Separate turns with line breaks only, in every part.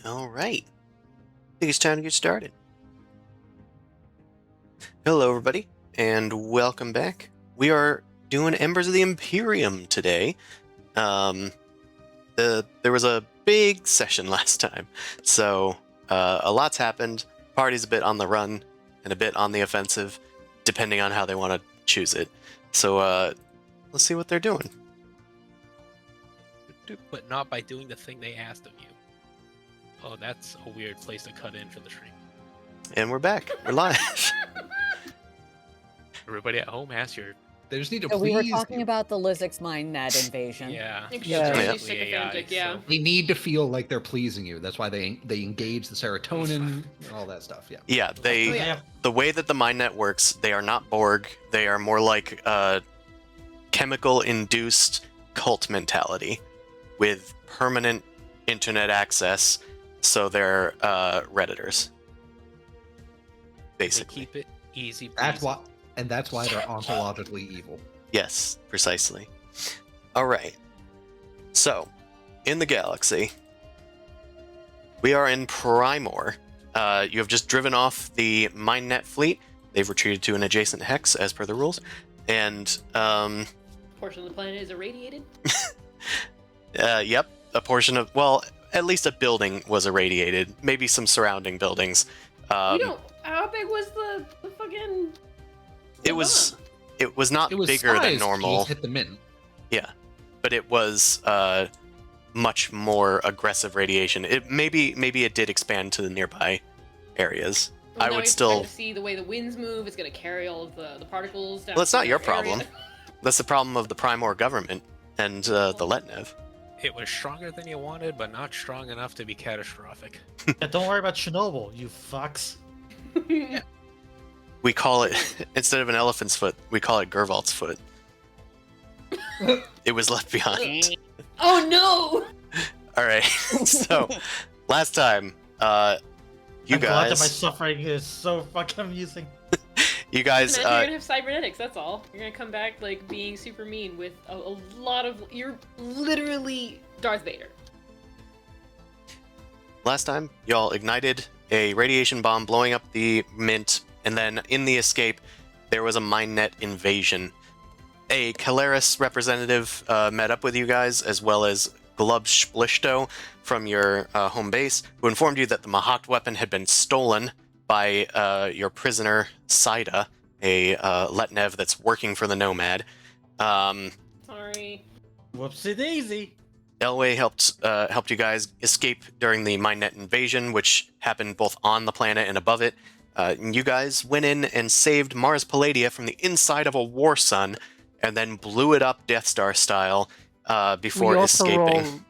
All right. I think it's time to get started. Hello, everybody, and welcome back. We are doing Embers of the Imperium today. There was a big session last time, so a lot's happened. Party's a bit on the run and a bit on the offensive, depending on how they want to choose it. So let's see what they're doing.
But not by doing the thing they asked of you. Oh, that's a weird place to cut in for the stream.
And we're back. We're live.
Everybody at home, ask your...
They just need to
So
please.
we were talking about the Lizix mindnet invasion.
Yeah.
Yeah.
Sycophantic, yeah.
They need to feel like they're pleasing you. That's why they engage the serotonin, all that stuff. Yeah.
Yeah,
yeah.
The way that the mindnet works, they are not Borg. They are more like chemical-induced cult mentality with permanent internet access. So they're Redditors, basically.
They keep it easy.
That's why they're ontologically evil.
Yes, precisely. All right. So, in the galaxy, we are in Primor. You have just driven off the MineNet fleet. They've retreated to an adjacent hex, as per the rules. And,
Portion of the planet is irradiated.
yep, a portion of, well, at least a building was irradiated. Maybe some surrounding buildings.
How big was the fucking...
It was not
It was
bigger than
sized,
normal.
just hit the min.
Yeah, but it was much more aggressive radiation. Maybe it did expand to the nearby areas.
Well,
I
now
would
we
still.
have to see the way the winds move. It's going to carry all of the particles down.
Well, it's
to
not your
their area.
problem. That's the problem of the Primor government and the Letnev.
It was stronger than you wanted, but not strong enough to be catastrophic.
Yeah, don't worry about Chernobyl, you fucks.
We call it, instead of an elephant's foot, we call it Gervalt's foot. It was left behind.
Oh no!
All right. So, last time, you
I'm glad that my
guys,
suffering is so fucking amusing.
you guys,
Imagine you're gonna have cybernetics. That's all. You're gonna come back like being super mean with a lot of. You're literally Darth Vader.
last time, y'all ignited a radiation bomb blowing up the mint, and then in the escape, there was a MineNet invasion. A Caleris representative met up with you guys, as well as Glub Splishto from your home base, who informed you that the Mahakt weapon had been stolen by your prisoner, Saida, a Letnev that's working for the Nomad.
Sorry.
Whoopsie daisy.
Elway helped you guys escape during the MineNet invasion, which happened both on the planet and above it. You guys went in and saved Mars Palladia from the inside of a war sun, and then blew it up Death Star style before
We also
escaping.
rolled-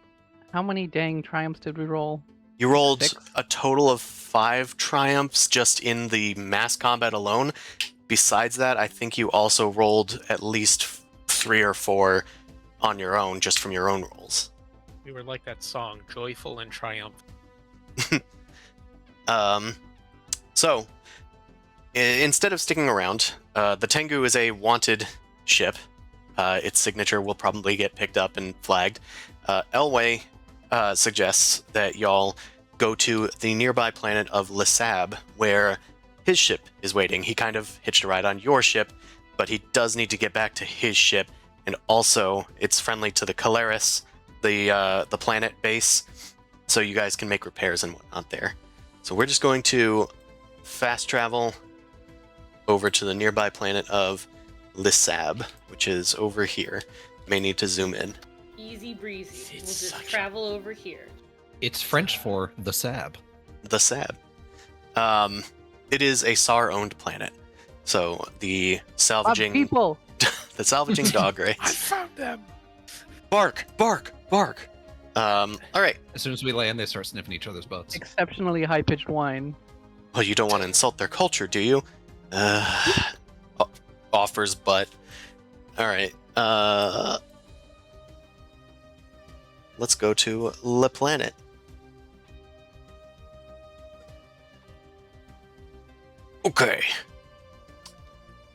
How many dang triumphs did we roll?
You rolled
6?
a total of 5 triumphs just in the mass combat alone. Besides that, I think you also rolled at least 3 or 4 on your own, just from your own rolls.
We were like that song, Joyful and Triumphant.
So, instead of sticking around, the Tengu is a wanted ship. Its signature will probably get picked up and flagged. Elway suggests that y'all go to the nearby planet of Lesab, where his ship is waiting. He kind of hitched a ride on your ship, but he does need to get back to his ship, and also it's friendly to the Caleris, the planet base, so you guys can make repairs and whatnot there. So we're just going to fast travel over to the nearby planet of Lesab, which is over here. May need to zoom in.
Easy breezy. We'll
It's
just
such a-
travel over here.
It's French for the Sab.
The Sab. It is a SAR-owned planet, so the salvaging
People!
the salvaging dog
I
race.
found them!
Bark, bark, bark. All right.
As soon as we land, they start sniffing each other's butts.
Exceptionally high-pitched whine.
Well, you don't want to insult their culture, do you? Offers butt. All right. Let's go to Le Planet. Okay.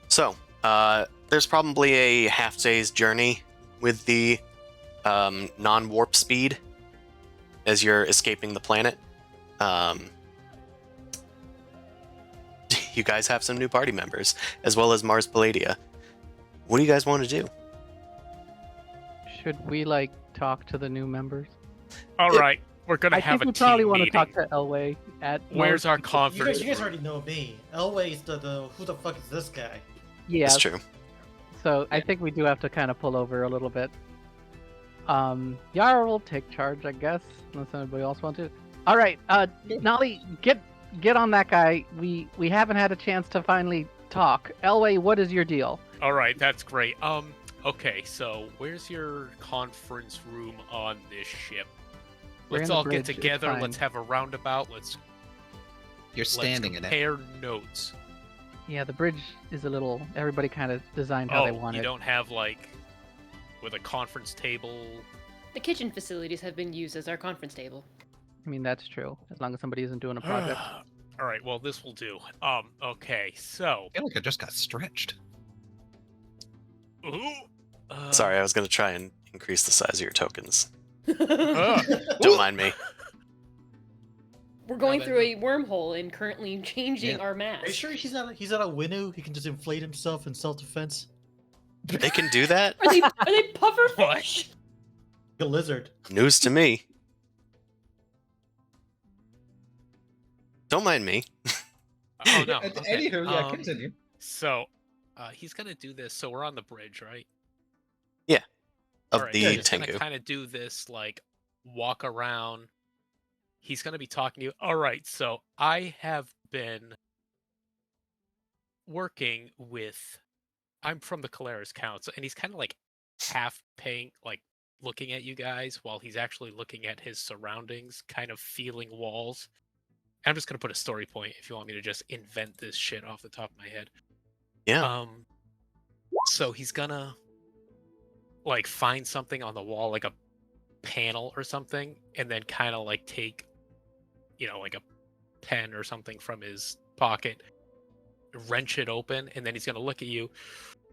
So, there's probably a half day's journey with the non-warp speed as you're escaping the planet. Um, you guys have some new party members, as well as Mars Palladia. What do you guys want to do?
Should we like talk to the new members?
All right, we're gonna
I
have
think
a
we probably
team
want to
meeting.
talk to Elway at.
Where's our
You
conference
guys
room?
already know me. Elway's the who the fuck is this guy?
Yeah.
It's true.
So I think we do have to kind of pull over a little bit. Yara will take charge, I guess, unless anybody else wants to. All right, Nolly, get on that guy. We haven't had a chance to finally talk. Elway, what is your deal?
All right, that's great. Okay, so where's your conference room on this ship?
We're
Let's
in the
all get
bridge, it's
together.
fine.
Let's have a roundabout.
You're standing in
let's
it.
compare notes.
Yeah, the bridge is a little. Everybody kind of designed how they
Oh,
want
you
it.
don't have like with a conference table.
The kitchen facilities have been used as our conference table.
I mean, that's true. As long as somebody isn't doing a project.
All right, well this will do. Okay, so.
I feel like I just got stretched.
Ooh,
Sorry, I was going to try and increase the size of your tokens.
uh,
Don't mind me.
We're going
then-
through a wormhole and currently changing
Yeah.
our mass.
Are you sure he's not a Winnu? He can just inflate himself in self-defense.
They can do that?
Are they puffer
What?
fish?
A lizard.
News to me. Don't mind me.
Oh no. Okay.
Anywho, yeah, continue.
So, he's gonna do this. So we're on the bridge, right?
Of
Alright,
the
he's gonna
Tengu.
kind of do this, like walk around. He's gonna be talking to you. All right, so I have been working with. I'm from the Caleres Council, and he's kind of like half paying, like looking at you guys while he's actually looking at his surroundings, kind of feeling walls. I'm just gonna put a story point if you want me to just invent this shit off the top of my head.
Yeah.
So he's gonna like find something on the wall, like a panel or something, and then kind of like take, like a pen or something from his pocket, wrench it open, and then he's gonna look at you.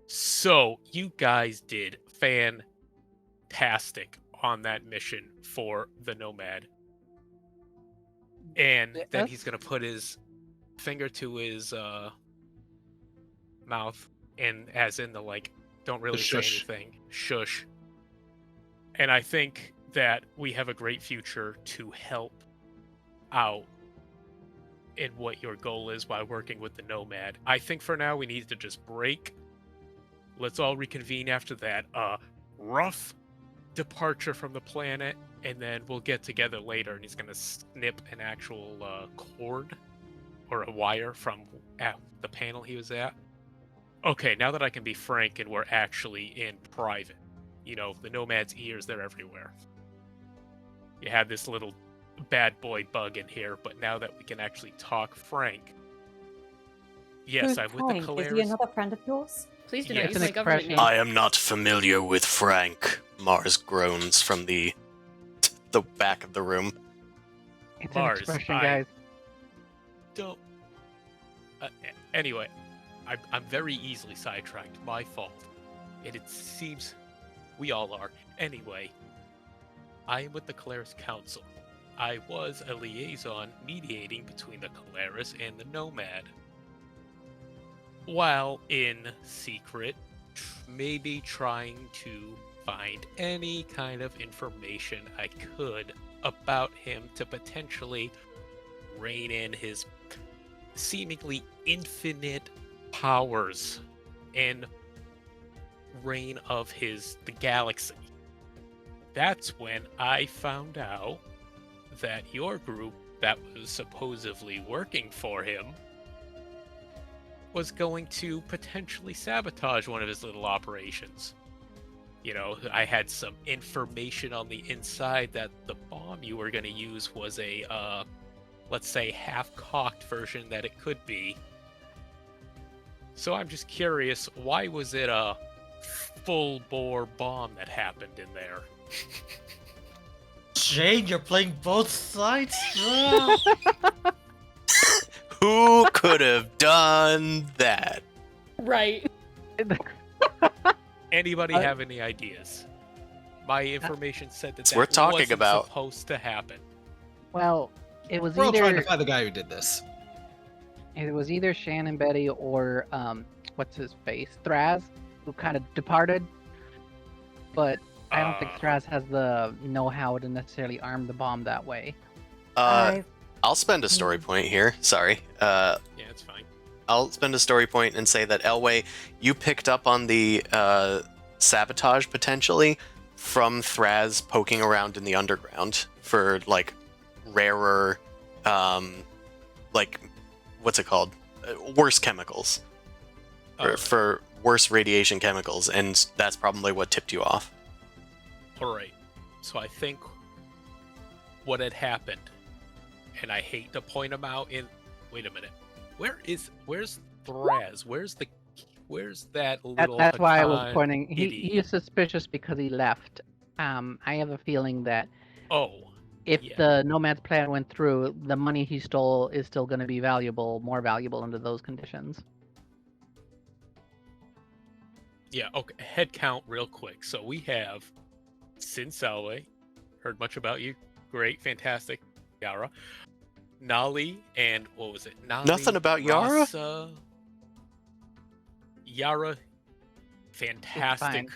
So you guys did fantastic on that mission for the Nomad. And then
Yes.
he's gonna put his finger to his mouth, and as in the like, don't really say
shush.
anything, shush. And I think that we have a great future to help out in what your goal is by working with the Nomad. I think for now we need to just break. Let's all reconvene after that rough departure from the planet, and then we'll get together later. And he's gonna snip an actual cord or a wire from the panel he was at. Okay, now that I can be frank and we're actually in private, the Nomad's ears, they're everywhere. You had this little bad boy bug in here, but now that we can actually talk frank. Yes,
Who's
I'm with
Frank?
the
Is he
Caleres.
another friend of yours?
Please do
Yeah.
not
It's
use
an
my government
expression.
name.
I am not familiar with Frank. Mars groans from the back of the room.
It's
Mars,
an expression,
I-
guys.
Don't. Anyway, I'm very easily sidetracked. My fault. And it seems we all are. Anyway, I am with the Caleres Council. I was a liaison mediating between the Caleres and the Nomad. While in secret, maybe trying to find any kind of information I could about him to potentially rein in his seemingly infinite powers and reign of the galaxy. That's when I found out that your group that was supposedly working for him was going to potentially sabotage one of his little operations. I had some information on the inside that the bomb you were going to use was a let's say half-cocked version that it could be. So I'm just curious, why was it a full-bore bomb that happened in there?
Jane, you're playing both sides?
Who could have done that?
Right.
Anybody
I-
have any ideas? My information said that
It's
that
worth talking
wasn't
about.
supposed to happen.
Well, it was
We're all trying to
either
find the guy who did this.
Shannon Betty or what's his face, Thraz, who kind of departed. But I don't think Thraz has the know-how to necessarily arm the bomb that way.
I'll spend a story point here. Sorry.
Yeah, it's fine.
I'll spend a story point and say that Elway, you picked up on the sabotage potentially from Thraz poking around in the underground for like rarer, like what's it called? Worse chemicals. For worse radiation chemicals, and that's probably what tipped you off.
All right. So I think what had happened, and I hate to point him out in. Wait a minute. Where's Thraz? Where's that little?
That's why I was
Hakan
pointing.
idiot?
He is suspicious because he left. I have a feeling that
Oh,
if
yeah.
the Nomad's plan went through, the money he stole is still going to be more valuable under those conditions.
Yeah, okay. Head count real quick. So we have Sin Salwe. Heard much about you. Great, fantastic. Yara. Nali and what was it? Nali,
Nothing about Yara?
Rasa, Yara. Fantastic.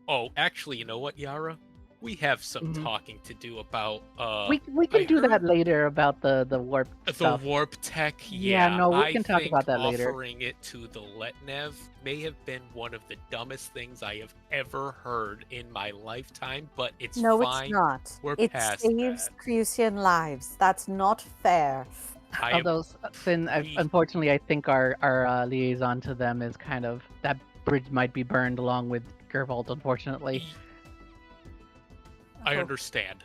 Oh, actually, you know what, Yara? We have some talking to do about
We can do that later about the warp stuff.
The warp tech.
Yeah, no, we can talk
think
about that later.
Offering it to the Letnev may have been one of the dumbest things I have ever heard in my lifetime, but it's
No,
fine.
it's not.
We're
It
past
saves
that.
Crucian lives. That's not fair.
Although, unfortunately, I think our liaison to them is kind of that bridge might be burned along with Gervold, unfortunately.
I understand.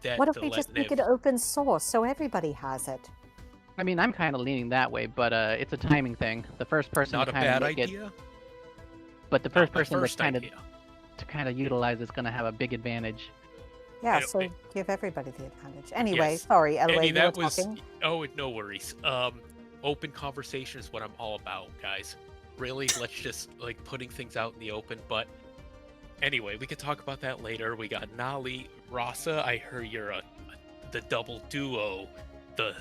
That
What if
the
we just make
Letnev-
it open source so everybody has it?
I mean, I'm kind of leaning that way, but it's a timing thing. The first person
Not
to
a
kind
bad
of make
idea.
it, but the
Not
first
my
person
first idea.
to kind of utilize is going to have a big advantage.
Yeah,
I don't
so
think-
give everybody the advantage. Anyway,
Yes.
sorry, Elway,
Andy,
you were
that was.
talking.
Oh, no worries. Open conversation is what I'm all about, guys. Really, let's just like putting things out in the open. But anyway, we could talk about that later. We got Nali, Rasa. I heard you're the double duo, the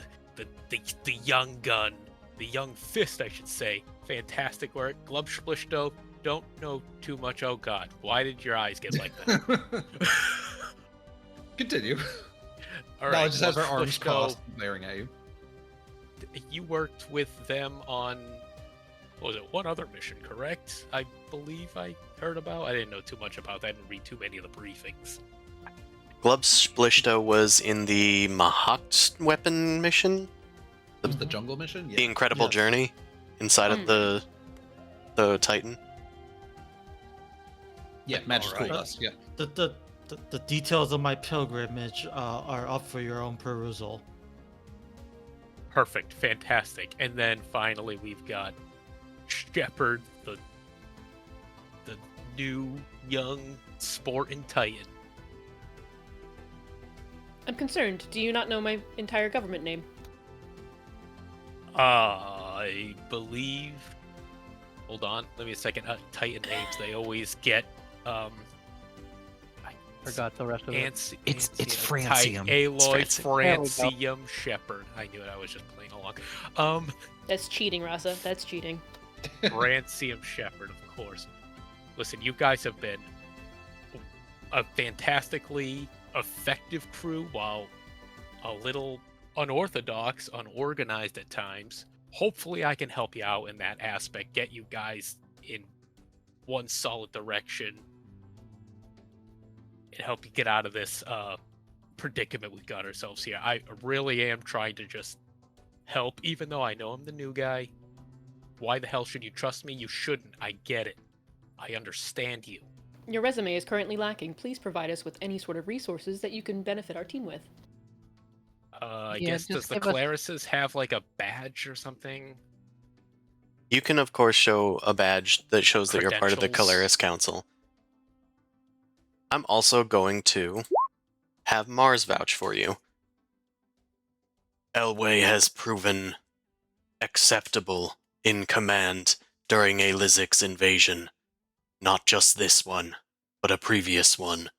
young gun, the young fist, I should say. Fantastic work. Glubsplishto, don't know too much. Oh God, why did your eyes get like that?
Continue.
All
No,
right,
it just has her arms
Glubsplishto,
crossed, glaring at you.
you worked with them on, what was it, one other mission, correct? I believe I heard about. I didn't know too much about that. I didn't read too many of the briefings.
Glubsplishto was in the Mahakt weapon mission,
That was the jungle mission?
the incredible
Yes.
journey inside of the Titan.
Yeah, Matt just
Alright.
told us. Yeah.
The details of my pilgrimage are up for your own perusal.
Perfect, fantastic. And then finally we've got Shepard, the new young sporting Titan.
I'm concerned. Do you not know my entire government name?
I believe. Hold on, let me a second. Titan names, they always get
Forgot the rest of it.
It's
It's
Francium.
Francium.
Aloy
There we go.
Francium Shepard. I knew it. I was just playing along.
That's cheating, Rasa. That's cheating.
Francium Shepard, of course. Listen, you guys have been a fantastically effective crew, while a little unorthodox, unorganized at times. Hopefully, I can help you out in that aspect. Get you guys in one solid direction and help you get out of this predicament we've got ourselves here. I really am trying to just help, even though I know I'm the new guy. Why the hell should you trust me? You shouldn't. I get it. I understand you.
Your resume is currently lacking. Please provide us with any sort of resources that you can benefit our team with.
I
Yeah,
guess, does
just
the
give us-
Clarises have like a badge or something?
You can, of course, show a badge that shows that you're part of the
Credentials.
Caleris Council. I'm also going to have Mars vouch for you. Elway has proven acceptable in command during a Lizix invasion. Not just this one, but a previous one.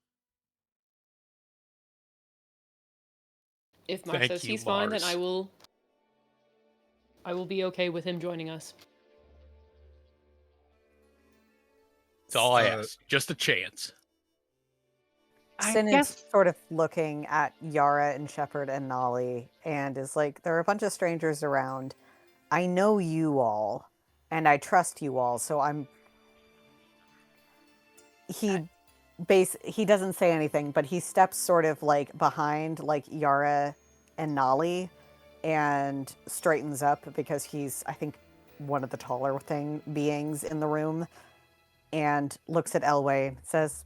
If Mark
Thank
says
you,
he's fine, then
Mars.
I will be okay with him joining us.
That's all I
Uh,
ask. Just a chance.
I
Sin is
guess
sort of looking at Yara and Shepard and Nolly and is like, there are a bunch of strangers around. I know you all, and I trust you all, so he doesn't say anything, but he steps sort of like behind like Yara and Nolly and straightens up because he's, I think, one of the taller beings in the room, and looks at Elway, says,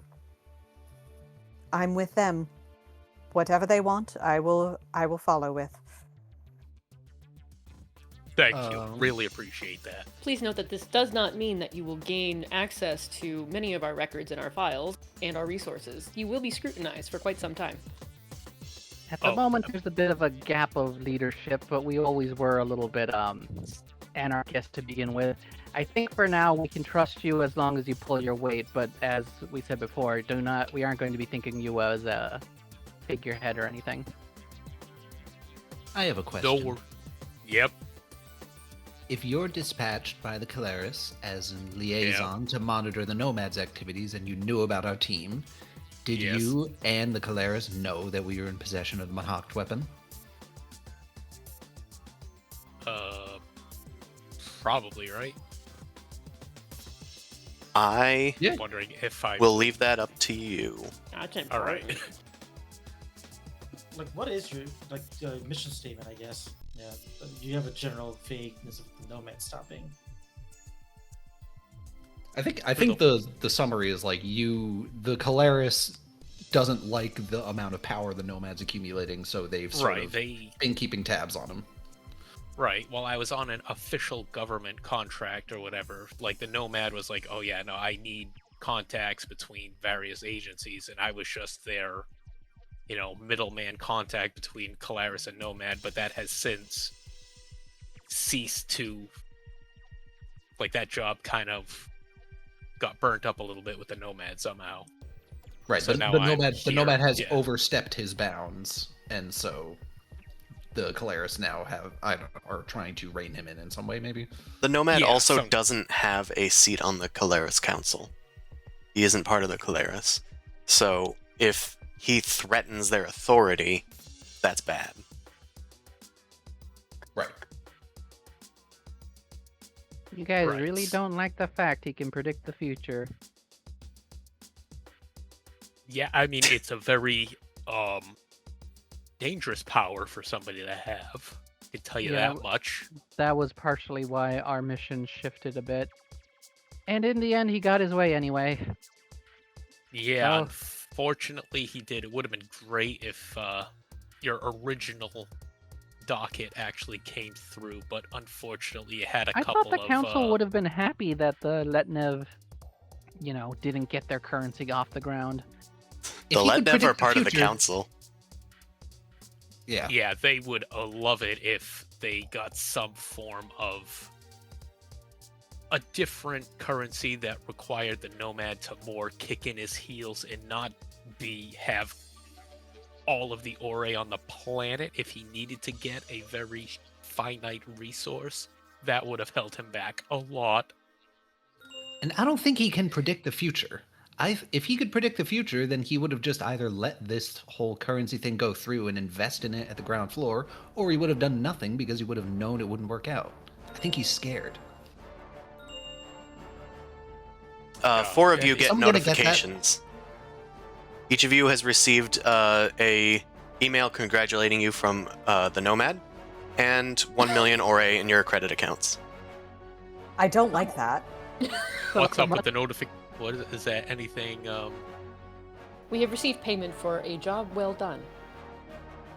I'm with them. Whatever they want, I will follow with.
Thank you. Really appreciate that.
Please note that this does not mean that you will gain access to many of our records in our files and our resources. You will be scrutinized for quite some time.
at the moment there's a bit of a gap of leadership, but we always were a little bit anarchist to begin with. I think for now we can trust you as long as you pull your weight, but as we said before, we aren't going to be thinking you as a figurehead or anything.
I have a question.
No, yep.
If you're dispatched by the Caleris as a liaison to monitor the Nomads' activities and you knew about our team, did you and the Caleris know that we were in possession of the Mahawked weapon?
Probably, right?
I
Yeah.
I'm wondering if I
will leave that up to you.
That's
All
important.
right.
Like, what is your mission statement? I guess. Yeah. You have a general vagueness of the nomad stopping.
I think the summary is like the Caleris doesn't like the amount of power the Nomads accumulating, so they've sort of been keeping tabs on them.
Right. Well, I was on an official government contract or whatever. Like, the Nomad was like, oh yeah, no, I need contacts between various agencies, and I was just their, middleman contact between Caleris and Nomad, but that has since ceased to, like, that job kind of got burnt up a little bit with the Nomad somehow.
Right.
So
the
now
Nomad has
yeah.
overstepped his bounds, and so the Caleris now are trying to rein him in some way, maybe.
The Nomad also doesn't have a seat on the Caleris Council. He isn't part of the Caleris. So if he threatens their authority, that's bad.
Right.
You guys really don't like the fact he can predict the future.
Yeah, I mean, it's a very dangerous power for somebody to have. I can tell you that much.
That was partially why our mission shifted a bit. And in the end, he got his way anyway.
Yeah, unfortunately he did. It would have been great if your original docket actually came through, but unfortunately it had a couple of...
I thought the council would have been happy that the Letnev, didn't get their currency off the ground.
The Letnev are part of the council.
Yeah.
Yeah, they would love it if they got some form of a different currency that required the Nomad to more kick in his heels and not have all of the ore on the planet if he needed to get a very finite resource. That would have held him back a lot.
And I don't think he can predict the future. If he could predict the future, then he would have just either let this whole currency thing go through and invest in it at the ground floor, or he would have done nothing because he would have known it wouldn't work out. I think he's scared.
4 of you get notifications. Each of you has received a email congratulating you from the Nomad, and 1 million ore in your credit accounts.
I don't like that.
What's up with the notification? What is that? Anything?
We have received payment for a job well done.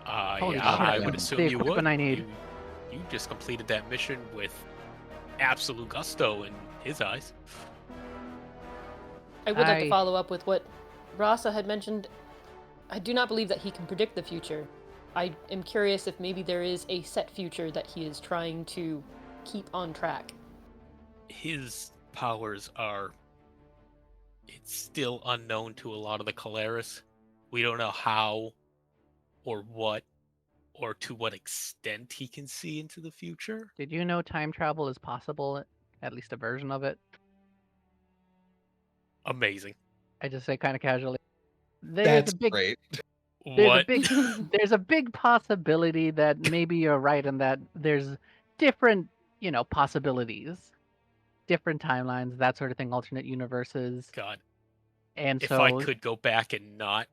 Holy
Yeah,
shit,
I would assume you would.
I need.
You just completed that mission with absolute gusto in his eyes.
I would like to follow up with what Rasa had mentioned. I do not believe that he can predict the future. I am curious if maybe there is a set future that he is trying to keep on track.
His powers are... It's still unknown to a lot of the Caleris. We don't know how or what or to what extent he can see into the future.
Did you know time travel is possible? At least a version of it.
Amazing.
I just say kind of casually.
That's great.
What?
There's a big possibility that maybe you're right in that there's different, possibilities, different timelines, that sort of thing, alternate universes.
God.
And
If
so
I could go back and not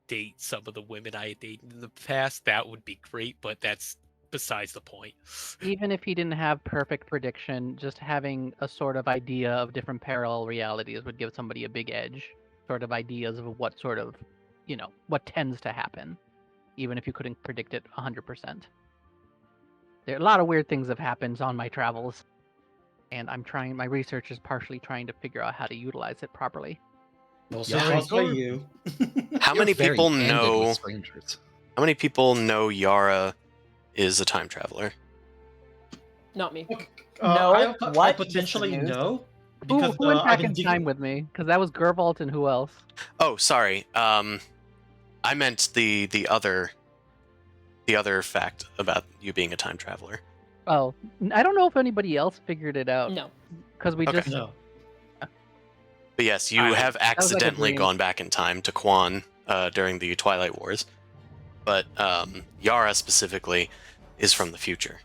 date some of the women I dated in the past, that would be great, but that's besides the point.
even if he didn't have perfect prediction, just having a sort of idea of different parallel realities would give somebody a big edge, sort of ideas of what sort of, what tends to happen, even if you couldn't predict it 100%. There are a lot of weird things have happened on my travels, and my research is partially trying to figure out how to utilize it properly.
Also caused by you.
How
You're
many
very
people
candid
know?
with strangers.
How many people know Yara is a time traveler?
Not me.
No,
I
what?
potentially
Just the news?
know.
Who
Because
went
I
back
can
in
dig
time with me? Because that was Gervalt and who else?
Oh, sorry. I meant the other fact about you being a time traveler.
Oh, I don't know if anybody else figured it out.
No.
Because we
Okay.
just
No.
But yes, you
I-
have
was like a
accidentally
dream.
gone back in time to Quan during the Twilight Wars. But Yara specifically is from the future.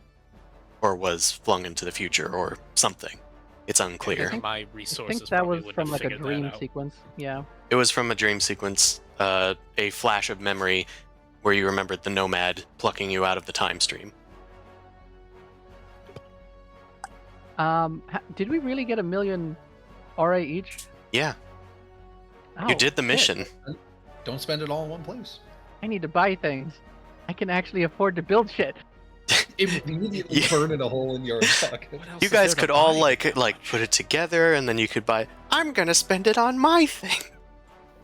Or was flung into the future or something. It's unclear.
My
I
resources
think that
probably
was
wouldn't
from
have
like a
figured that
dream
out.
sequence. Yeah.
It was from a dream sequence, a flash of memory where you remembered the Nomad plucking you out of the time stream.
Did we really get 1 million aura each?
Yeah,
Oh,
you did the
shit.
mission.
Don't spend it all in one place.
I need to buy things. I can actually afford to build shit.
Immediately
Yeah.
burn it a hole in your pocket.
What else
You
is
guys
there to
could all
buy?
like put it together, and then you could buy. I'm gonna spend it on my thing.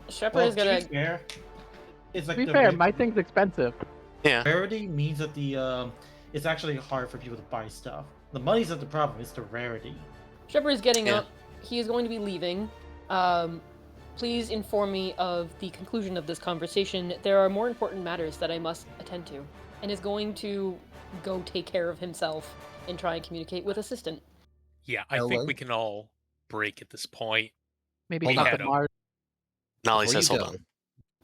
Shepard
Well,
is
to
gonna.
be fair, it's like
To be
the
fair, my thing's expensive.
Yeah,
rarity means that it's actually hard for people to buy stuff. The money's not the problem; it's the rarity.
Shepard is getting
Yeah.
up. He is going to be leaving. Please inform me of the conclusion of this conversation. There are more important matters that I must attend to, and is going to go take care of himself and try and communicate with assistant.
Yeah, I
Hello?
think we can all break at this point.
Maybe
Hold
stop
on.
at Mars.
Nolly
Before
says,
you
"Hold
go.
on."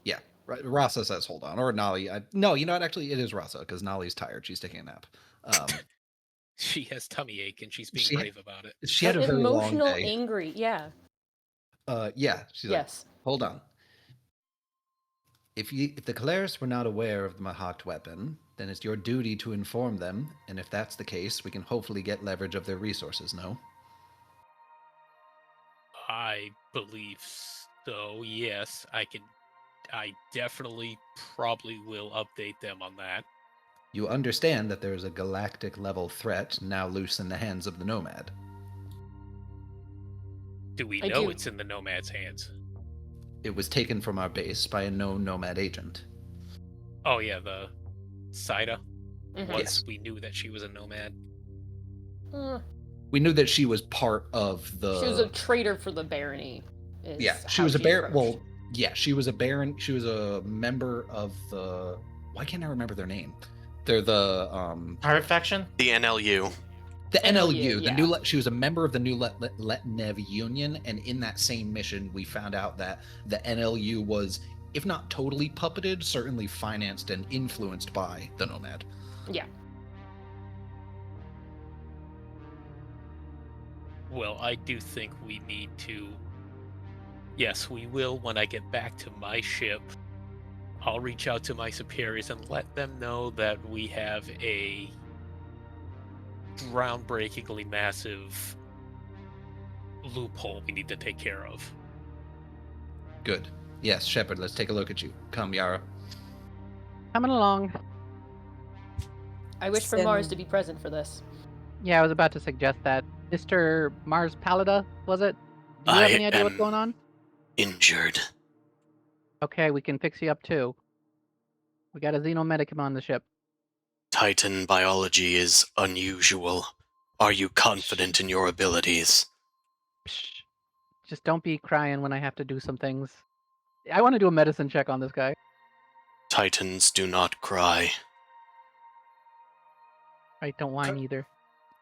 Yeah, Rasa says hold on, or Nolly. No, you know what? Actually, it is Rasa because Nolly's tired. She's taking a nap.
She has tummy ache and she's being
She-
brave about it.
She had a
But
very long
emotional,
day.
angry. Yeah.
Yeah, she's like,
Yes.
hold on. If the Caleres were not aware of the Mahakt weapon, then it's your duty to inform them, and if that's the case, we can hopefully get leverage of their resources, no?
I believe so. Yes, I can. I definitely probably will update them on that.
You understand that there is a galactic level threat now loose in the hands of the Nomad.
Do we
I
know
do.
it's in the Nomad's hands?
It was taken from our base by a known Nomad agent.
Oh yeah, the Saida.
Mhm.
Once
Yes.
we knew that she was a Nomad.
We knew that she was part of the...
She was a traitor for the barony. is
Yeah, she
how
was a baron.
approached.
Well, yeah, she was a baron. She was a member of the... Why can't I remember their name? They're the...
Pirate faction.
The NLU.
The NLU,
NLU,
the
yeah.
new. She was a member of the new Letnev Union, and in that same mission, we found out that the NLU was, if not totally puppeted, certainly financed and influenced by the Nomad.
Yeah.
Well, I do think we need to. Yes, we will when I get back to my ship. I'll reach out to my superiors and let them know that we have a groundbreakingly massive loophole we need to take care of.
Good. Yes, Shepard, let's take a look at you. Come, Yara.
Coming along.
I wish for
Send-
Mars to be present for this.
Yeah, I was about to suggest that. Mr. Mars Pallida, was it? Do you have
I
any idea what's
am-
going on?
Injured.
Okay, we can fix you up too. We got a xenomedicum on the ship.
Titan biology is unusual. Are you confident in your abilities?
Psh. Just don't be crying when I have to do some things. I want to do a medicine check on this guy.
Titans do not cry.
I don't whine either.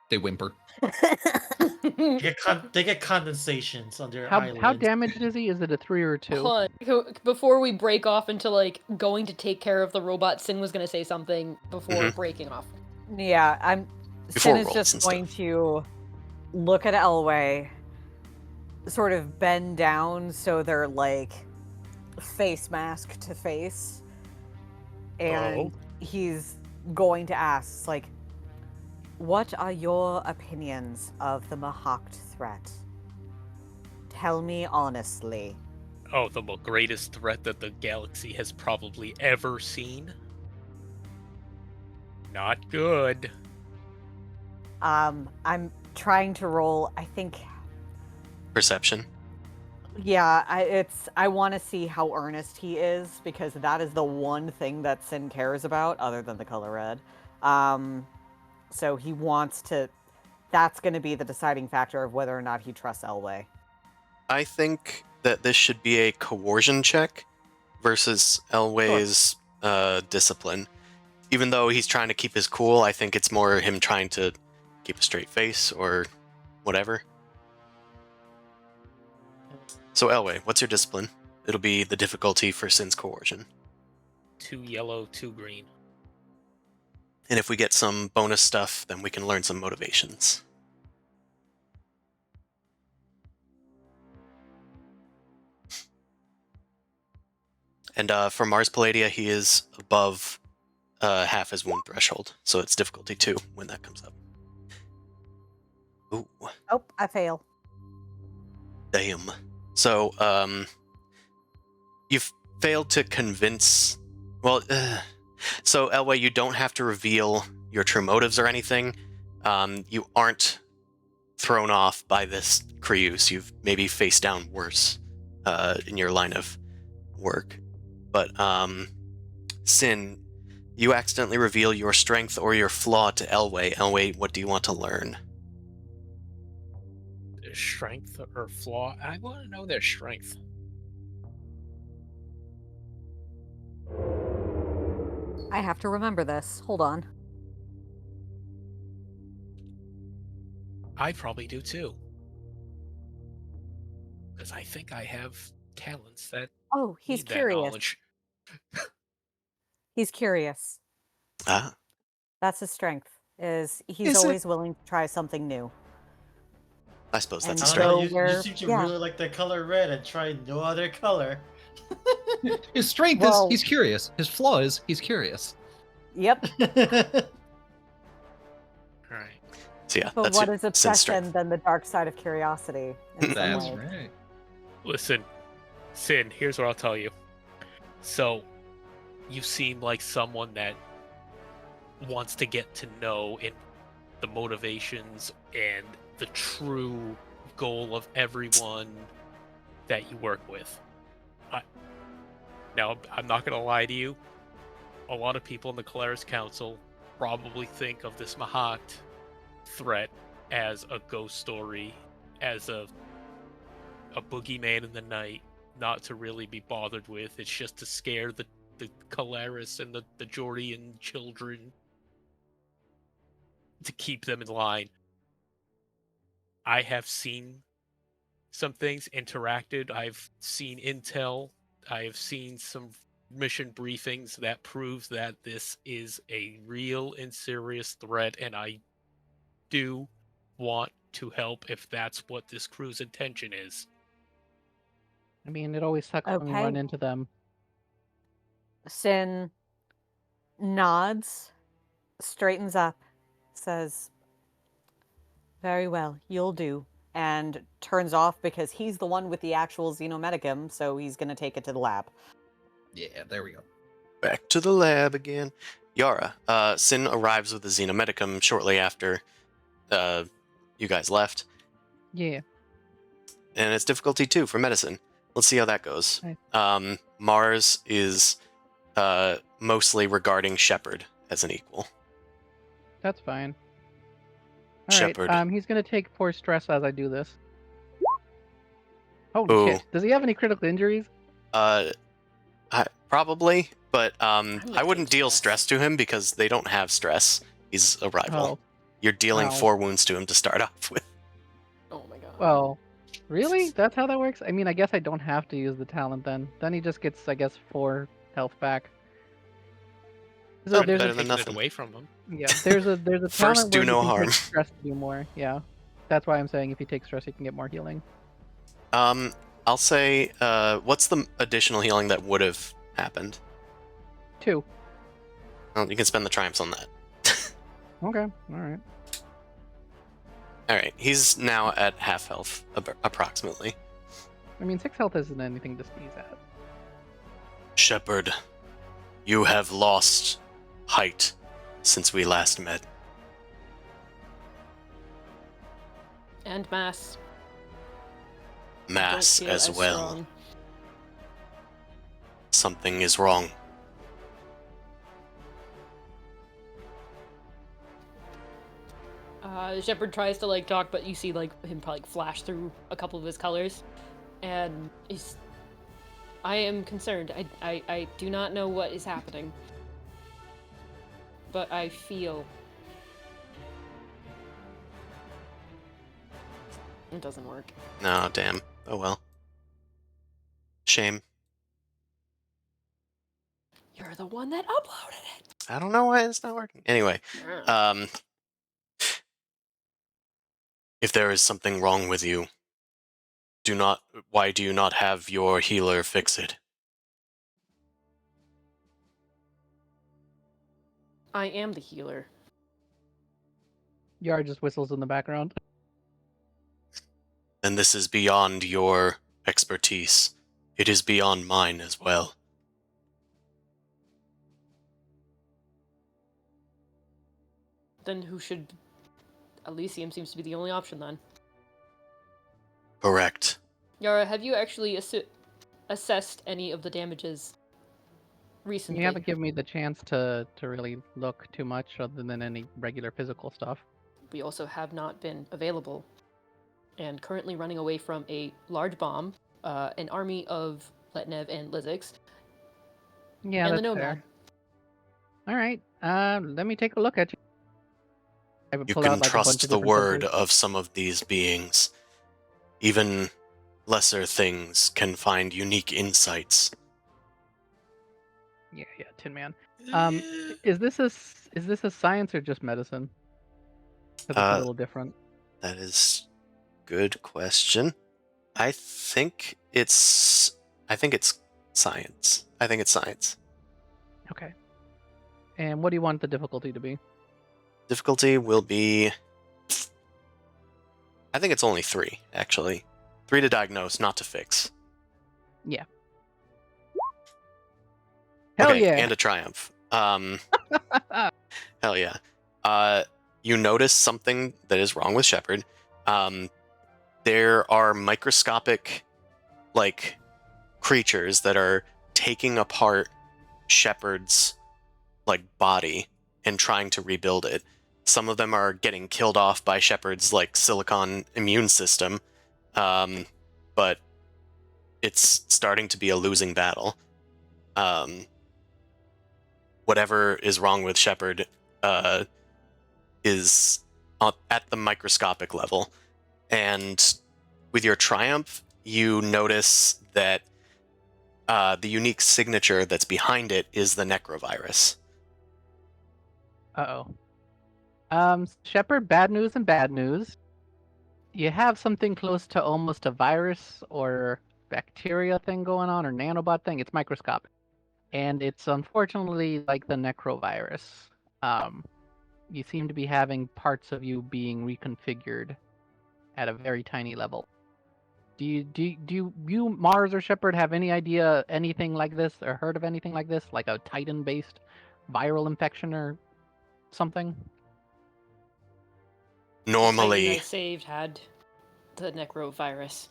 They whimper.
They get condensations on their
How
eyelids.
damaged is he? Is it a 3 or a 2?
Hold on. Before we break off into like going to take care of the robot, Sin was gonna say something before breaking off.
Yeah,
Before
Sin is
rolls
just
and
going
stuff.
to look at Elway, sort of bend down so they're like face mask to face, and he's going to ask, like, what are your opinions of the Mahakt threat? Tell me honestly.
Oh, the greatest threat that the galaxy has probably ever seen? Not good.
I'm trying to roll, I think.
Perception.
Yeah, I want to see how earnest he is, because that is the one thing that Sin cares about, other than the color red. So he wants to. That's going to be the deciding factor of whether or not he trusts Elway.
I think that this should be a coercion check versus Elway's discipline. Even though he's trying to keep his cool, I think it's more him trying to keep a straight face or whatever. So Elway, what's your discipline? It'll be the difficulty for Sin's coercion.
2 yellow, 2 green.
And if we get some bonus stuff, then we can learn some motivations. And for Mars Palladia, he is above half his wound threshold, so it's difficulty 2 when that comes up. Ooh,
Oh, I fail.
damn. So, you've failed to convince... Well, so Elway, you don't have to reveal your true motives or anything. You aren't thrown off by this Creuse. You've maybe faced down worse in your line of work. But, Sin, you accidentally reveal your strength or your flaw to Elway. Elway, what do you want to learn?
Their strength or flaw? I want to know their strength.
I have to remember this. Hold on.
I probably do too. Because I think I have talents that
Oh, he's
need that
curious.
knowledge.
He's curious.
Ah,
That's his strength. He's
Is it?
always willing to try something new.
I suppose that's
And
a
I don't know,
strength.
so
you
we're-
seem to
yeah.
really like the color red and try no other color.
His strength
Well-
is he's curious. His flaw is he's curious.
Yep.
All right.
So yeah,
But
that's
what
your
is
Sin
obsession
strength.
than the dark side of curiosity? In some
That's
ways?
right.
Listen, Sin, here's what I'll tell you. So, you seem like someone that wants to get to know in the motivations and the true goal of everyone that you work with. Now, I'm not going to lie to you. A lot of people in the Calaris Council probably think of this Mahakt threat as a ghost story, as a boogeyman in the night, not to really be bothered with. It's just to scare the Calaris and the Jordian children, to keep them in line. I have seen some things, interacted. I've seen intel. I have seen some mission briefings that proves that this is a real and serious threat, and I do want to help if that's what this crew's intention is.
I mean, it always sucks when we run
Okay.
into them.
Sin nods, straightens up, says, "Very well, you'll do," and turns off because he's the one with the actual Xenomedicum, so he's going to take it to the lab.
Yeah, there we go.
Back to the lab again. Yara, Sin arrives with the Xenomedicum shortly after you guys left,
Yeah.
and it's difficulty 2 for medicine. Let's see how that goes.
Okay.
Mars is mostly regarding Shepard as an equal.
That's fine. All right.
Shepard.
He's gonna take 4 stress as I do this. Holy
Ooh.
shit! Does he have any critical injuries?
Probably. But
gonna
I wouldn't
take
deal
stress.
stress to him because they don't have stress. He's a rival.
Oh,
You're dealing
Wow.
4 wounds to him to start off with.
Oh my god.
well, really? That's how that works? I mean, I guess I don't have to use the talent then. Then he just gets, I guess, 4 health back.
Oh,
There's
better
a,
than
Taking it
nothing.
away from him.
yeah, there's a
First,
talent
do
where he
no
can
harm.
take stress to do more. Yeah, that's why I'm saying if he takes stress, he can get more healing.
I'll say, what's the additional healing that would have happened?
2.
Well, you can spend the triumphs on that.
Okay, all right.
Alright, he's now at half health, approximately.
I mean, 6 health isn't anything to sneeze at.
Shepard, you have lost height since we last met.
And mass.
Mass
Don't feel
as well.
strong.
Something is wrong.
Shepard tries to like talk, but you see like him probably flash through a couple of his colors, and he's. I am concerned. I do not know what is happening, but I feel. It doesn't work.
No, damn. Oh well. Shame.
You're the one that uploaded it.
I don't know why it's not working. Anyway, if there is something wrong with you, why do you not have your healer fix it?
I am the healer.
Yara just whistles in the background.
And this is beyond your expertise. It is beyond mine as well.
Then who should? Elysium seems to be the only option then.
Correct.
Yara, have you actually assessed any of the damages recently?
You haven't given me the chance to really look too much other than any regular physical stuff.
We also have not been available and currently running away from a large bomb, an army of Letnev and Lizix,
Yeah,
and the
that's
Nomad.
fair. All right, let me take a look at you. I would
You
pull
can
out, like, a bunch
trust
of
the
different
word
sensors.
of some of these beings. Even lesser things can find unique insights.
Yeah, Tin Man. Is this a science or just medicine? Because it's a little different.
That is good question. I think it's science. I think it's science.
Okay. And what do you want the difficulty to be?
Difficulty will be, I think it's only 3, actually. 3 to diagnose, not to fix.
Yeah. Hell
Okay,
yeah!
and a triumph. Hell yeah. You notice something that is wrong with Shepard. There are microscopic, like, creatures that are taking apart Shepard's, like, body and trying to rebuild it. Some of them are getting killed off by Shepard's, like, silicon immune system. But it's starting to be a losing battle. Whatever is wrong with Shepard is at the microscopic level. And with your triumph, you notice that the unique signature that's behind it is the necrovirus.
Uh-oh. Shepard, bad news and bad news. You have something close to almost a virus or bacteria thing going on, or nanobot thing. It's microscopic. And it's unfortunately like the necrovirus. You seem to be having parts of you being reconfigured at a very tiny level. Do you Mars or Shepard have any idea anything like this or heard of anything like this, like a Titan-based viral infection or something?
The Titan I
Normally,
saved had the necrovirus.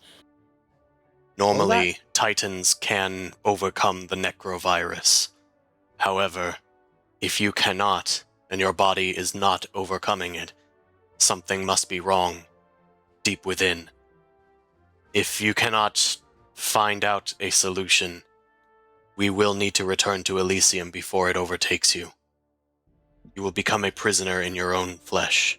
Titans can overcome the necrovirus. However, if you cannot, and your body is not overcoming it, something must be wrong deep within. If you cannot find out a solution, we will need to return to Elysium before it overtakes you. You will become a prisoner in your own flesh.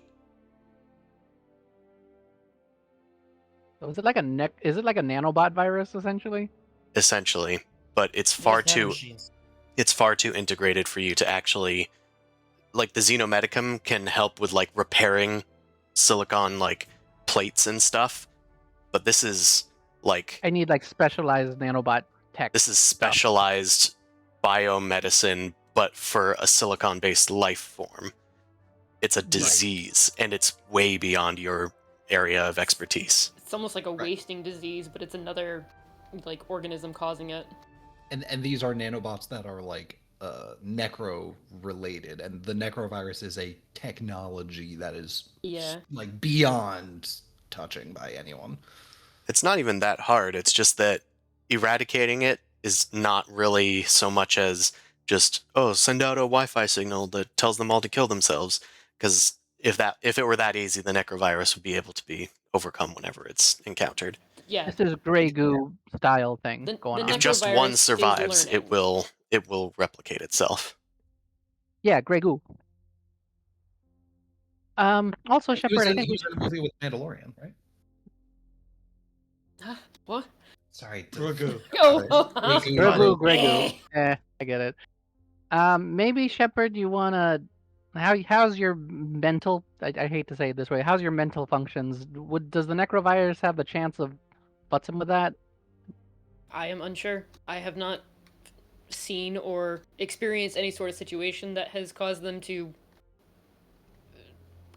So is it like a Is it like a nanobot virus essentially?
Essentially, but it's
Yes,
far
nanomachines.
too integrated for you to actually, like, the Xenomedicum can help with like repairing silicon like plates and stuff, but this is like
I need like specialized nanobot tech.
this is
stuff.
specialized biomedicine, but for a silicon-based life form. It's a disease, and it's way beyond your area of expertise.
It's almost like a wasting disease, but it's another like organism causing it.
And these are nanobots that are like necro related, and the necrovirus is a technology that is like beyond touching by anyone.
It's not even that hard. It's just that eradicating it is not really so much as just, oh, send out a Wi-Fi signal that tells them all to kill themselves. Because if it were that easy, the necrovirus would be able to be overcome whenever it's encountered.
Yeah.
This is Grey Goo style thing going on.
If just one
necrovirus is
survives,
learning.
it will replicate itself.
Yeah, Grey Goo. Also, Shepard, I think
he was in the movie with Mandalorian, right?
What?
Sorry.
Grogu.
Oh,
Grey Goo. I get it. Maybe Shepard, you wanna? How's your mental? I hate to say it this way. How's your mental functions? Does the necrovirus have the chance of butting with that?
I am unsure. I have not seen or experienced any sort of situation that has caused them to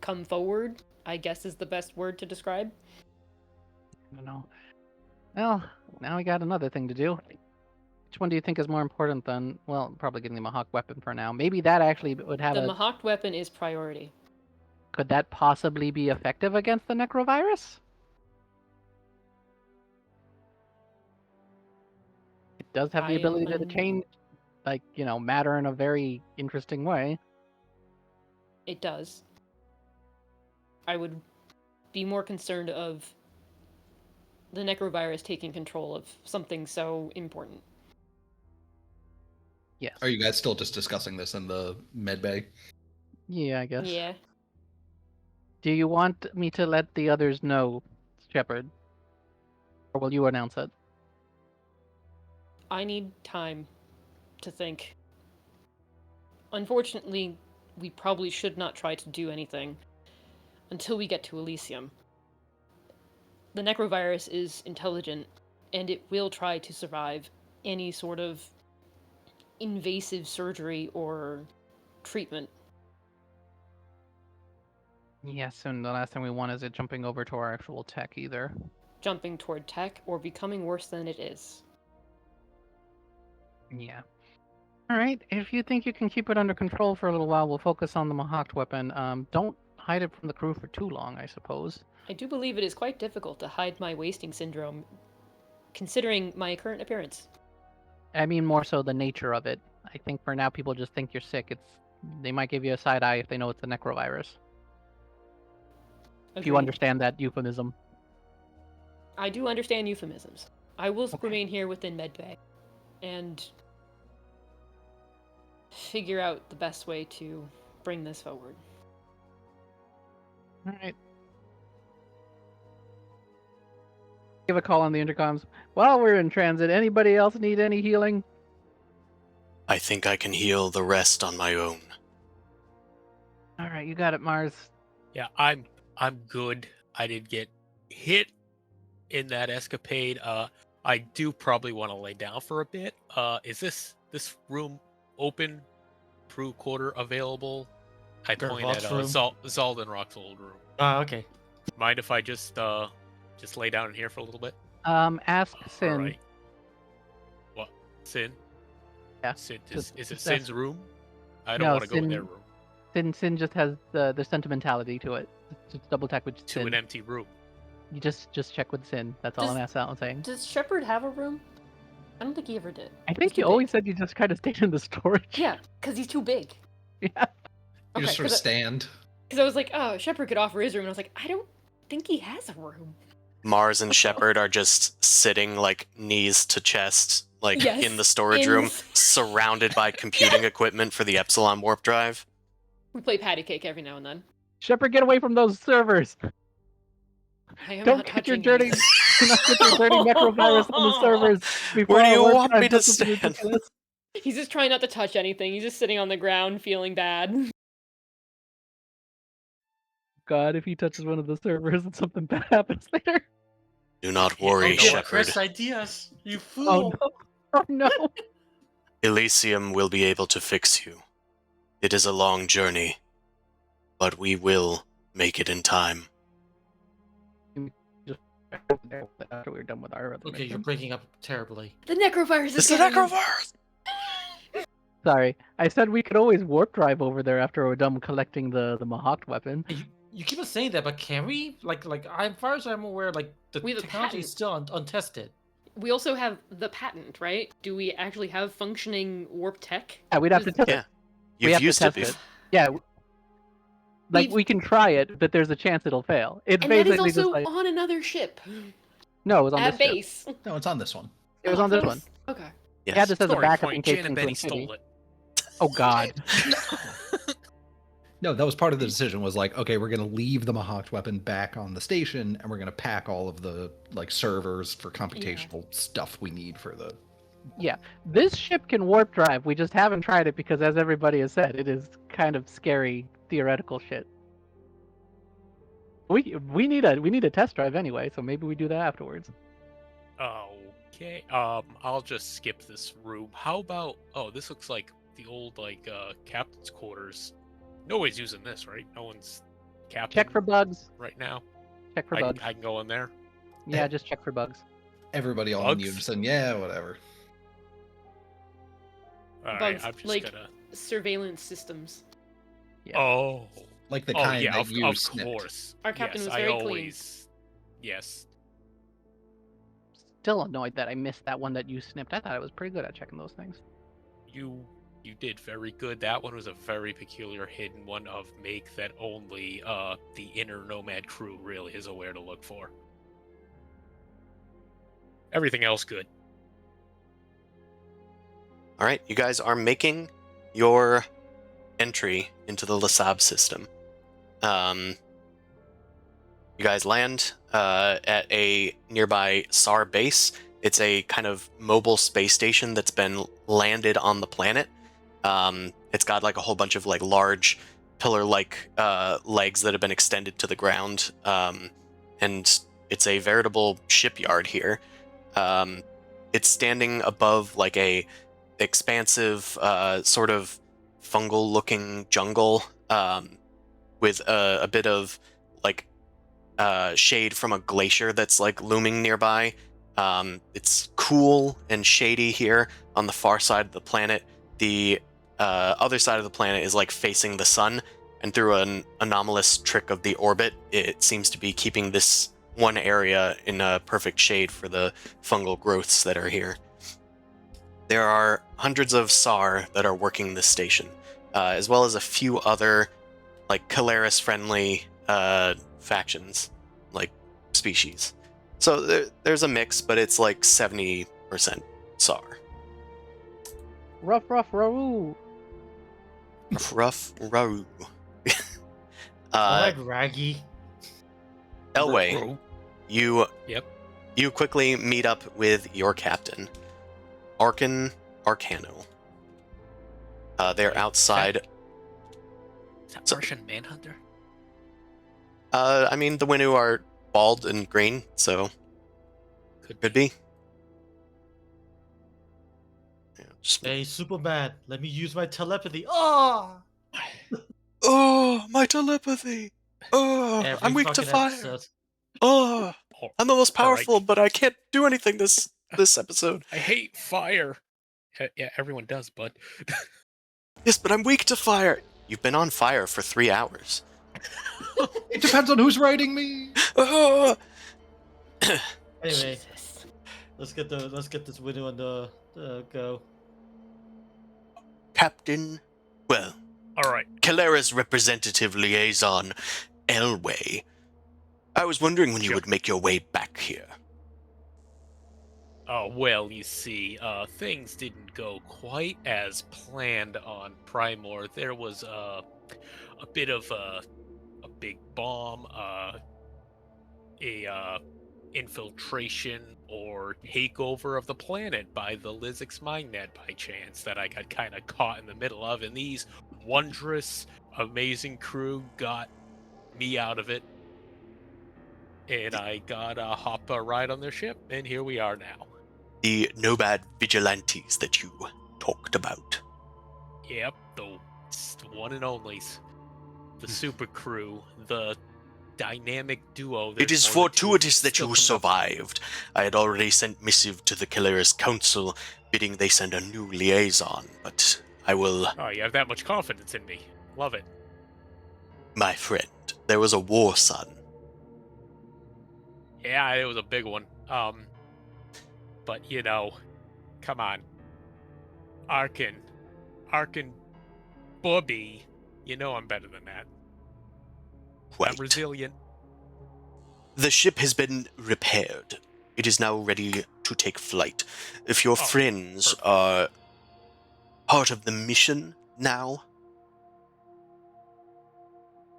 come forward, I guess is the best word to describe.
I don't know. Well, now we got another thing to do. Which one do you think is more important than, well, probably getting the Mahawk weapon for now. Maybe that actually would have
The Mahawk weapon is priority.
Could that possibly be effective against the necrovirus? It does have the ability to change, like, matter in a very interesting way.
It does. I would be more concerned of the necrovirus taking control of something so important.
Yes.
Are you guys still just discussing this in the med bay?
Yeah, I guess.
Yeah.
Do you want me to let the others know, Shepard? Or will you announce it?
I need time to think. Unfortunately, we probably should not try to do anything until we get to Elysium. The necrovirus is intelligent, and it will try to survive any sort of invasive surgery or treatment.
Yes, and the last thing we want is it jumping over to our actual tech either.
Jumping toward tech or becoming worse than it is.
Yeah. Alright, if you think you can keep it under control for a little while, we'll focus on the Mahawk weapon. Don't hide it from the crew for too long, I suppose.
I do believe it is quite difficult to hide my wasting syndrome, considering my current appearance.
I mean, more so the nature of it. I think for now people just think you're sick. They might give you a side eye if they know it's the necrovirus. If you
Agreed.
understand that euphemism.
I do understand euphemisms. I will remain here within medbay and figure out the best way to bring this forward.
Alright. Give a call on the intercoms. While we're in transit, anybody else need any healing?
I think I can heal the rest on my own.
Alright, you got it, Mars.
Yeah, I'm good. I did get hit in that escapade. I do probably want to lay down for a bit. Is this room open? Crew quarter available? I point at Zald and Rock's old room.
Okay.
Mind if I just lay down in here for a little bit?
Ask Sin.
Alright. What? Sin?
Yeah.
Sin,
Just
is it
ask-
Sin's room? I don't
No,
want to go in
Sin-
their room.
Sin just has the sentimentality to it. Just double check with
To
Sin.
an empty room.
You just check with Sin. That's all I'm saying.
Does Shepard have a room? I don't think he ever did.
I think you always said you just kind of stayed in the storage.
Yeah, because he's too big.
Yeah.
You just sort of stand.
Because I was like, oh, Shepard could offer his room, and I was like, I don't think he has a room.
Mars and Shepard are just sitting like knees to chest, like
Yes,
in the storage
in
room,
this-
surrounded by computing equipment for the Epsilon warp drive.
We play patty cake every now and then.
Shepard, get away from those servers.
I am
Don't
not
get your
touching
dirty,
anything.
do not get your dirty necrovirus on the servers before
Where do
our
you
warp
want
drive
me to
does something
stand?
ridiculous.
He's just trying not to touch anything. He's just sitting on the ground feeling bad.
God, if he touches one of the servers and something bad happens later.
Do not
Yeah,
worry,
don't
Don't give
worry.
Shepard.
Chris ideas, you fool.
Oh no. Oh no.
Elysium will be able to fix you. It is a long journey, but we will make it in time.
After we were done with our other
Okay, you're
mission.
breaking up terribly.
The necrovirus is
It's the
getting him.
necrovirus!
Sorry, I said we could always warp drive over there after we're done collecting the Mahawk weapon.
Hey, you keep on saying that, but can we? Like, as far as I'm aware, like the
We have a
technology is
patent.
still untested.
We also have the patent, right? Do we actually have functioning warp tech?
Yeah, we'd have to test
Yeah.
it. We
You've
have to
used it
test
before.
it. Yeah. Like
We've-
we can try it, but there's a chance it'll fail. It's
And that is
basically
also
just like
on another ship.
no, it was on
At
this ship.
base.
No, it's on this one.
It was
Oh,
on
that
this one.
Okay.
Yes.
We had this as a
Story
backup in
point,
case
Jan and
things
Benny
went shitty.
stole it.
Oh God.
No, that was part of the decision. Was like, okay, we're gonna leave the Mahawk weapon back on the station, and we're gonna pack all of the like servers for computational stuff we need for the.
Yeah, this ship can warp drive. We just haven't tried it because, as everybody has said, it is kind of scary theoretical shit. We need a test drive anyway, so maybe we do that afterwards.
Okay. I'll just skip this room. How about? Oh, this looks like the old captain's quarters. Nobody's using this, right? No one's captain.
Check for bugs.
right now.
Check for
I
bugs.
can go in there.
Yeah, just check for bugs.
Everybody all
Bugs?
in unison. Yeah, whatever.
All right,
Bugs,
I'm just
like-
gonna.
Surveillance systems.
Yeah.
Oh.
Like the
Oh
kind
yeah,
that you
of
snipped.
course.
Our captain
yes,
was
I
very clean.
always. Yes.
Still annoyed that I missed that one that you snipped. I thought I was pretty good at checking those things.
You did very good. That one was a very peculiar hidden one of make that only the inner Nomad crew really is aware to look for. Everything else good.
All right, you guys are making your entry into the Lesab system. You guys land at a nearby SAR base. It's a kind of mobile space station that's been landed on the planet. It's got like a whole bunch of like large pillar-like legs that have been extended to the ground, and it's a veritable shipyard here. It's standing above like a expansive sort of fungal-looking jungle with a bit of like shade from a glacier that's like looming nearby. It's cool and shady here on the far side of the planet. The other side of the planet is like facing the sun, and through an anomalous trick of the orbit, it seems to be keeping this one area in a perfect shade for the fungal growths that are here. There are hundreds of SAR that are working this station, as well as a few other like Calaris-friendly factions, like species. So there's a mix, but it's like 70% SAR.
Rough, roo.
Rough Raru.
Alright, Raggy.
Elway, you
Yep.
you quickly meet up with your captain, Arcano. They're outside.
Is that
So-
Martian Manhunter?
I mean, the Winnu are bald and green, so could be. Yeah, just-
Hey, Superman, let me use my telepathy. Oh!
Oh, my telepathy! Oh,
Every
I'm weak to
fucking
fire.
episode.
Oh,
Oh,
I'm the most
All right.
powerful, but I can't do anything this episode.
I hate fire. Yeah, everyone does, but
Oh,
Yes, but I'm weak to fire. You've been on fire for 3 hours.
It depends on who's writing me.
Oh!
Anyway,
Jesus.
let's get this window on the go.
Captain, well,
all right.
Calera's representative liaison, Elway. I was wondering when you
Sure.
would make your way back here.
Oh, well, you see, things didn't go quite as planned on Primor. There was a bit of a big bomb, a infiltration or takeover of the planet by the Lizix Mindnet by chance that I got kind of caught in the middle of, and these wondrous, amazing crew got me out of it, and I got a hop a ride on their ship, and here we are now.
The nomad vigilantes that you talked about.
Yep, the one and onlys, the super crew, the dynamic duo.
It is
There's more than two of them
fortuitous that
still
you
coming up.
survived. I had already sent missive to the Caleris Council, bidding they send a new liaison, but I will...
Oh, you have that much confidence in me. Love it.
My friend, there was a war, son.
Yeah, it was a big one. But you know, come on, Arkin, Bobby. You know I'm better than that.
Quite.
I'm resilient.
The ship has been repaired. It is now ready to take flight. If your friends
perfect.
are part of the mission now,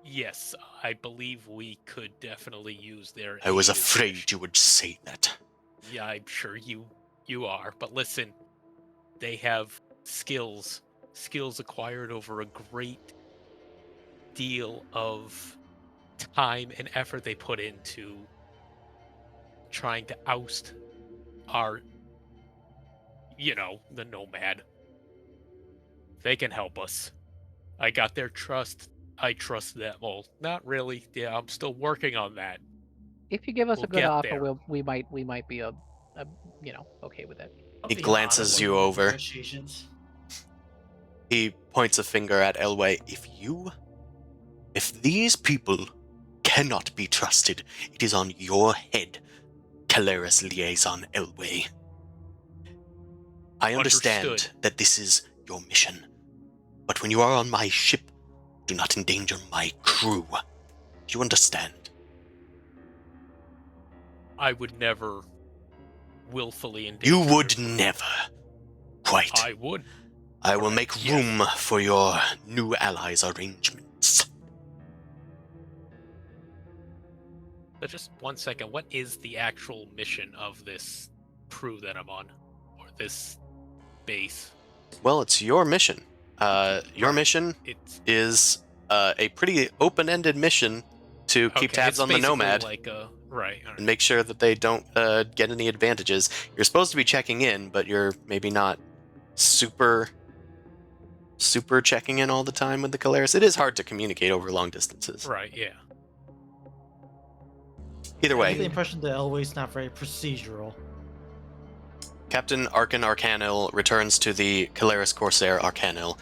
Yes, I believe we could definitely use their
I was
aid as
afraid
mission.
you would say that.
Yeah, I'm sure you are. But listen, they have skills acquired over a great deal of time and effort they put into trying to oust our, the nomad. They can help us. I got their trust. I trust them. Well, not really. Yeah, I'm still working on that.
If you give us
We'll
a good
get
offer,
there.
we might be okay with it.
I'll
He
be
glances
honest
you
in the
over.
negotiations.
He points a finger at Elway. If these people cannot be trusted, it is on your head, Caleris liaison Elway. I understand
Understood.
that this is your mission, but when you are on my ship, do not endanger my crew. Do you understand?
I would never willfully endanger
You
your
would
crew.
never. Quite.
I would.
I will
Correct,
make
yes.
room for your new allies' arrangements.
But just 1 second. What is the actual mission of this crew that I'm on, or this base?
Well, it's your mission. Your
Right.
mission
It's
is a pretty open-ended mission to keep
okay,
tabs
it's
on the
basically
Nomad
like right. All
and
right.
make sure that they don't get any advantages. You're supposed to be checking in, but you're maybe not super checking in all the time with the Caleris. It is hard to communicate over long distances.
Right. Yeah.
Either
I get the
way,
impression that Elway's not very procedural.
Captain Arkan Arcanil returns to the Caleris Corsair Arcanil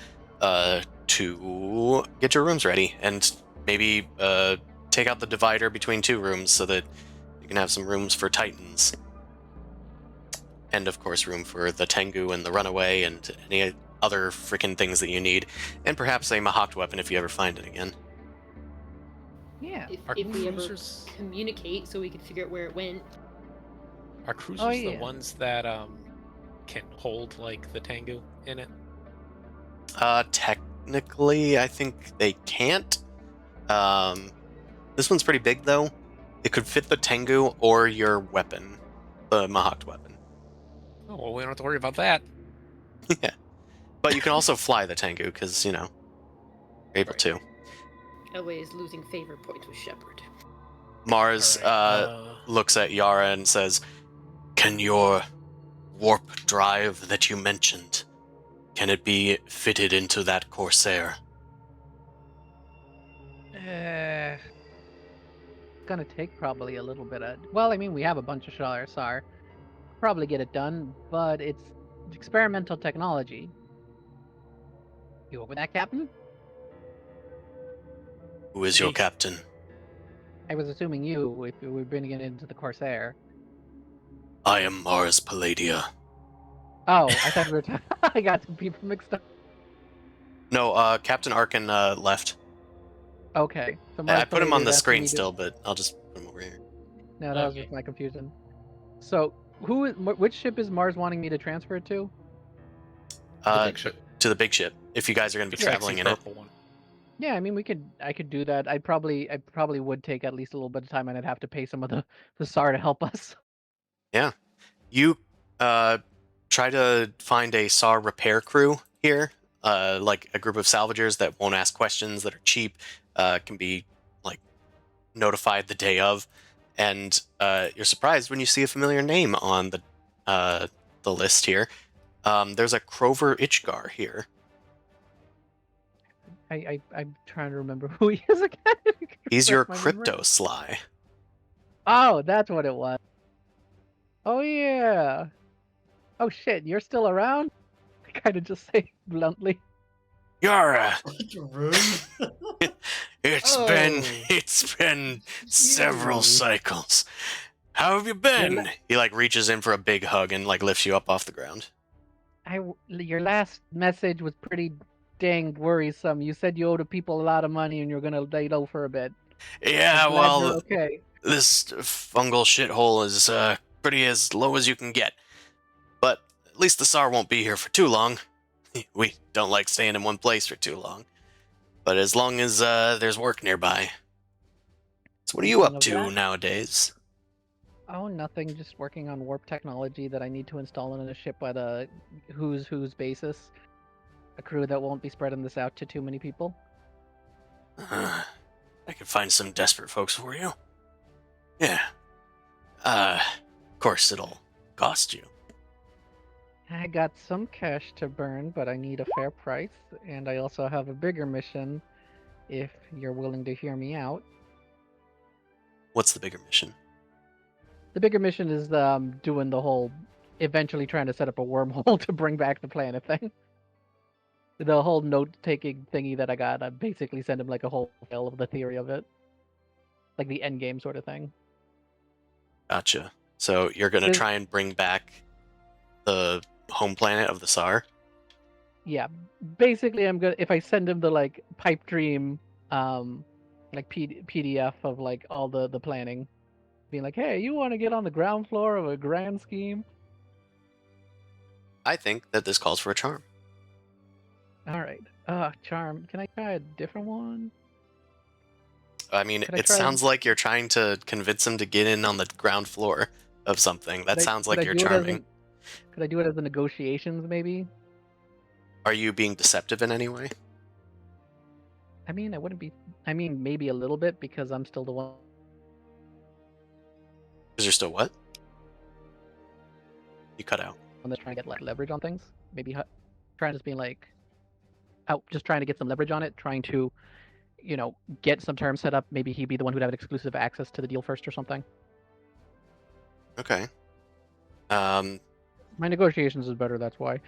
to get your rooms ready and maybe take out the divider between two rooms so that you can have some rooms for Titans. And of course, room for the Tengu and the Runaway and any other freaking things that you need. And perhaps a Mahawked weapon if you ever find it again.
Yeah.
Our
If we ever
cruisers-
communicate so we can figure out where it went.
Are cruisers
Oh,
the
yeah.
ones that can hold like the Tengu in it?
Technically, I think they can't. This one's pretty big, though. It could fit the Tengu or your weapon, the Mahawked weapon.
Oh, well, we don't have to worry about that.
Yeah. But you can also fly the Tengu, because, you're able
Right.
to.
Elway is losing favor points with Shepard.
Mars
All right,
looks at Yara and says, "Can your warp drive that you mentioned, can it be fitted into that Corsair?"
It's gonna take probably a little bit of. Well, I mean, we have a bunch of SAR. Probably get it done, but it's experimental technology. You over that, Captain?
Who is your
Me.
captain?
I was assuming you, if we were bringing it into the Corsair.
I am Mars Palladia.
Oh, I thought we were. I got some people mixed up.
No, Captain Arkin left.
Okay, so
I put him on the
that's when
screen
you do-
still, but I'll just put him over here.
No, that was
Okay.
just my confusion. So Which ship is Mars wanting me to transfer it to?
The big ship.
To the big ship, if you guys are going to be
The
traveling
sexy
in it.
purple one.
Yeah, I mean, I could do that. I probably would take at least a little bit of time, and I'd have to pay some of the SAR to help us.
Yeah. You try to find a SAR repair crew here, like a group of salvagers that won't ask questions, that are cheap, can be like notified the day of, and you're surprised when you see a familiar name on the list here. There's a Crover Itchgar here.
I'm trying to remember who he is again.
He's your
Refresh my memory.
crypto sly.
Oh, that's what it was. Oh yeah. Oh shit, you're still around? I kind of just say bluntly.
Yara,
Rude.
it's been several
You.
cycles. How have you been? He like reaches in for a big hug and like lifts you up off the ground.
Your last message was pretty dang worrisome. You said you owed the people a lot of money and you're gonna lay low for a bit.
Yeah,
I'm glad you're
well,
okay.
this fungal shithole is pretty as low as you can get. But at least the SAR won't be here for too long. We don't like staying in one place for too long. But as long as there's work nearby. So what are you
Nothing
up
of
to
that.
nowadays?
Oh, nothing. Just working on warp technology that I need to install in a ship by the who's basis. A crew that won't be spreading this out to too many people.
I can find some desperate folks for you. Yeah. Of course it'll cost you.
I got some cash to burn, but I need a fair price, and I also have a bigger mission if you're willing to hear me out.
What's the bigger mission?
The bigger mission is doing the whole eventually trying to set up a wormhole to bring back the planet thing. The whole note-taking thingy that I got, I basically send him like a whole file of the theory of it. Like the end game sort of thing.
Gotcha. So you're gonna try and bring back the home planet of the SAR?
Yeah, basically I'm gonna, if I send him the like pipe dream like PDF of like all the planning, being like, hey, you want to get on the ground floor of a grand scheme?
I think that this calls for a charm.
All right. Charm. Can I try a different one?
I mean,
Could I
it
try-
sounds like you're trying to convince him to get in on the ground floor of something. That sounds like you're charming.
Could I do it as the negotiations, maybe?
Are you being deceptive in any way?
I mean, I wouldn't be. I mean, maybe a little bit because I'm still the one.
Because you're still what? You cut out.
That's trying to get like leverage on things. Maybe trying to just being like, out, just trying to get some leverage on it. Trying to, get some terms set up. Maybe he'd be the one who'd have exclusive access to the deal first or something.
Okay.
My negotiations is better. That's why.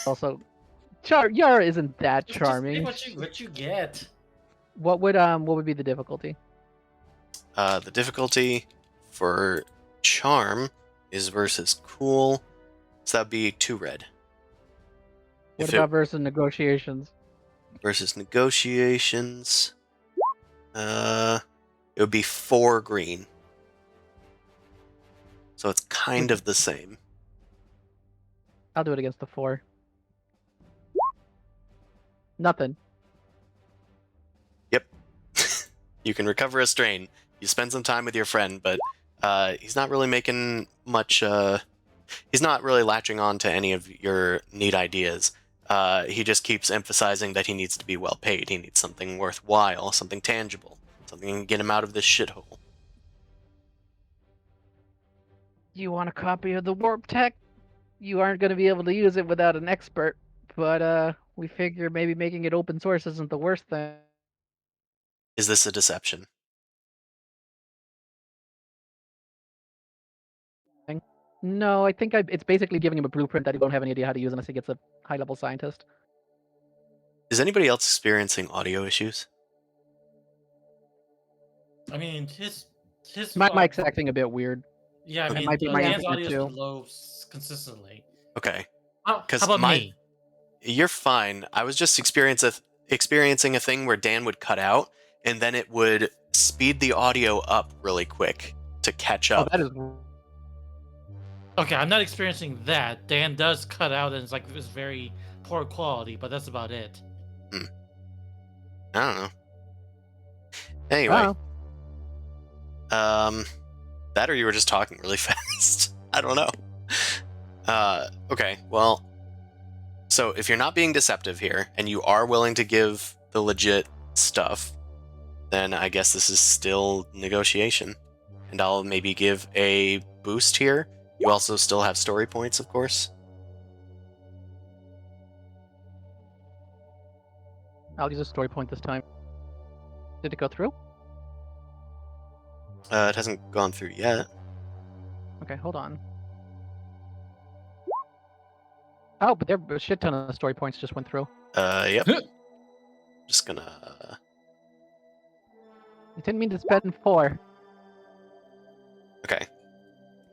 Also, Yara isn't that charming.
Just say what you get.
What would be the difficulty?
The difficulty for charm is versus cool, so that'd be 2 red.
What about versus negotiations?
Versus negotiations, it would be 4 green. So it's kind of the same.
I'll do it against the 4. Nothing.
Yep. You can recover a strain. You spend some time with your friend, but he's not really making much. He's not really latching on to any of your neat ideas. He just keeps emphasizing that he needs to be well paid. He needs something worthwhile, something tangible, something that can get him out of this shithole.
You want a copy of the warp tech? You aren't going to be able to use it without an expert, but we figure maybe making it open source isn't the worst thing.
Is this a deception?
No, I think it's basically giving him a blueprint that he won't have any idea how to use unless he gets a high-level scientist.
Is anybody else experiencing audio issues?
I mean, his
My mic's acting a bit weird.
Yeah, I
Okay.
mean,
It might be my
Dan's
internet,
audio has
too.
been low consistently.
Okay.
How
'Cause
about me?
You're fine. I was just experiencing a thing where Dan would cut out, and then it would speed the audio up really quick to catch
Oh,
up.
that is
Okay, I'm not experiencing that. Dan does cut out and it's very poor quality, but that's about it.
I don't know. Anyway, that or you were just talking really fast. I don't know. Okay, well, so if you're not being deceptive here and you are willing to give the legit stuff, then I guess this is still negotiation. And I'll maybe give a boost here. You also still have story points, of course.
I'll use a story point this time. Did it go through?
It hasn't gone through yet.
Okay, hold on. Oh, but there a shit ton of story points just went through.
Yep. Just gonna...
I didn't mean to spend 4.
Okay.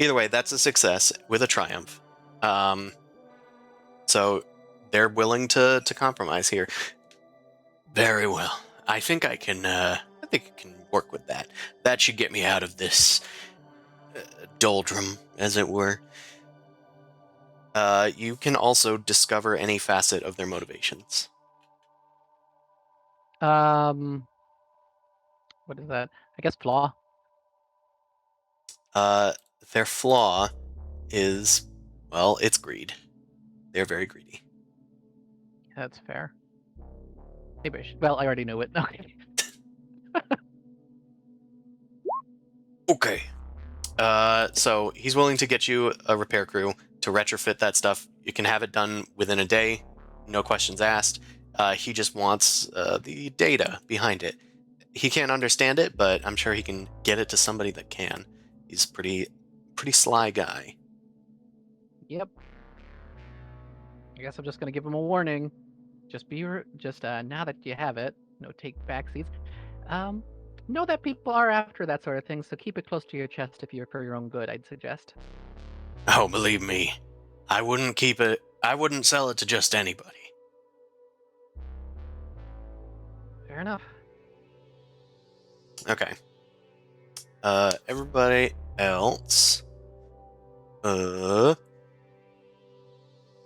Either way, that's a success with a triumph. So they're willing to compromise here. Very well. I think I can work with that. That should get me out of this doldrum, as it were. You can also discover any facet of their motivations.
What is that? I guess flaw.
Their flaw is, well, it's greed. They're very greedy.
That's fair. Maybe I should. Well, I already knew it. Okay.
Okay. So he's willing to get you a repair crew to retrofit that stuff. You can have it done within a day, no questions asked. He just wants the data behind it. He can't understand it, but I'm sure he can get it to somebody that can. He's pretty sly guy.
Yep. I guess I'm just gonna give him a warning. Now that you have it, no take backsies. Know that people are after that sort of thing, so keep it close to your chest if you're for your own good, I'd suggest.
Oh, believe me, I wouldn't keep it. I wouldn't sell it to just anybody.
Fair enough.
Okay. Everybody else.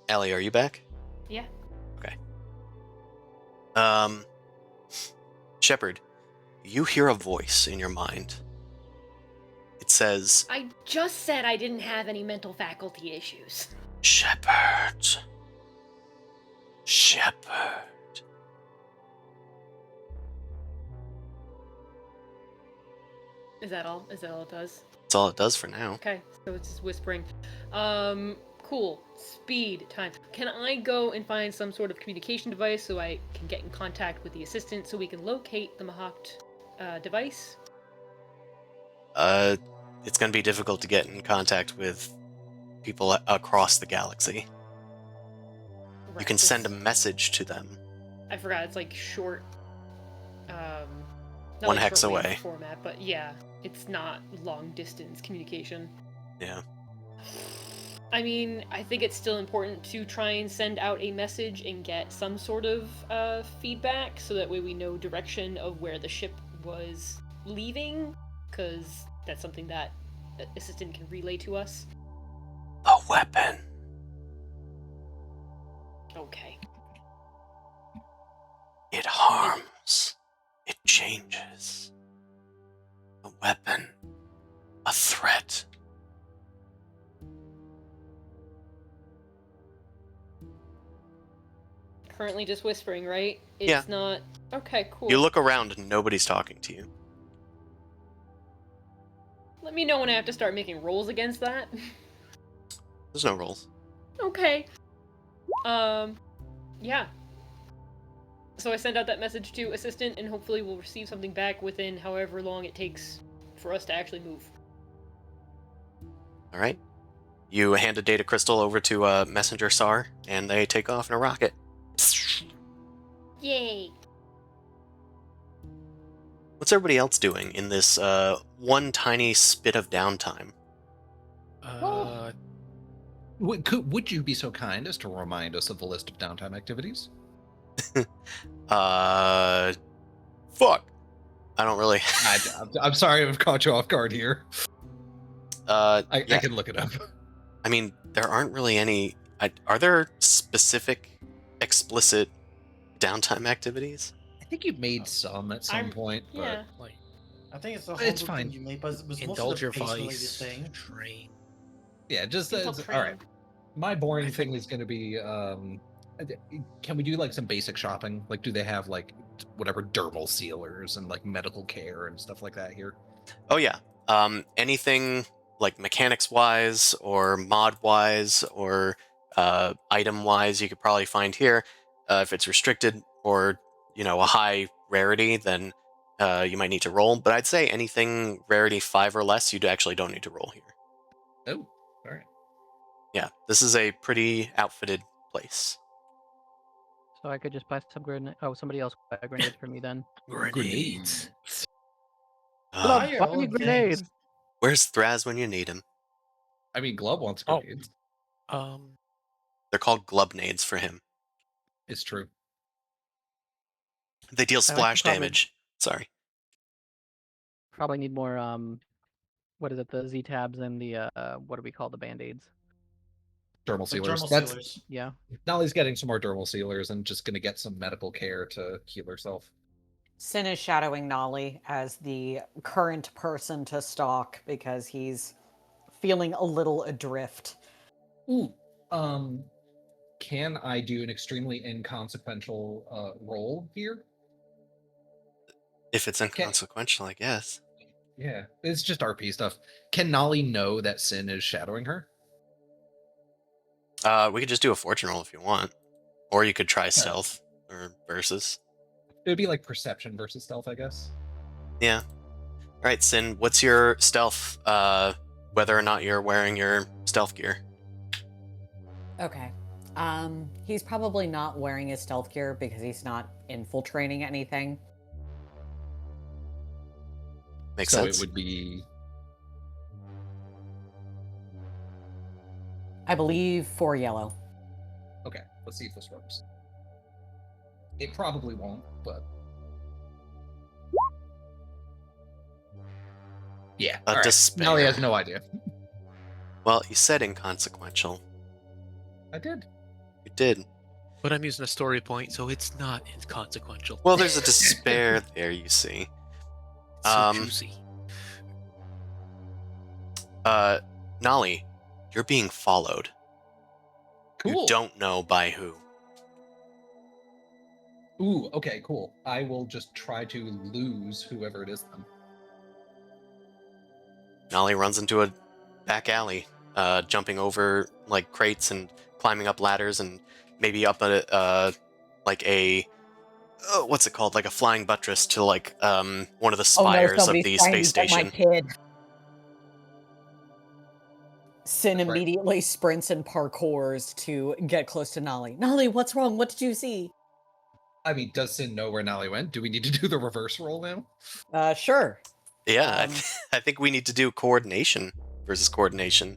Allie, are you back?
Yeah.
Okay. Shepard, you hear a voice in your mind. It says,
I just said I didn't have any mental faculty issues.
Shepard. Shepard.
Is that all? Is that all it does?
That's all it does for now.
Okay, so it's just whispering. Cool. Speed time. Can I go and find some sort of communication device so I can get in contact with the assistant so we can locate the Mahawked device?
It's going to be difficult to get in contact with people across the galaxy. You
Right,
can send a message to them.
I forgot, it's like short... not
One
like
hex
shortwave
away.
format, but yeah, it's not long-distance communication.
Yeah.
I mean, I think it's still important to try and send out a message and get some sort of feedback, so that way we know direction of where the ship was leaving, because that's something that the assistant can relay to us.
A weapon.
Okay.
It harms. It changes. A weapon. A threat.
Currently just whispering, right? It's
Yeah.
not... Okay, cool.
You look around and nobody's talking to you.
Let me know when I have to start making rolls against that.
There's no rolls.
Okay. Yeah. So I send out that message to assistant, and hopefully we'll receive something back within however long it takes for us to actually move.
All right. You hand a data crystal over to Messenger SAR, and they take off in a rocket.
Yay!
What's everybody else doing in this one tiny spit of downtime?
Would you be so kind as to remind us of the list of downtime activities?
Fuck. I don't really.
I'm sorry I've caught you off guard here. I
Yeah.
can look it up.
I mean, there aren't really any. Are there specific, explicit downtime activities?
I think you made some at some point,
Yeah.
Like,
I think it's the
but it's
homebrew thing
fine.
you made, but it was mostly
indulge
the
your
base related
vice,
thing.
train.
Yeah, just
It's all
all right.
trained.
My boring
I
thing
think-
is going to be, can we do like some basic shopping? Like, do they have like whatever dermal sealers and like medical care and stuff like that here?
Oh yeah. Anything like mechanics wise or mod wise or item wise, you could probably find here. If it's restricted or a high rarity, then you might need to roll. But I'd say anything rarity 5 or less, you actually don't need to roll here.
Oh, all right.
Yeah, this is a pretty outfitted place.
So I could just buy some grenade. Oh, somebody else buy grenades for me then.
Grenades.
Glove,
Uh,
your
buy
own
me
things.
grenades.
where's Thraz when you need him?
I mean, Glove wants
Oh.
grenades.
They're called glubnades for him.
It's true.
They deal
I should
splash
probably-
damage. Sorry.
Probably need more. What is it? The Z tabs and the what do we call the band-aids?
Dermal
The
sealers.
dermal
That's
sealers.
Yeah.
Nolly's getting some more dermal sealers and just going to get some medical care to heal herself.
Sin is shadowing Nolly as the current person to stalk because he's feeling a little adrift.
Ooh, can I do an extremely inconsequential roll here?
If it's inconsequential, I guess.
Yeah, it's just RP stuff. Can Nolly know that Sin is shadowing her?
We could just do a fortune roll if you want. Or you could try stealth or versus.
It would be like perception versus stealth, I guess.
Yeah. All right, Sin, what's your stealth, whether or not you're wearing your stealth gear?
Okay. He's probably not wearing his stealth gear because he's not infiltrating anything.
Makes
So
sense.
it would be
I believe 4 yellow.
okay. Let's see if this works. It probably won't, but yeah.
A
all right.
despair.
Nolly has no idea.
Well, you said inconsequential.
I did.
You did.
But I'm using a story point, so it's not inconsequential.
Well, there's a despair there, you see.
So juicy.
Nolly, you're being followed.
Cool.
You don't know by who.
Ooh, okay, cool. I will just try to lose whoever it is then.
Nolly runs into a back alley, jumping over like crates and climbing up ladders and maybe up like a what's it called? Like a flying buttress to like one of the spires of the space station.
My kid. Sin
Right.
immediately sprints and parkours to get close to Nolly. Nolly, what's wrong? What did you see?
I mean, does Sin know where Nolly went? Do we need to do the reverse roll now?
Sure.
Yeah,
Um,
I think we need to do coordination versus coordination.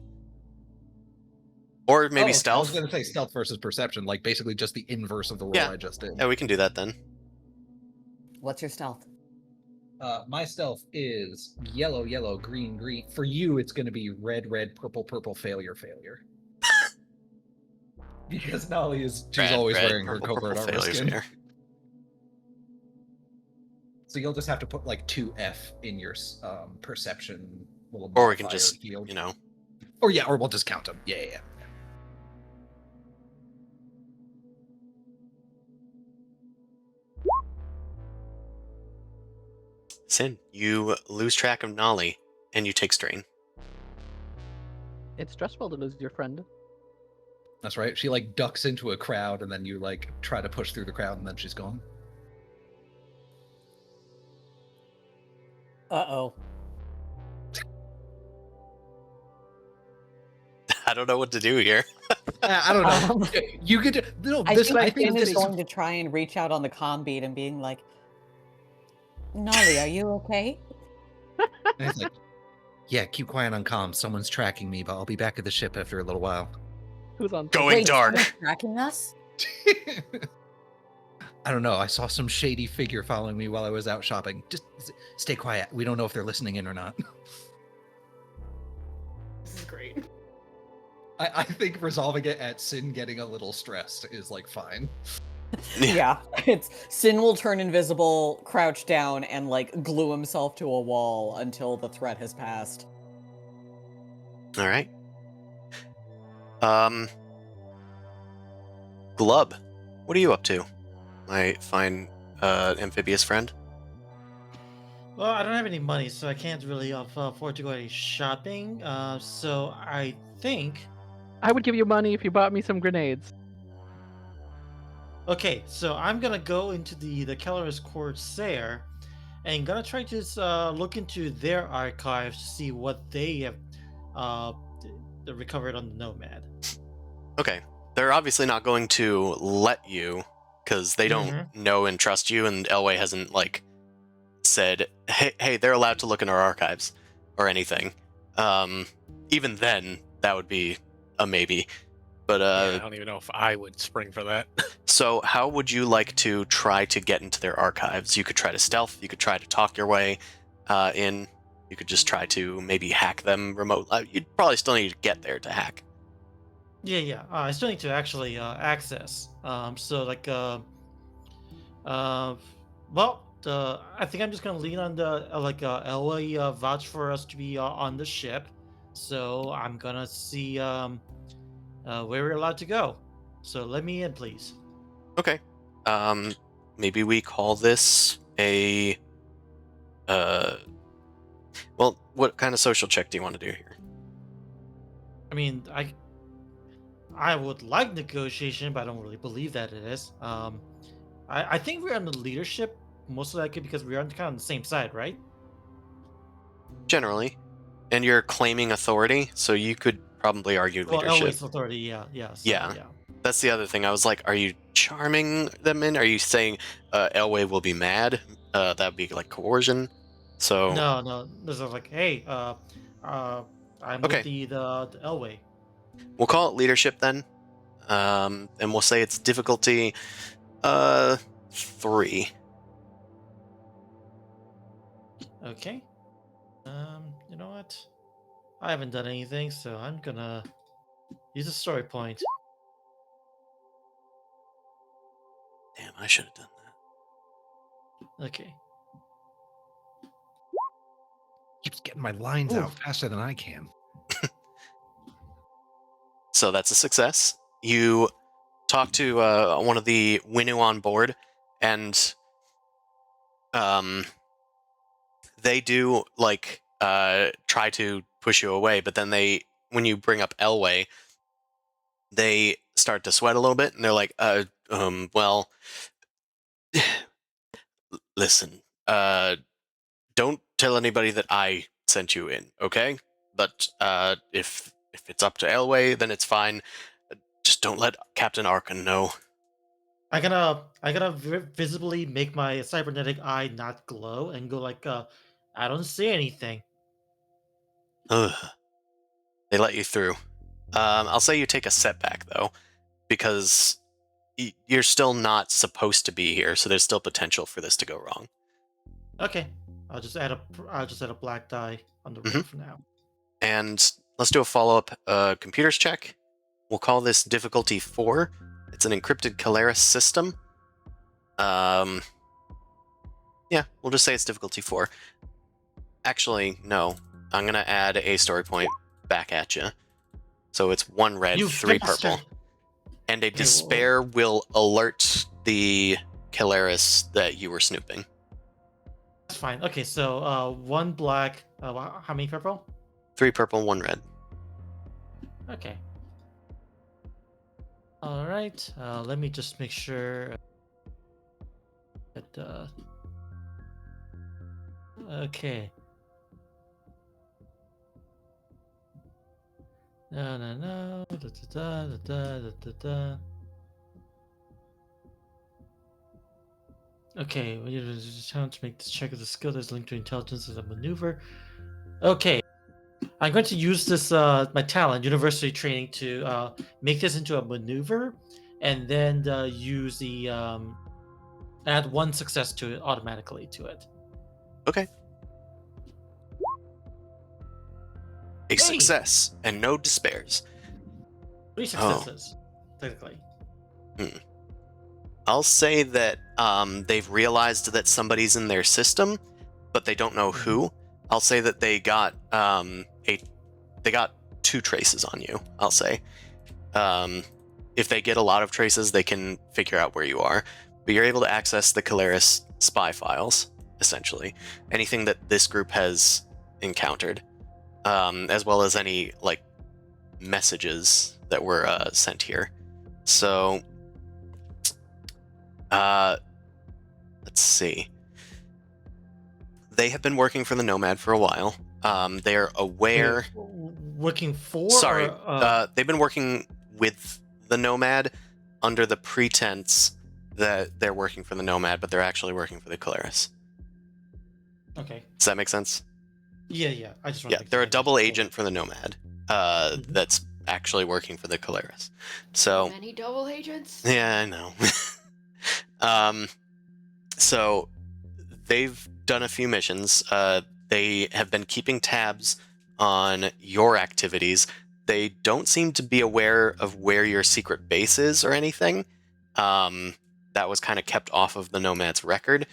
Or maybe
I was
stealth.
going to say stealth versus perception, like basically just the inverse of the roll
Yeah.
I just did.
Yeah, we can do that then.
What's your stealth?
My stealth is yellow, yellow, green, green. For you, it's going to be red, red, purple, purple, failure, failure. Because Nolly she's
Red,
always
red,
wearing her
purple,
covert
purple
armor
failures
skin.
here.
So you'll just have to put like 2F in your perception. Little
Or we can
modifier
just,
field.
Or
or we'll just count them. Yeah.
Sin, you lose track of Nolly and you take strain.
It's stressful to lose your friend.
That's right. She like ducks into a crowd and then you like try to push through the crowd and then she's gone.
Uh-oh.
I don't know what to do here.
I don't know. You could no.
I
This
think
I think
Sin
this
is
is
going to try and reach out on the comm beat and being like, Nolly, are you okay?
And it's like, yeah, keep quiet on comms. Someone's tracking me, but I'll be back at the ship after a little while.
Who's on?
Going
Wait,
dark.
someone's tracking us?
I don't know. I saw some shady figure following me while I was out shopping. Just stay quiet. We don't know if they're listening in or not.
This is great.
I think resolving it at Sin getting a little stressed is like fine.
Yeah, it's Sin will turn invisible, crouch down, and like glue himself to a wall until the threat has passed.
All right. Glub, what are you up to, my fine amphibious friend?
Well, I don't have any money, so I can't really afford to go any shopping. So I think.
I would give you money if you bought me some grenades.
Okay, so I'm gonna go into the Keller's Corsair, and gonna try to look into their archives to see what they have uh, recovered on the Nomad.
Okay, they're obviously not going to let you because they don't know and trust you, and Elway hasn't like said, hey, they're allowed to look in our archives or anything. Even then, that would be a maybe. But
I don't even know if I would spring for that.
So how would you like to try to get into their archives? You could try to stealth. You could try to talk your way in. You could just try to maybe hack them remote. You'd probably still need to get there to hack.
Yeah. I still need to actually access. So like, well, I think I'm just gonna lean on the Elway vouch for us to be on the ship. So I'm gonna see where we're allowed to go. So let me in, please.
Okay. Maybe we call this a. Well, what kind of social check do you want to do here?
I mean, I would like negotiation, but I don't really believe that it is. I think we're on the leadership most likely because we're on kind of on the same side, right?
Generally. And you're claiming authority, so you could probably argue
Well,
leadership.
Elway's authority, yeah.
Yeah. That's the other thing. I was like, are you charming them in? Are you saying Elway will be mad? That would be like coercion. So
No. This is like, hey, I'm
Okay.
with the Elway.
We'll call it leadership then. And we'll say it's difficulty 3.
Okay. You know what? I haven't done anything, so I'm gonna use a story point.
Damn, I should have done that.
Okay.
Keeps getting my lines out faster than I can.
So that's a success. You talk to one of the Winu on board, and they do like try to push you away, but then when you bring up Elway, they start to sweat a little bit, and they're like, well, listen, don't tell anybody that I sent you in, okay? But if it's up to Elway, then it's fine. Just don't let Captain Arkin know.
I gotta visibly make my cybernetic eye not glow and go like, I don't see anything.
Ugh. They let you through. I'll say you take a setback though, because you're still not supposed to be here, so there's still potential for this to go wrong.
Okay, I'll just add a black die on the roll for now.
And let's do a follow-up computers check. We'll call this difficulty 4. It's an encrypted Caleris system. Yeah, we'll just say it's difficulty 4. Actually, no. I'm gonna add a story point back at you. So it's 1 red, 3 purple. And a despair will alert the Caleris that you were snooping.
That's fine. Okay, so 1 black. How many purple?
3 purple, 1 red.
Okay. All right. Let me just make sure that. Okay. No. Da. Okay, we need to challenge to make this check as a skill that's linked to intelligence as a maneuver. Okay. I'm going to use this my talent, university training, to make this into a maneuver, and then use the add 1 success to it automatically to it.
Okay. A success and no despairs.
3 successes, technically.
I'll say that they've realized that somebody's in their system, but they don't know who. I'll say that they got they got 2 traces on you. I'll say, if they get a lot of traces, they can figure out where you are. But you're able to access the Caleris spy files, essentially, anything that this group has encountered, as well as any like messages that were sent here. So, let's see. They have been working for the Nomad for a while. They are aware.
Working for?
Sorry,
Or,
they've been working with the Nomad under the pretense that they're working for the Nomad, but they're actually working for the Caleris.
Okay.
Does that make sense?
Yeah. I just want
Yeah, they're a double agent for the Nomad. That's actually working for the Caleris. So
Many double agents?
yeah, I know. So they've done a few missions. They have been keeping tabs on your activities. They don't seem to be aware of where your secret base is or anything. That was kind of kept off of the Nomad's record.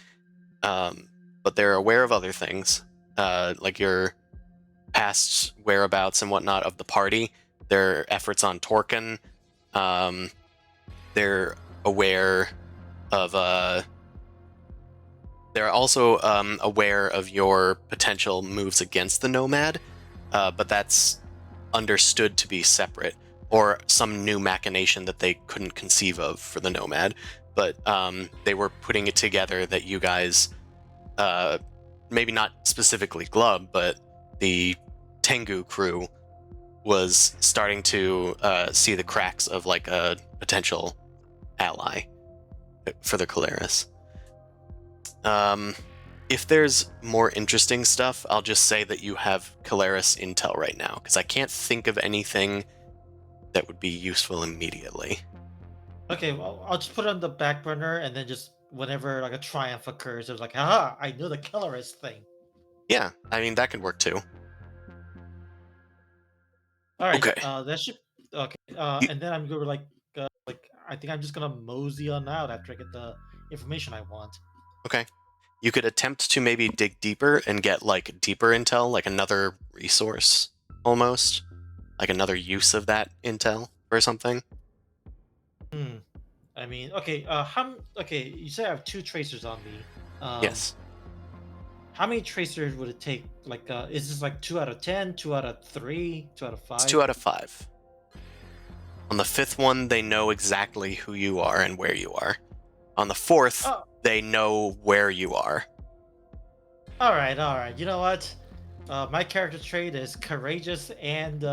But they're aware of other things, like your past whereabouts and whatnot of the party, their efforts on Torkin. They're aware of they're also aware of your potential moves against the Nomad, but that's understood to be separate, or some new machination that they couldn't conceive of for the Nomad. But they were putting it together that you guys, maybe not specifically Glub, but the Tengu crew was starting to see the cracks of like a potential ally for the Caleris. If there's more interesting stuff, I'll just say that you have Caleris intel right now, because I can't think of anything that would be useful immediately.
Okay, well, I'll just put it on the back burner, and then just whenever like a triumph occurs, it was like, haha, I knew the Caleris thing.
Yeah, I mean, that could work too.
All right.
Okay.
That should. Okay. And then I'm gonna like I think I'm just gonna mosey on out after I get the information I want.
Okay. You could attempt to maybe dig deeper and get like deeper intel, like another resource almost, like another use of that intel or something.
I mean, okay. Okay, you say I have 2 tracers on me.
Yes.
How many tracers would it take? Like, is this like 2 out of 10, 2 out of 3, 2 out of 5?
It's 2 out of 5. On the 5th one, they know exactly who you are and where you are. On the 4th, they know where you are.
All right. You know what? My character trait is courageous and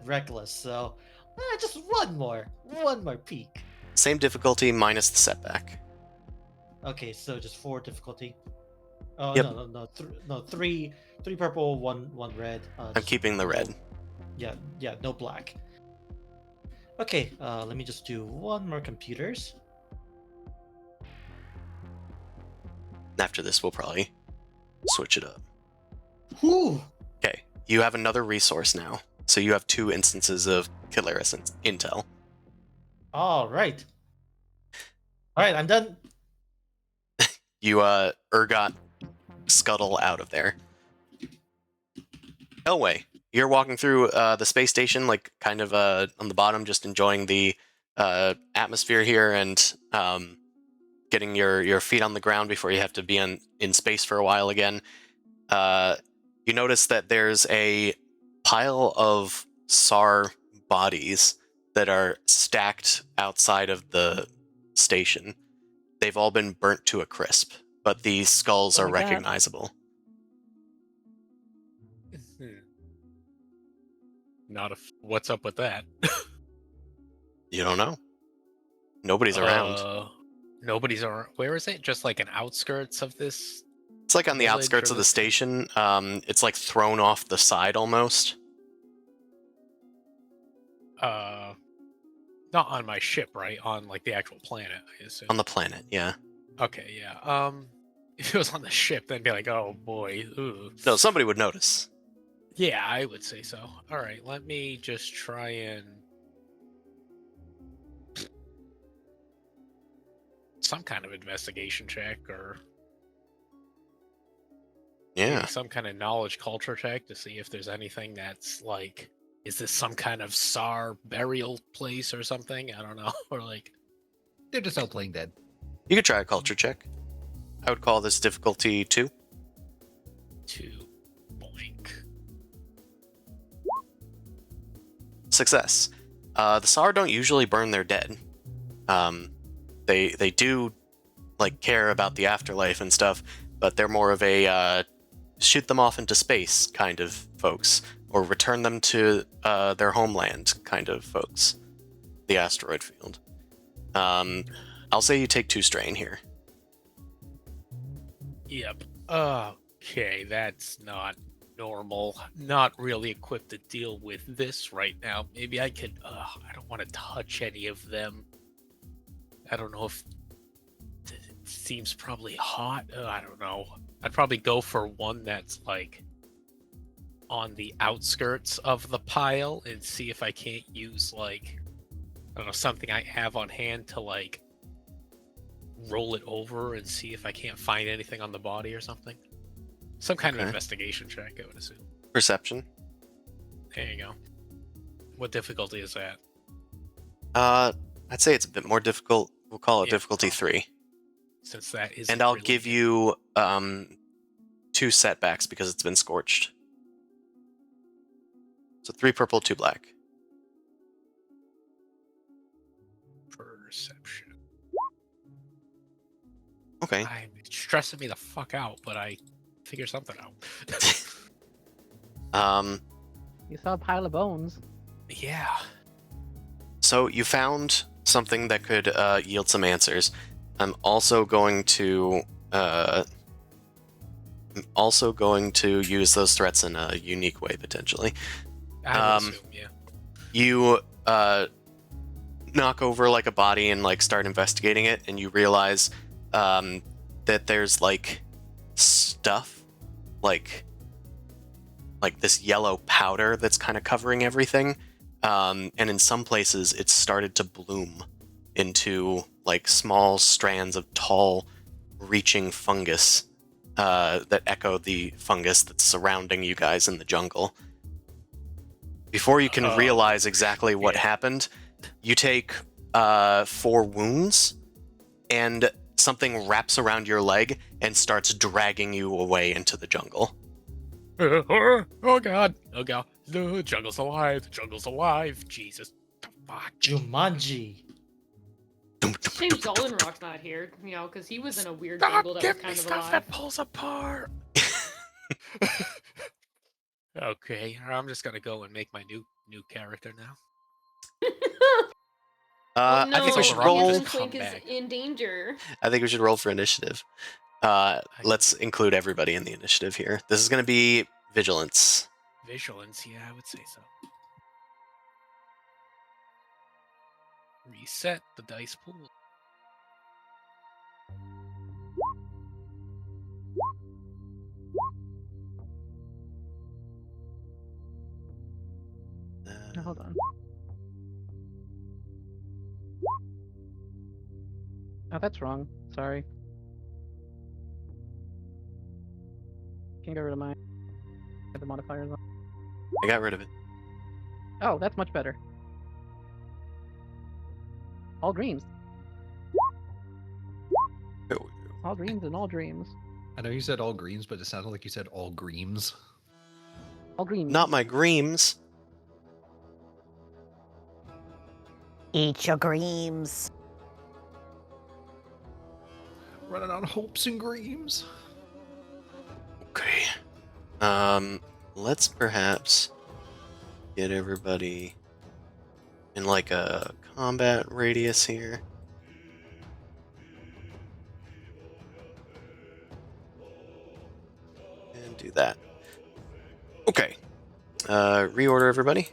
reckless. So, just one more peek.
Same difficulty minus the setback.
Okay, so just 4 difficulty. Oh
Yep.
No, 3 purple, 1 red.
I'm keeping the red.
Yeah, no black. Okay, let me just do 1 more computers.
After this, we'll probably switch it up.
Whew.
Okay, you have another resource now. So you have 2 instances of Caleris intel.
All right, I'm done.
You ergot scuttle out of there. Elway, you're walking through the space station, like kind of on the bottom, just enjoying the atmosphere here and getting your feet on the ground before you have to be in space for a while again. You notice that there's a pile of SAR bodies that are stacked outside of the station. They've all been burnt to a crisp, but these skulls are recognizable.
What's up with that?
You don't know. Nobody's around.
Nobody's around. Where is it? Just like an outskirts of this?
It's like on the
village
outskirts
or
of the station. It's like thrown off the side almost.
Not on my ship, right? On like the actual planet, I assume.
On the planet, yeah.
Okay, yeah. If it was on the ship, then be like, oh boy, ooh.
No, somebody would notice.
Yeah, I would say so. All right, let me just try and some kind of investigation check or
Yeah.
maybe some kind of knowledge culture check to see if there's anything that's like, is this some kind of Tsar burial place or something? I don't know. Or like,
They're just out playing dead.
You could try a culture check. I would call this difficulty 2.
2 blank.
Success. The Tsar don't usually burn their dead. They do like care about the afterlife and stuff, but they're more of a shoot them off into space kind of folks, or return them to their homeland kind of folks. The asteroid field. I'll say you take 2 strain here.
Yep. Okay, that's not normal. Not really equipped to deal with this right now. Maybe I could. I don't want to touch any of them. I don't know if it seems probably hot. I don't know. I'd probably go for one that's like on the outskirts of the pile and see if I can't use like, I don't know, something I have on hand to like roll it over and see if I can't find anything on the body or something. Some kind of
Okay.
investigation check, I would assume.
Perception.
There you go. What difficulty is that?
I'd say it's a bit more difficult. We'll call it
Yeah,
difficulty
probably.
3.
Since that is.
And I'll give you 2 setbacks because it's been scorched. So 3 purple, 2 black.
Perception.
Okay.
It's stressing me the fuck out, but I figure something out.
You saw a pile of bones.
Yeah.
So you found something that could yield some answers. I'm also going to use those threats in a unique way potentially.
I would assume, yeah.
You knock over like a body and like start investigating it, and you realize that there's like stuff like this yellow powder that's kind of covering everything, and in some places it's started to bloom into like small strands of tall reaching fungus that echo the fungus that's surrounding you guys in the jungle. Before you can realize exactly what happened, you take 4 wounds, and something wraps around your leg and starts dragging you away into the jungle.
Oh god. Oh god. The jungle's alive. The jungle's alive. Jesus. Fuck.
Jumanji.
Shame Rock's not here, you know, because he was in a weird
Stop
jungle that was
giving me
kind of
stuff
alive.
that pulls apart. Okay, I'm just gonna go and make my new character now.
Oh, no,
I think we should
Rock
roll.
just
Hanson Twink
come
is
back.
in danger.
I think we should roll for initiative. Let's include everybody in the initiative here. This is going to be vigilance.
Vigilance, yeah, I would say so. Reset the dice pool.
Hold on. Oh, that's wrong. Sorry. Can get rid of mine. Have the modifiers on.
I got rid of it.
Oh, that's much better. All dreams. All dreams and all dreams.
I know you said all greens, but it sounded like you said all greens.
All dreams.
Not my greams.
Eat your dreams.
Running on hopes and dreams.
Okay. Let's perhaps get everybody in like a combat radius here. And do that. Okay. Reorder everybody.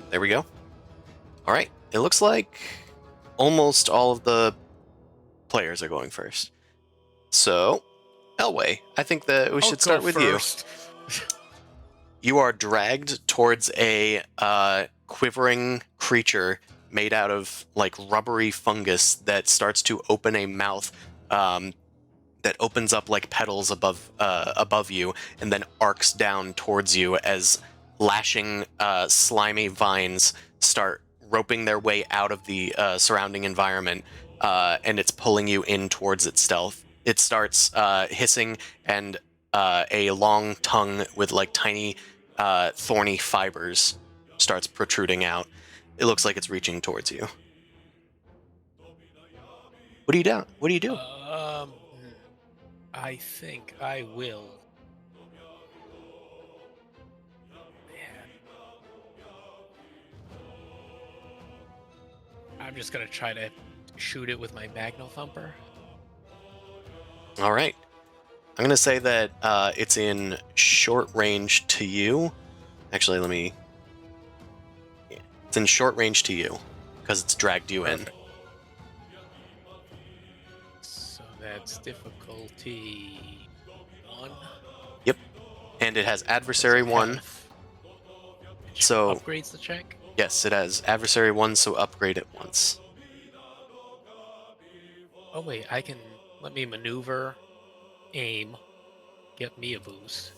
There we go. All right. It looks like almost all of the players are going first. So, Elway, I think that we should start with you. You are dragged towards a quivering creature made out of like rubbery fungus that starts to open a mouth that opens up like petals above you and then arcs down towards you as lashing slimy vines start roping their way out of the surrounding environment, and it's pulling you in towards itself. It starts hissing, and a long tongue with like tiny thorny fibers starts protruding out. It looks like it's reaching towards you. What do you do? What do you do?
I think I will. I'm just gonna try to shoot it with my Magno Thumper.
All right. I'm going to say that it's in short range to you. Actually, let me... Yeah. It's in short range to you, because it's dragged you in.
So that's difficulty 1.
Yep. And it has adversary 1. So...
Upgrades the check?
Yes, it has adversary 1, so upgrade it once.
Oh wait, I can... Let me maneuver, aim, get me a boost.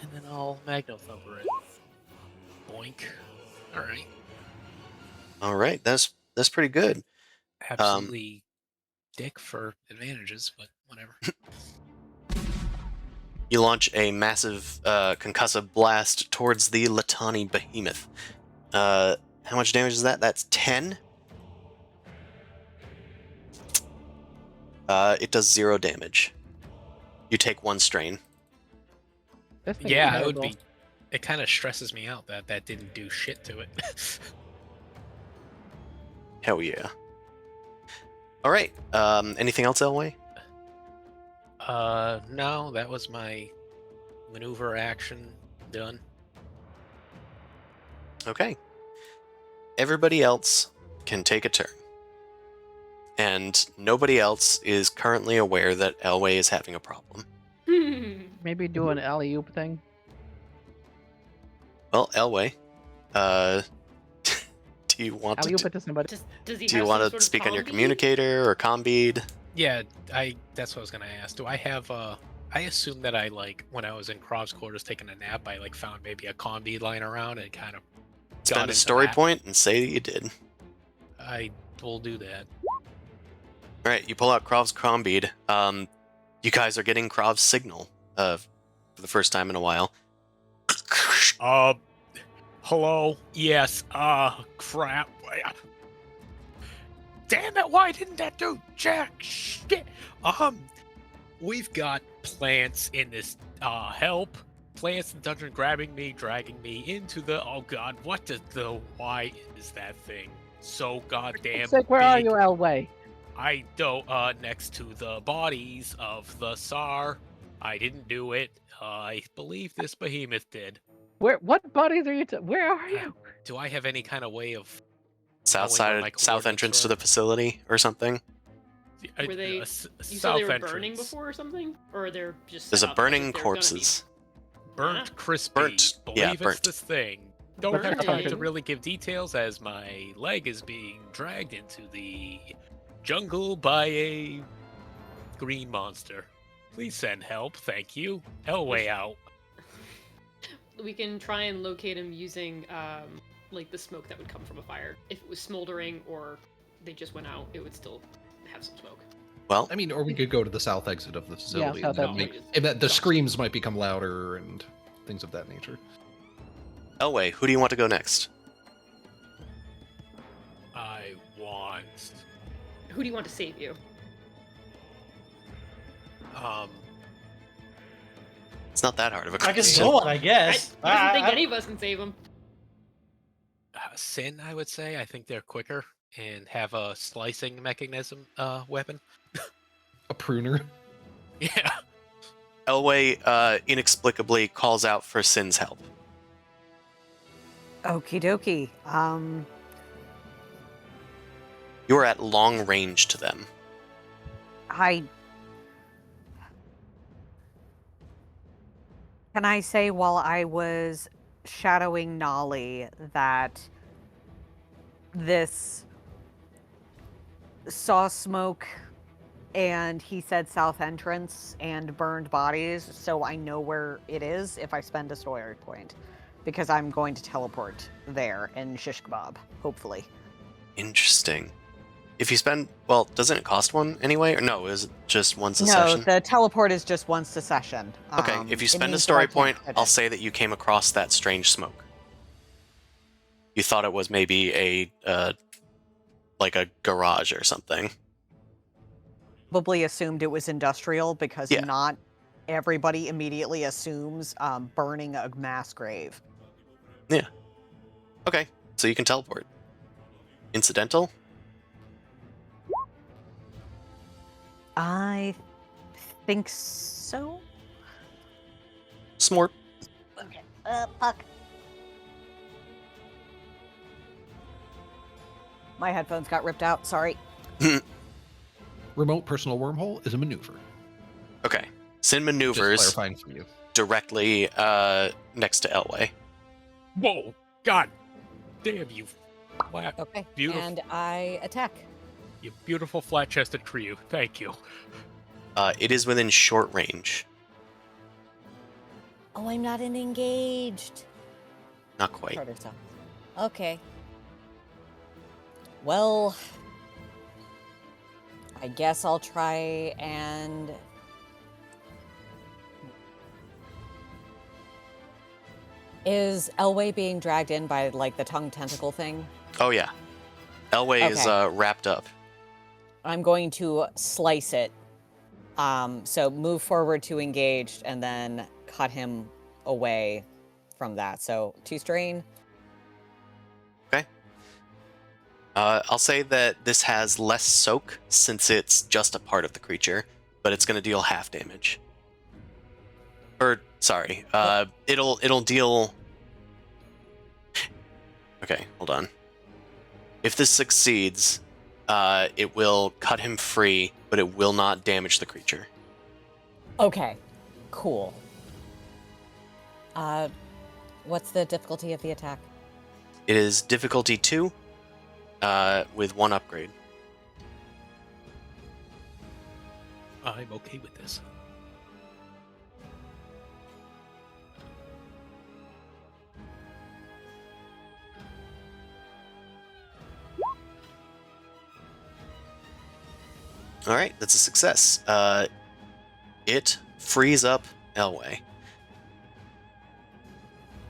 And then I'll Magno Thumper it. Boink. Alright.
Alright, that's pretty good.
Absolutely dick for advantages, but whatever.
You launch a massive concussive blast towards the Latani behemoth. How much damage is that? That's 10. It does 0 damage. You take 1 strain.
This thing's
Yeah, it would
terrible.
be... It kind of stresses me out that that didn't do shit to it.
Hell yeah. Alright, anything else, Elway?
No, that was my maneuver action done.
Okay. Everybody else can take a turn. And nobody else is currently aware that Elway is having a problem.
Maybe do an alley-oop thing.
Well, Elway, do you want
Alley-oop
to
it to somebody.
Does he
do you
have
want
some
to
sort of
speak on your
combi?
communicator or combead?
Yeah, that's what I was gonna ask. Do I have I assume that I like when I was in Krov's quarters taking a nap, I like found maybe a combi lying around and kind of got
Spend a
into
story
that.
point and say that you did.
I will do that.
All right, you pull out Krov's combead. You guys are getting Krov's signal for the first time in a while.
Hello? Yes, crap. Damn it, why didn't that do jack shit? We've got plants in this, help. Plants in the dungeon grabbing me, dragging me into the, oh god, why is that thing so goddamn
Sick, where are
big?
you, Elway?
I don't, next to the bodies of the SAR. I didn't do it. I believe this behemoth did.
What bodies are you? Where are you?
Do I have any kind of way of
South
knowing where my
side, south
coordinates
entrance to
were?
the facility or something.
Were they? You said
south
they were
entrance.
burning before or something, or they're just.
There's
set
a
up as if
burning
they're gonna be-
corpses.
Burnt crispy.
Burnt.
Believe
Yeah,
it's
burnt.
this thing. Don't have time to
Burning.
really give details as my leg is being dragged into the jungle by a green monster. Please send help, thank you. Elway out.
We can try and locate him using like the smoke that would come from a fire. If it was smoldering or they just went out, it would still have some smoke.
Well,
I mean, or we could go to the south exit of the facility.
south
and
exit.
the screams might become louder and things of that nature.
Elway, who do you want to go next?
I want.
Who do you want to save you?
It's not that hard of a
I guess
question.
no one, I guess.
I don't think any of us can save him.
Sin, I would say. I think they're quicker and have a slicing mechanism weapon.
A pruner.
Yeah.
Elway inexplicably calls out for Sin's help.
Okie dokie.
You are at long range to them.
Can I say while I was shadowing Nolly that this saw smoke, and he said south entrance and burned bodies, so I know where it is if I spend a story point, because I'm going to teleport there in shish kebab, hopefully.
Interesting. If you spend, well, doesn't it cost one anyway? Or no, is it just once a
No,
session?
the teleport is just once a session.
Okay, if you
it
spend a
means that I
story
can't
point,
quit
I'll
it.
say that you came across that strange smoke. You thought it was maybe like a garage or something.
Probably assumed it was industrial, because
Yeah.
not everybody immediately assumes burning a mass grave.
Yeah. Okay, so you can teleport. Incidental?
I think so.
Smart.
Okay. Fuck. My headphones got ripped out. Sorry.
Remote personal wormhole is a maneuver.
Okay. Sin
Just
maneuvers
clarifying for you.
directly next to Elway.
Whoa! God damn you! Flat,
Okay.
Beautiful.
And I attack.
you beautiful flat-chested crew. Thank you.
It is within short range.
Oh, I'm not engaged.
Not quite.
Harder stuff. Okay. Well, I guess I'll try and. Is Elway being dragged in by like the tongue tentacle thing?
Oh yeah. Elway is
Okay.
wrapped up.
I'm going to slice it. So move forward to engaged and then cut him away from that. So 2 strain.
Okay. I'll say that this has less soak since it's just a part of the creature, but it's going to deal half damage. Or sorry, it'll deal. Okay, hold on. If this succeeds, it will cut him free, but it will not damage the creature.
Okay, cool. What's the difficulty of the attack?
It is difficulty 2, with 1 upgrade.
I'm okay with this.
All right, that's a success. It frees up Elway.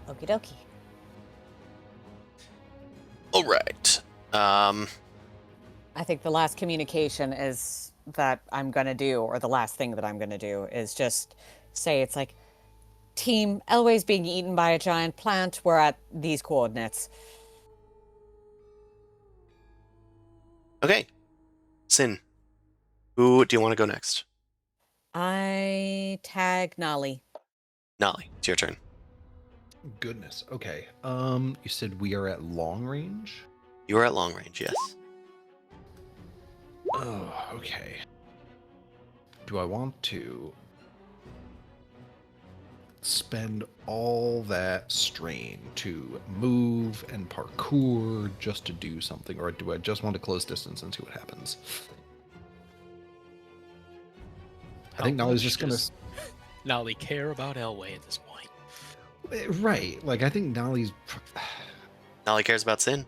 Okie dokie.
All right.
I think the last communication is that I'm gonna do, or the last thing that I'm gonna do, is just say it's like, Team, Elway's being eaten by a giant plant. We're at these coordinates.
Okay. Sin, who do you want to go next?
I tag Nolly.
Nolly, it's your turn.
Goodness. Okay. You said we are at long range?
You are at long range, yes.
Oh, okay. Do I want to spend all that strain to move and parkour just to do something, or do I just want to close distance and see what happens? I think Nolly's just gonna.
Nolly care about Elway at this point.
Right. Like, I think Nolly's.
Nolly cares about Sin.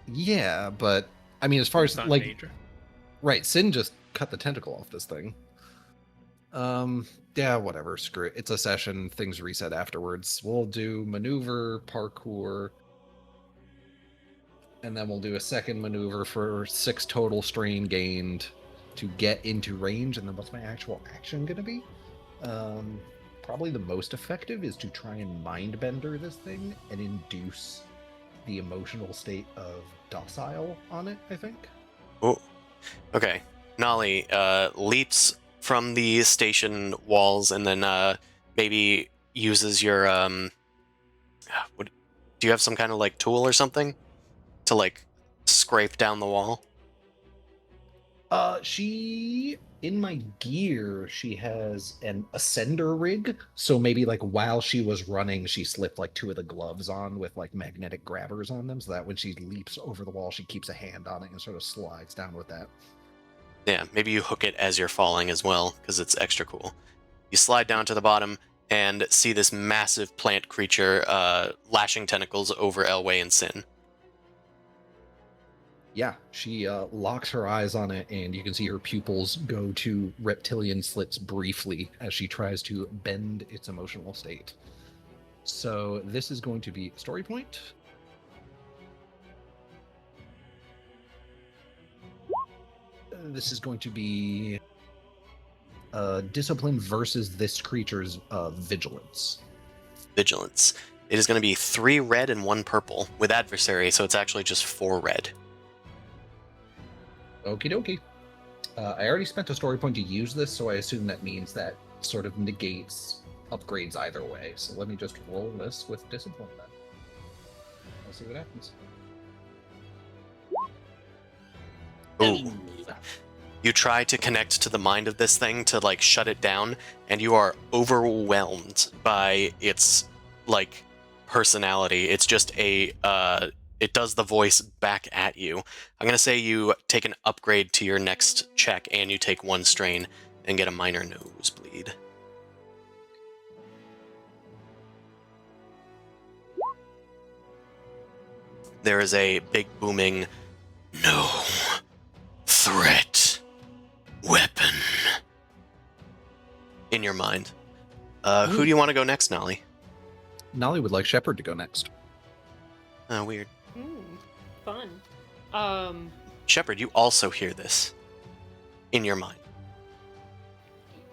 Yeah, but I mean, as far as
It's not
like,
major.
right, Sin just cut the tentacle off this thing. Yeah, whatever. Screw it. It's a session. Things reset afterwards. We'll do maneuver, parkour, and then we'll do a second maneuver for 6 total strain gained to get into range. And then what's my actual action gonna be? Probably the most effective is to try and mindbender this thing and induce the emotional state of docile on it, I think.
Oh, okay. Nolly leaps from the station walls and then maybe uses your do you have some kind of like tool or something to like scrape down the wall?
She in my gear, she has an ascender rig. So maybe like while she was running, she slipped like 2 of the gloves on with like magnetic grabbers on them, so that when she leaps over the wall, she keeps a hand on it and sort of slides down with that.
Yeah, maybe you hook it as you're falling as well, because it's extra cool. You slide down to the bottom and see this massive plant creature lashing tentacles over Elway and Sin.
Yeah, she locks her eyes on it, and you can see her pupils go to reptilian slits briefly as she tries to bend its emotional state. So this is going to be a story point. This is going to be discipline versus this creature's vigilance.
Vigilance. It is going to be 3 red and 1 purple with adversary, so it's actually just 4 red.
Okie dokie. I already spent a story point to use this, so I assume that means that sort of negates upgrades either way. So let me just roll this with discipline then. We'll see what happens.
Ooh. You try to connect to the mind of this thing to like shut it down, and you are overwhelmed by its like personality. It's just a it does the voice back at you. I'm gonna say you take an upgrade to your next check, and you take 1 strain and get a minor nosebleed. There is a big booming no threat weapon in your mind. Who do you want to go next, Nolly?
Nolly would like Shepard to go next.
Oh, weird.
Fun.
Shepard, you also hear this in your mind.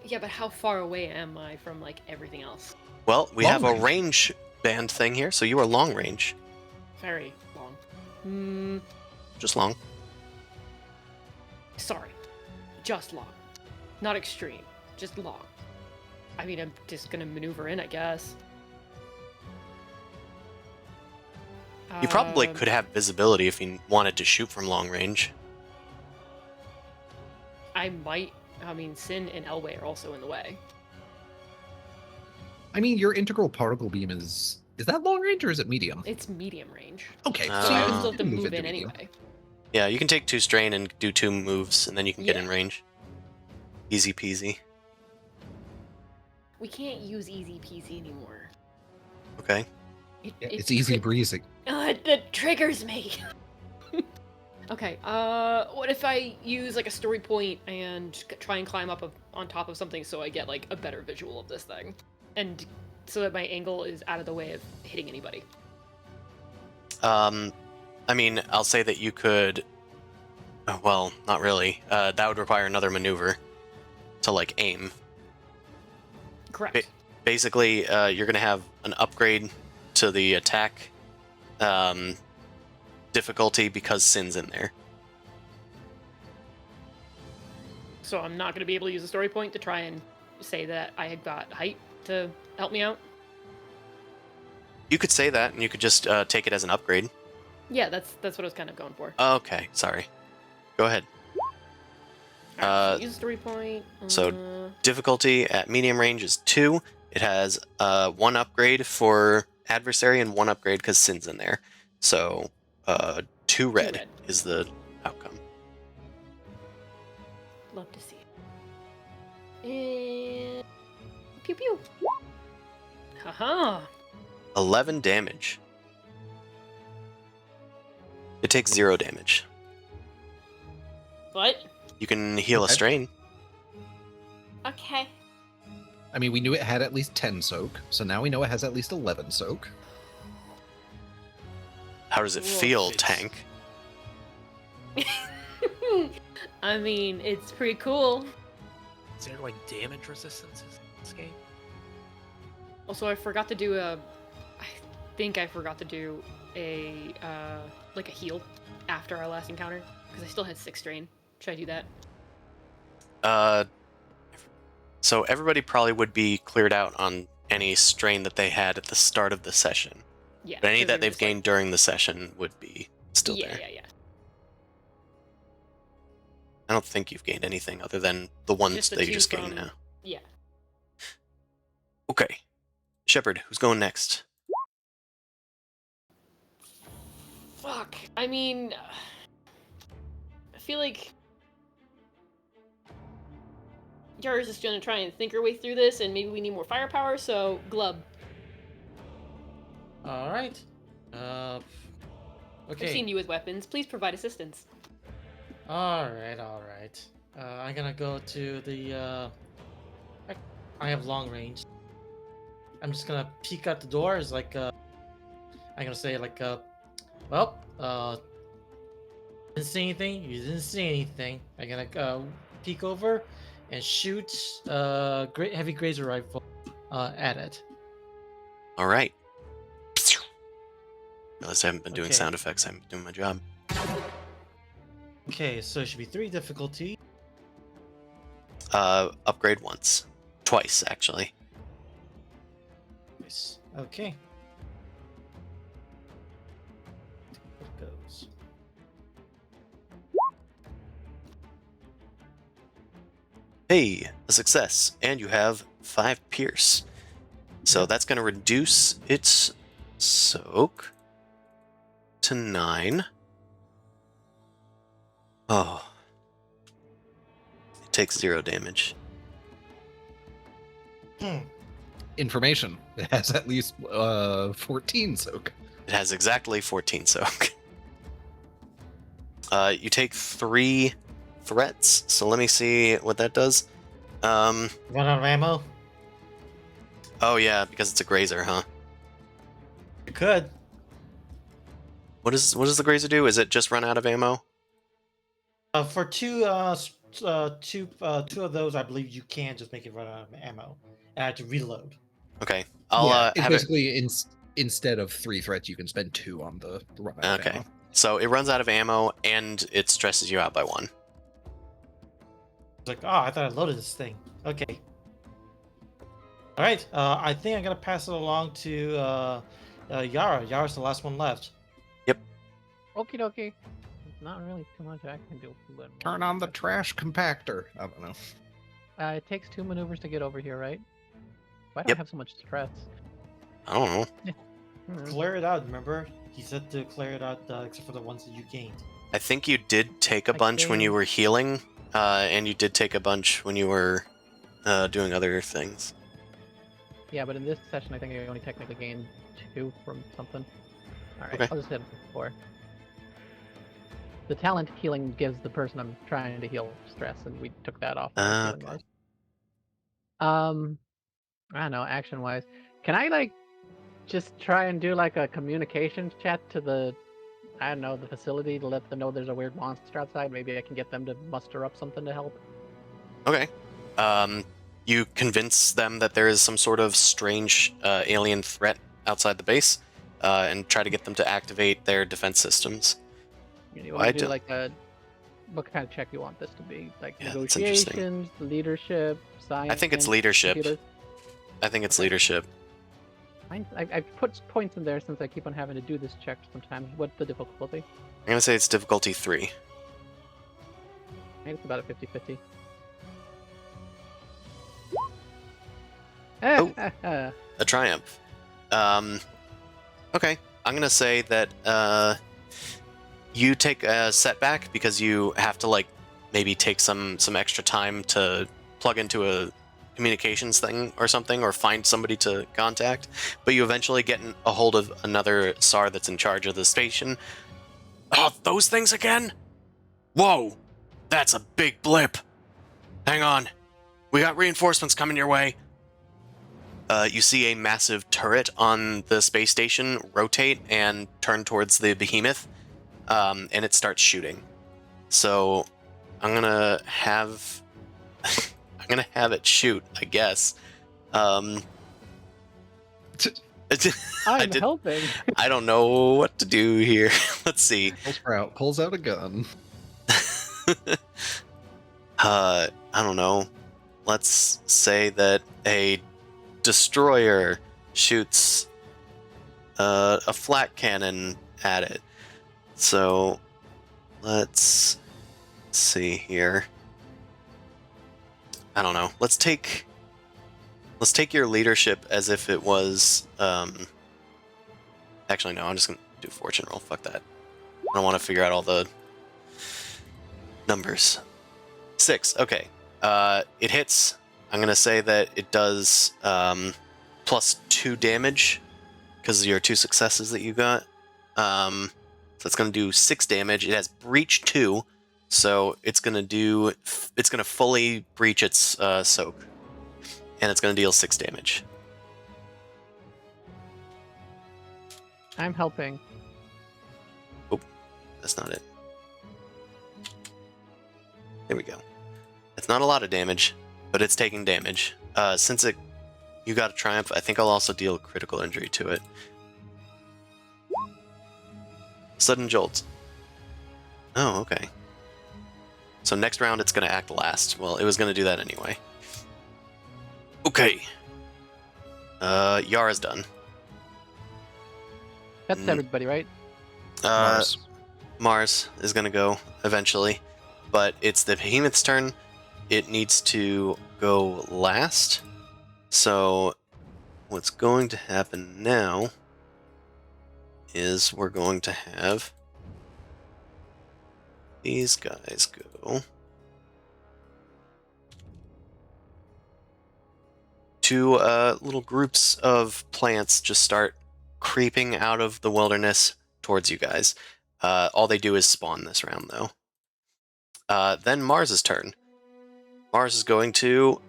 Yeah, but how far away am I from like everything else?
Well, we
Long
have a
range.
range band thing here, so you are long range.
Very long.
Just long.
Sorry. Just long. Not extreme. Just long. I mean, I'm just gonna maneuver in, I guess.
You probably could have visibility if you wanted to shoot from long range.
I might. I mean, Sin and Elway are also in the way.
I mean, your integral particle beam is that long range or is it medium?
It's medium range.
Okay,
So
So I would
you
still have to
can
move
into
in
medium.
anyway.
Yeah, you can take 2 strain and do 2 moves, and then you can get in
Yeah.
range. Easy peasy.
We can't use easy peasy anymore.
Okay.
Yeah, it's easy breezy.
That triggers me. Okay. What if I use like a story point and try and climb up on top of something so I get like a better visual of this thing, and so that my angle is out of the way of hitting anybody.
I mean, I'll say that you could. Well, not really. That would require another maneuver to like aim.
Correct.
Basically, you're gonna have an upgrade to the attack difficulty because Sin's in there.
So I'm not going to be able to use a story point to try and say that I had got height to help me out.
You could say that, and you could just take it as an upgrade.
Yeah, that's what I was kind of going for.
Okay, sorry. Go ahead.
Alright, so use a story point.
So difficulty at medium range is 2. It has 1 upgrade for adversary and 1 upgrade because Sin's in there. So 2 red is the outcome.
Love to see it. And pew pew. Haha.
11 damage. It takes 0 damage.
What?
You can heal a
Okay.
strain.
Okay.
I mean, we knew it had at least 10 soak, so now we know it has at least 11 soak.
How does it feel, Tank?
I mean, it's pretty cool.
Is there like damage resistance in this game?
Also, I forgot to do a. I think I forgot to do a like a heal after our last encounter because I still had 6 strain. Should I do that?
So everybody probably would be cleared out on any strain that they had at the start of the session.
Yeah.
But any
'cause
that
they're
they've
just, like-
gained during the session would be still
yeah,
there.
Yeah, yeah.
I don't think you've gained anything other than the ones
Just the
that you
two
just gained
from-
now.
Yeah.
Okay. Shepard, who's going next?
Fuck. I mean, I feel like Yara's just gonna try and think her way through this, and maybe we need more firepower. So Glub.
All right.
I've
Okay.
seen you with weapons. Please provide assistance.
All right. I'm gonna go to the. I have long range. I'm just gonna peek out the door. It's like I'm gonna say like well didn't see anything. You didn't see anything. I'm gonna peek over and shoot great heavy grazer rifle at it.
All right. Realize I haven't been doing
Okay.
sound effects. I'm doing my job.
Okay, so it should be 3 difficulty.
Upgrade once. Twice, actually.
Nice. Okay. It goes.
Hey, a success. And you have 5 pierce. So that's going to reduce its soak to 9. Oh. It takes 0 damage.
Information. It has at least 14 soak.
It has exactly 14 soak. You take 3 threats, so let me see what that does.
Run out of ammo?
Oh yeah, because it's a grazer, huh?
You could.
What does the grazer do? Is it just run out of ammo?
For two of those, I believe you can just make it run out of ammo. And I have to reload.
Okay, I'll
It's
have it.
basically instead of 3 threats, you can spend 2 on the run out of
Okay,
ammo.
so it runs out of ammo and it stresses you out by 1.
It's like, oh, I thought I loaded this thing. Okay. All right. I think I'm gonna pass it along to Yara. Yara's the last one left.
Okie dokie. Not really too much I can do. But
Turn on the trash compactor. I don't know.
It takes 2 maneuvers to get over here, right? Why do
Yep.
I have so much stress?
I don't know.
Clear it out. Remember, he said to clear it out, except for the ones that you gained.
I think you did take a
I
bunch when you
gained-
were healing, and you did take a bunch when you were doing other things.
Yeah, but in this session, I think I only technically gained 2 from something. All right,
Okay.
I'll just hit 4. The talent healing gives the person I'm trying to heal stress, and we took that off.
Okay.
Wise. I don't know. Action-wise, can I like just try and do like a communication chat to the, I don't know, the facility to let them know there's a weird monster outside? Maybe I can get them to muster up something to help.
Okay. You convince them that there is some sort of strange alien threat outside the base, and try to get them to activate their defense systems.
You
I
want to do
don't-
like a, what kind of check you want this to be? Like
Yeah, that's interesting.
negotiations, leadership, science.
I think it's leadership.
computer?
I think it's leadership.
I've put points in there since I keep on having to do this check sometimes. What's the difficulty?
I'm gonna say it's difficulty 3.
I think it's about a 50-50. Oh.
A triumph. Okay, I'm gonna say that you take a setback because you have to like maybe take some extra time to plug into a communications thing or something, or find somebody to contact. But you eventually get a hold of another SAR that's in charge of the station. Oh, those things again? Whoa, that's a big blip. Hang on, we got reinforcements coming your way. You see a massive turret on the space station rotate and turn towards the behemoth, and it starts shooting. So I'm gonna have it shoot, I guess.
I'm helping.
I don't know what to do here. Let's see.
Sprout pulls out a gun.
I don't know. Let's say that a destroyer shoots a flat cannon at it. So let's Let's see here. I don't know. Let's take your leadership as if it was. Actually, no. I'm just gonna do fortune roll. Fuck that. I don't want to figure out all the numbers. 6. Okay. It hits. I'm gonna say that it does plus 2 damage because of your 2 successes that you got. So it's gonna do 6 damage. It has breach 2, so it's gonna fully breach its soak, and it's gonna deal 6 damage.
I'm helping.
Oh, that's not it. There we go. It's not a lot of damage, but it's taking damage. Since you got a triumph, I think I'll also deal a critical injury to it. Sudden jolt. Oh, okay. So next round it's going to act last. Well, it was going to do that anyway. Okay. Yara's done.
That's everybody, right?
Mars is going to go eventually, but it's the behemoth's turn. It needs to go last. So what's going to happen now is we're going to have these guys go to little groups of plants just start creeping out of the wilderness towards you guys. All they do is spawn this round, though. Then Mars's turn. Mars is going to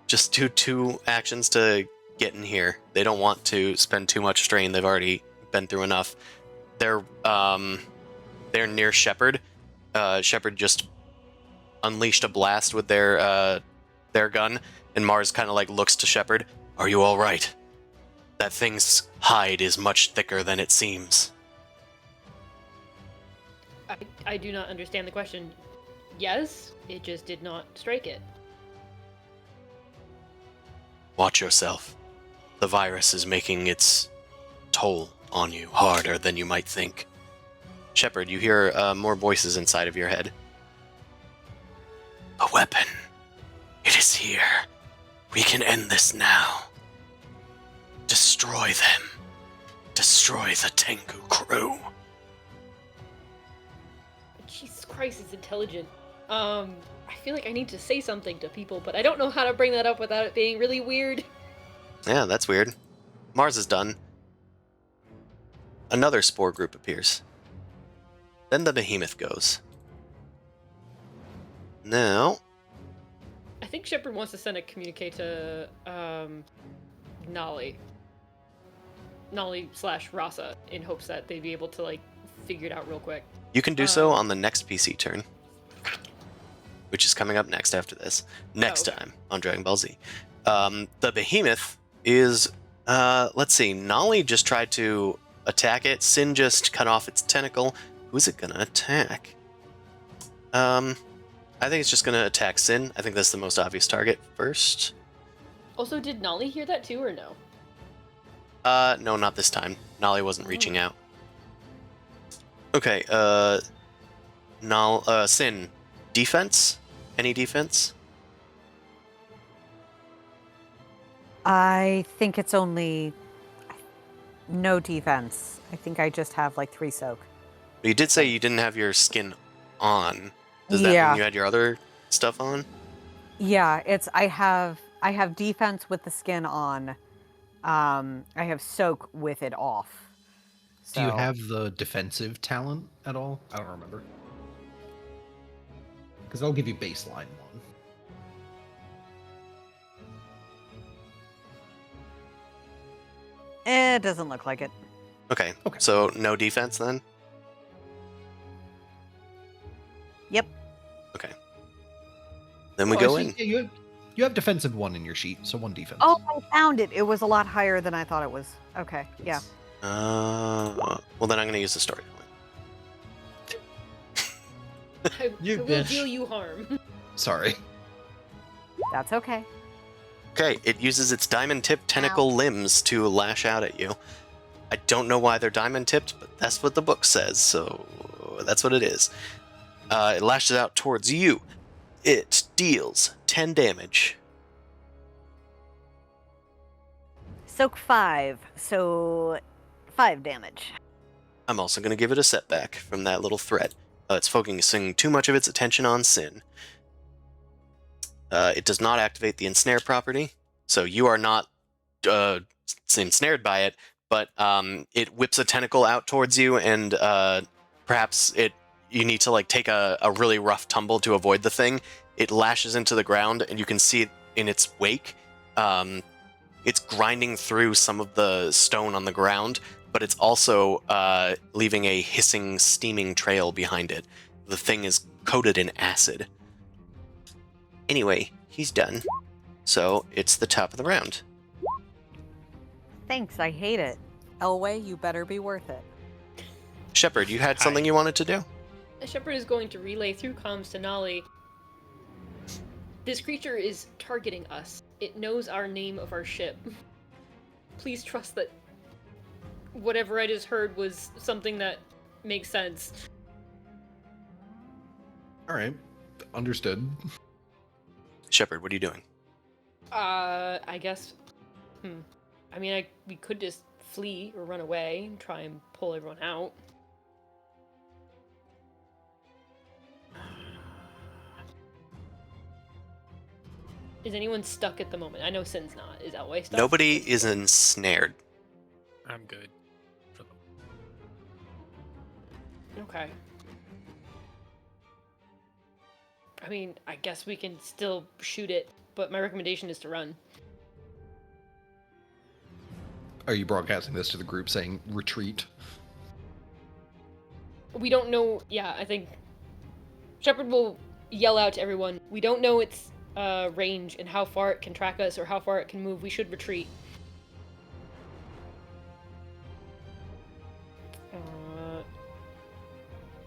just do 2 actions to get in here. They don't want to spend too much strain. They've already been through enough. They're near Shepard. Shepard just unleashed a blast with their gun, and Mars kind of like looks to Shepard. Are you all right? That thing's hide is much thicker than it seems.
I do not understand the question. Yes, it just did not strike it.
Watch yourself. The virus is making its toll on you harder than you might think. Shepard, you hear more voices inside of your head. A weapon. It is here. We can end this now. Destroy them. Destroy the Tengu crew.
Jesus Christ, it's intelligent. I feel like I need to say something to people, but I don't know how to bring that up without it being really weird.
Yeah, that's weird. Mars is done. Another spore group appears. Then the behemoth goes. Now...
I think Shepard wants to send a communique to, Nolly. Nolly/Rasa, in hopes that they'd be able to, like, figure it out real quick.
You can do so on the next PC turn, which is coming up next after this. Next time on Dragon Ball Z. The behemoth is, let's see, Nolly just tried to attack it. Sin just cut off its tentacle. Who's it gonna attack? I think it's just gonna attack Sin. I think that's the most obvious target first.
Also, did Nolly hear that too, or no?
No, not this time. Nolly wasn't reaching out. Okay, Sin, defense? Any defense?
I think it's only no defense. I think I just have like 3 soak.
But you did say you didn't have your skin on. Does that mean you had your other stuff on?
Yeah, it's I have defense with the skin on. I have soak with it off.
Do you
So-
have the defensive talent at all? I don't remember. Because I'll give you baseline one.
It doesn't look like it.
Okay.
Okay.
So no defense then?
Yep.
Okay. Then we
Oh,
go
I see.
in.
Yeah, you have defensive 1 in your sheet, so 1 defense.
Oh, I found it. It was a lot higher than I thought it was. Okay, yeah.
Well, then I'm going to use the story point.
I
You
will
bitch.
deal you harm.
Sorry.
That's okay.
Okay, it uses its diamond-tipped tentacle limbs to lash out at you. I don't know why they're diamond-tipped, but that's what the book says, so that's what it is. It lashes out towards you. It deals 10 damage.
Soak 5, so 5 damage.
I'm also going to give it a setback from that little threat. It's focusing too much of its attention on Sin. It does not activate the ensnare property, so you are not ensnared by it, but it whips a tentacle out towards you, and perhaps you need to like take a really rough tumble to avoid the thing. It lashes into the ground, and you can see it in its wake. It's grinding through some of the stone on the ground, but it's also leaving a hissing, steaming trail behind it. The thing is coated in acid. Anyway, he's done. So it's the top of the round.
Thanks, I hate it. Elway, you better be worth it.
Shepard, you had something you wanted to do?
Shepard is going to relay through comms to Nolly. This creature is targeting us. It knows our name of our ship. Please trust that whatever I just heard was something that makes sense.
All right, understood.
Shepard, what are you doing?
I guess. I mean, we could just flee or run away and try and pull everyone out. Is anyone stuck at the moment? I know Sin's not. Is Elway stuck?
Nobody is ensnared.
I'm good.
Okay. I mean, I guess we can still shoot it, but my recommendation is to run.
Are you broadcasting this to the group saying retreat?
We don't know. Yeah, I think Shepard will yell out to everyone. We don't know its range and how far it can track us or how far it can move. We should retreat.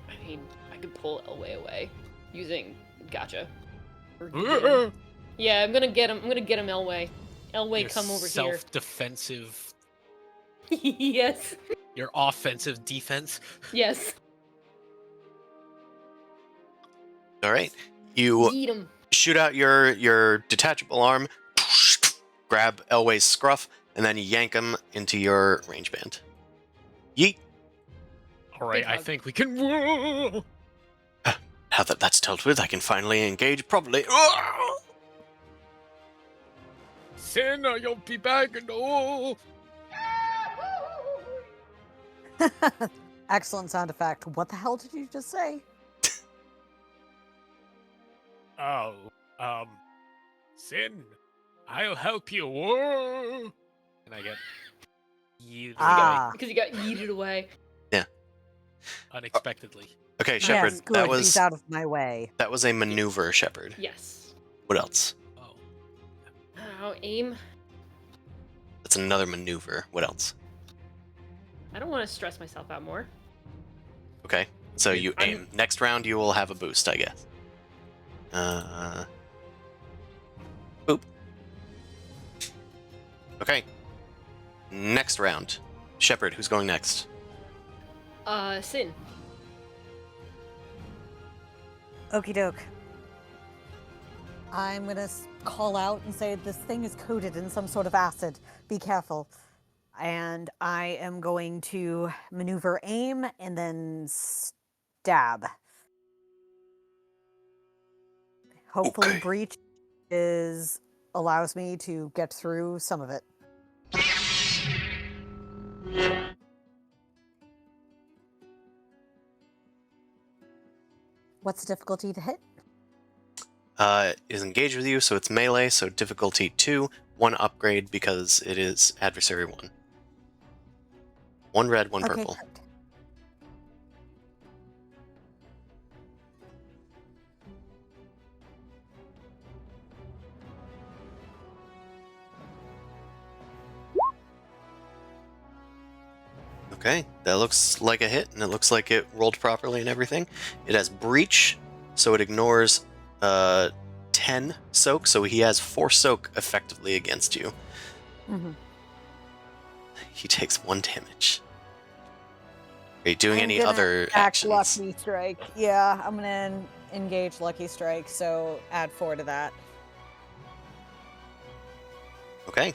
I mean, I could pull Elway away using Gotcha. Yeah, I'm gonna get him. Elway. Elway,
Your
come over here.
Self-defensive.
Yes.
Your offensive defense.
Yes.
All right. You
Eat him.
shoot out your detachable arm, grab Elway's scruff, and then yank him into your range band. Yeet.
All right,
Big
I
hug.
think we can.
Now that that's dealt with, I can finally engage properly.
Sin, you'll be back and oh.
Excellent sound effect. What the hell did you just say?
Oh, Sin, I'll help you. Whoa. And I get yeeted
Ah.
Because you got yeeted away.
unexpectedly.
Okay, Shepard,
Yes, good.
that was
He's out of my way.
that was a maneuver, Shepard.
Yes.
What else?
Oh,
Oh, aim.
That's another maneuver. What else?
I don't want to stress myself out more.
Okay, so you
I'm-
aim. Next round, you will have a boost, I guess. Boop. Okay. Next round. Shepard, who's going next?
Sin.
Okie doke. I'm gonna call out and say this thing is coated in some sort of acid. Be careful. And I am going to maneuver aim and then stab. Hopefully
Okay.
breach allows me to get through some of it. What's the difficulty to hit?
Is engaged with you, so it's melee, so difficulty 2, 1 upgrade because it is adversary 1. 1 red, 1
Okay,
purple.
good.
Okay, that looks like a hit, and it looks like it rolled properly and everything. It has breach, so it ignores 10 soak, so he has 4 soak effectively against you.
Mm-hmm.
He takes 1 damage. Are you doing
I'm
any
gonna
other
act
actions?
Lucky Strike. Yeah, I'm gonna engage Lucky Strike, so add 4 to that.
Okay. You're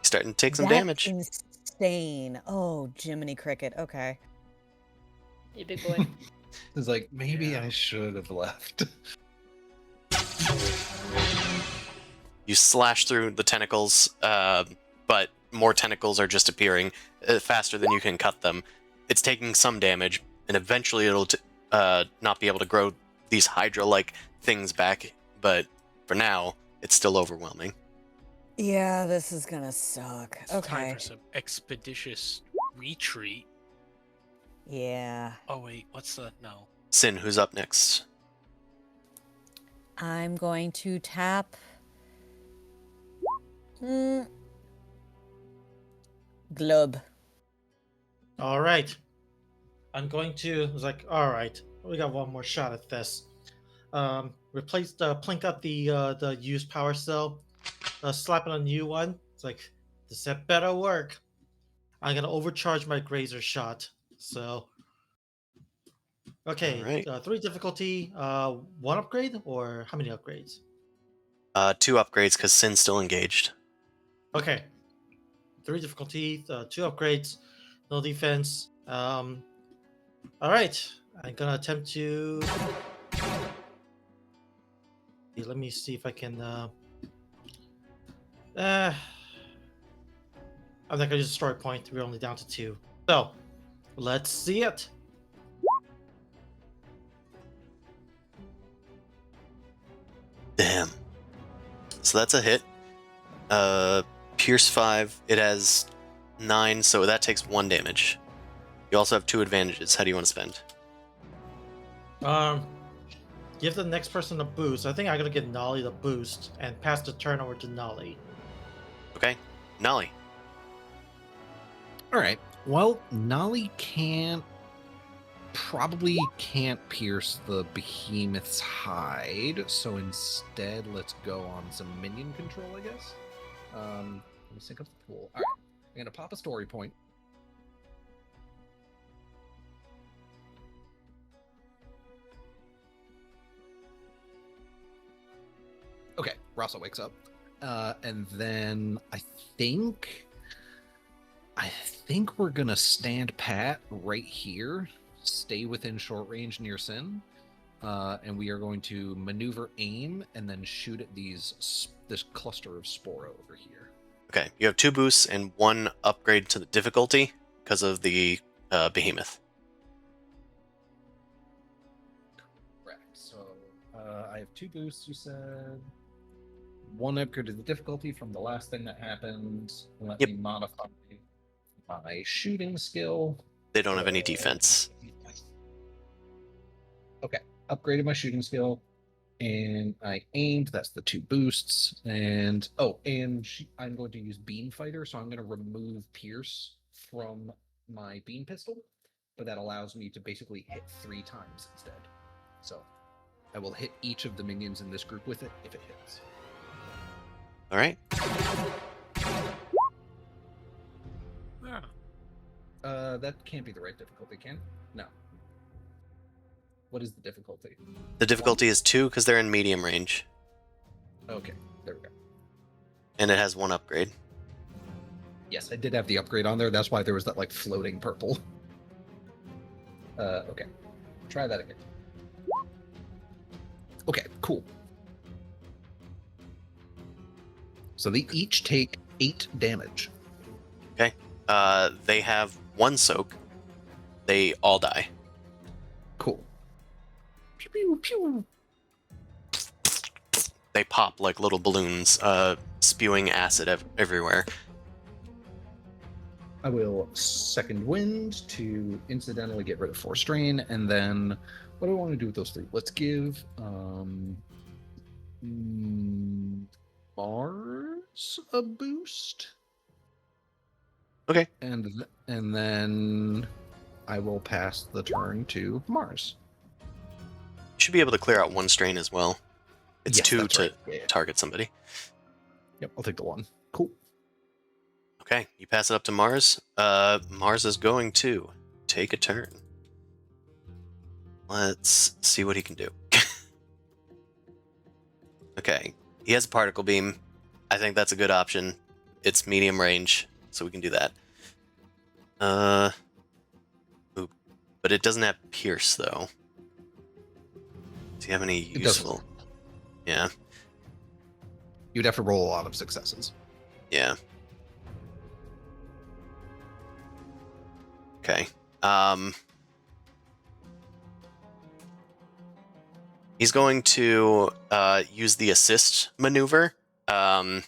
starting to take some
That's
damage.
insane. Oh, Jiminy Cricket. Okay.
Hey, big boy.
It's like, maybe
Yeah.
I should have left.
You slash through the tentacles, but more tentacles are just appearing faster than you can cut them. It's taking some damage, and eventually it'll not be able to grow these Hydra-like things back, but for now, it's still overwhelming.
Yeah, this is gonna suck.
It's time
Okay.
for some expeditious retreat.
Yeah.
Oh wait, what's the no?
Sin, who's up next?
I'm going to tap. Glub.
All right. I'm going to. It's like, all right, we got one more shot at this. Replace the plink up the used power cell. Slap it on a new one. It's like, does that better work? I'm gonna overcharge my grazer shot. So, okay,
All right.
3 difficulty, 1 upgrade, or how many upgrades?
2 upgrades because Sin's still engaged.
Okay, 3 difficulty, 2 upgrades, no defense. All right, I'm gonna attempt to. Let me see if I can. I'm not gonna use a story point. We're only down to 2. So, let's see it.
Damn. So that's a hit. Pierce 5. It has 9, so that takes 1 damage. You also have 2 advantages. How do you want to spend?
Give the next person a boost. I think I'm gonna give Nolly the boost and pass the turn over to Nolly.
Okay. Nolly.
All right. Well, Nolly probably can't pierce the behemoth's hide, so instead let's go on some minion control, I guess. Let me sync up the pool. All right. I'm gonna pop a story point. Okay, Rasa wakes up. And then I think we're gonna stand pat right here, stay within short range near Sin, and we are going to maneuver aim and then shoot at this cluster of Spora over here.
Okay. You have 2 boosts and 1 upgrade to the difficulty because of the behemoth.
Correct. So I have 2 boosts, you said. 1 upgrade to the difficulty from the last thing that happened. Let
Yep.
me modify my shooting skill.
They don't have any defense.
Okay, upgraded my shooting skill, and I aimed. That's the 2 boosts, and I'm going to use Beam Fighter, so I'm going to remove Pierce from my beam pistol, but that allows me to basically hit 3 times instead. So I will hit each of the minions in this group with it if it hits.
All right.
Ah,
That can't be the right difficulty, can it? No. What is the difficulty?
The difficulty is 2 because they're in medium range,
Okay, there we go.
and it has 1 upgrade.
Yes, I did have the upgrade on there. That's why there was that like floating purple. Okay. Try that again. Okay, cool. So they each take 8 damage.
Okay. They have 1 soak. They all die.
Cool. Pew pew pew.
They pop like little balloons, spewing acid everywhere.
I will second wind to incidentally get rid of 4 strain, and then what do I want to do with those 3? Let's give Mars a boost.
Okay.
And then I will pass the turn to Mars.
You should be able to clear out 1 strain as well. It's
Yes,
2
that's
to
right. Yeah.
target somebody.
Yep, I'll take the 1. Cool.
Okay, you pass it up to Mars. Mars is going to take a turn. Let's see what he can do. Okay, he has a particle beam. I think that's a good option. It's medium range, so we can do that. Oop. But it doesn't have pierce, though. Does he have any
It
useful?
doesn't.
Yeah,
You'd have to roll a lot of successes.
yeah. Okay. He's going to use the assist maneuver and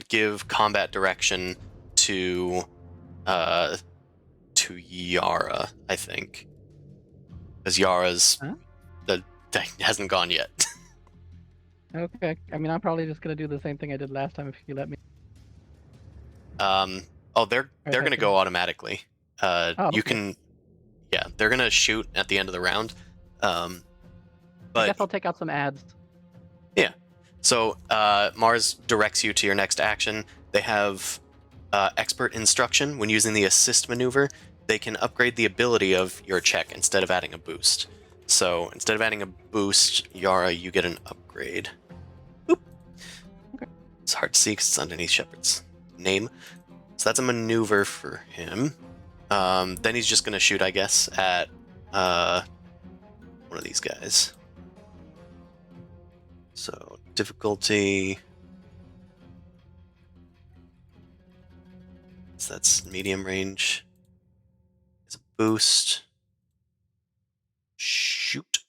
give combat direction to Yara, I think, because Yara's
Huh?
that hasn't gone yet.
Okay. I mean, I'm probably just gonna do the same thing I did last time if you let me.
Oh, they're
Right,
gonna go automatically.
Oh,
You
okay.
can, yeah, they're gonna shoot at the end of the round.
I
But
guess I'll take out some ads.
yeah. So Mars directs you to your next action. They have expert instruction. When using the assist maneuver, they can upgrade the ability of your check instead of adding a boost. So instead of adding a boost, Yara, you get an upgrade. Boop.
Okay.
It's hard to see because it's underneath Shepard's name. So that's a maneuver for him. Then he's just going to shoot, I guess, at one of these guys. So difficulty. So that's medium range. It's a boost. Shoot.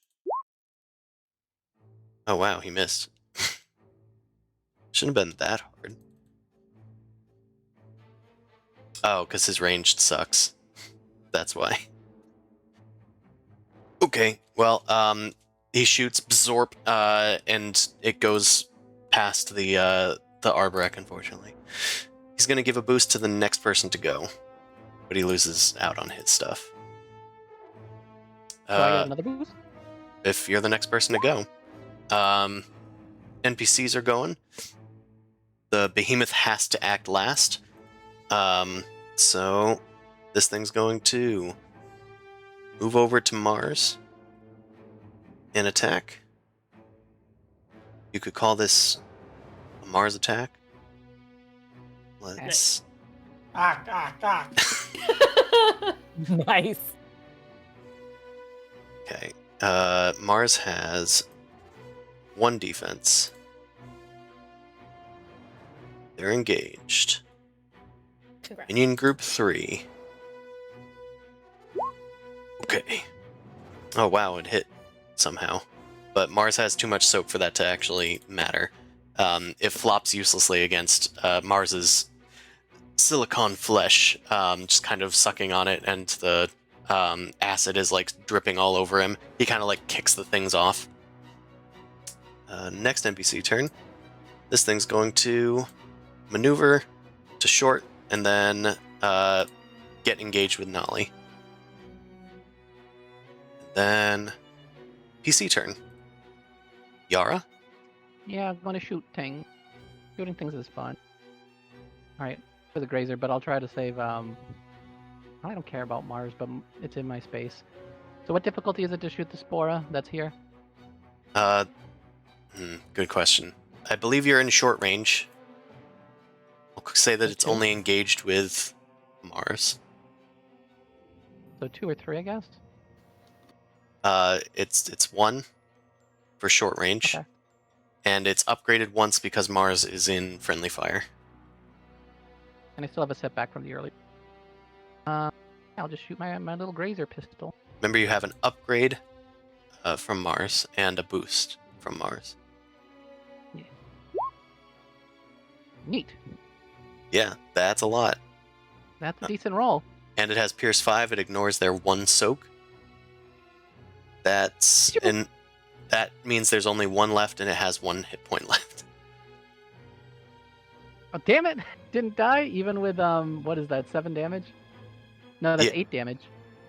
Oh wow, he missed. Shouldn't have been that hard. Oh, because his range sucks. That's why. Okay, well, he shoots Bzorp, and it goes past the Arborek, unfortunately. He's gonna give a boost to the next person to go, but he loses out on his stuff.
So I get another boost?
If you're the next person to go. NPCs are going. The behemoth has to act last. So this thing's going to move over to Mars and attack. You could call this a Mars attack. Let's...
Nice.
Okay. Mars has 1 defense. They're engaged.
Congrats.
Minion group 3. Okay. Oh wow, it hit somehow. But Mars has too much soak for that to actually matter. It flops uselessly against Mars's silicon flesh, just kind of sucking on it, and the acid is like dripping all over him. He kind of like kicks the things off. Next NPC turn. This thing's going to maneuver to short and then get engaged with Nolly. Then PC turn. Yara?
Yeah, I'm gonna shoot things. Shooting things is fun. Alright, for the grazer, but I'll try to save, I don't care about Mars, but it's in my space. So what difficulty is it to shoot the Spora that's here?
Good question. I believe you're in short range. I'll say that it's
Okay.
only engaged with Mars.
So 2 or 3, I guess?
It's 1 for short range.
Okay.
And it's upgraded once because Mars is in friendly fire.
And I still have a setback from the early. I'll just shoot my little grazer pistol.
Remember, you have an upgrade from Mars and a boost from Mars.
Neat.
Yeah, that's a lot.
That's a decent roll.
And it has Pierce 5. It ignores their 1 soak. And that means there's only 1 left, and it has 1 hit point left.
Oh, damn it! Didn't die, even with, what is that, 7 damage? No, that's
Yeah.
8 damage.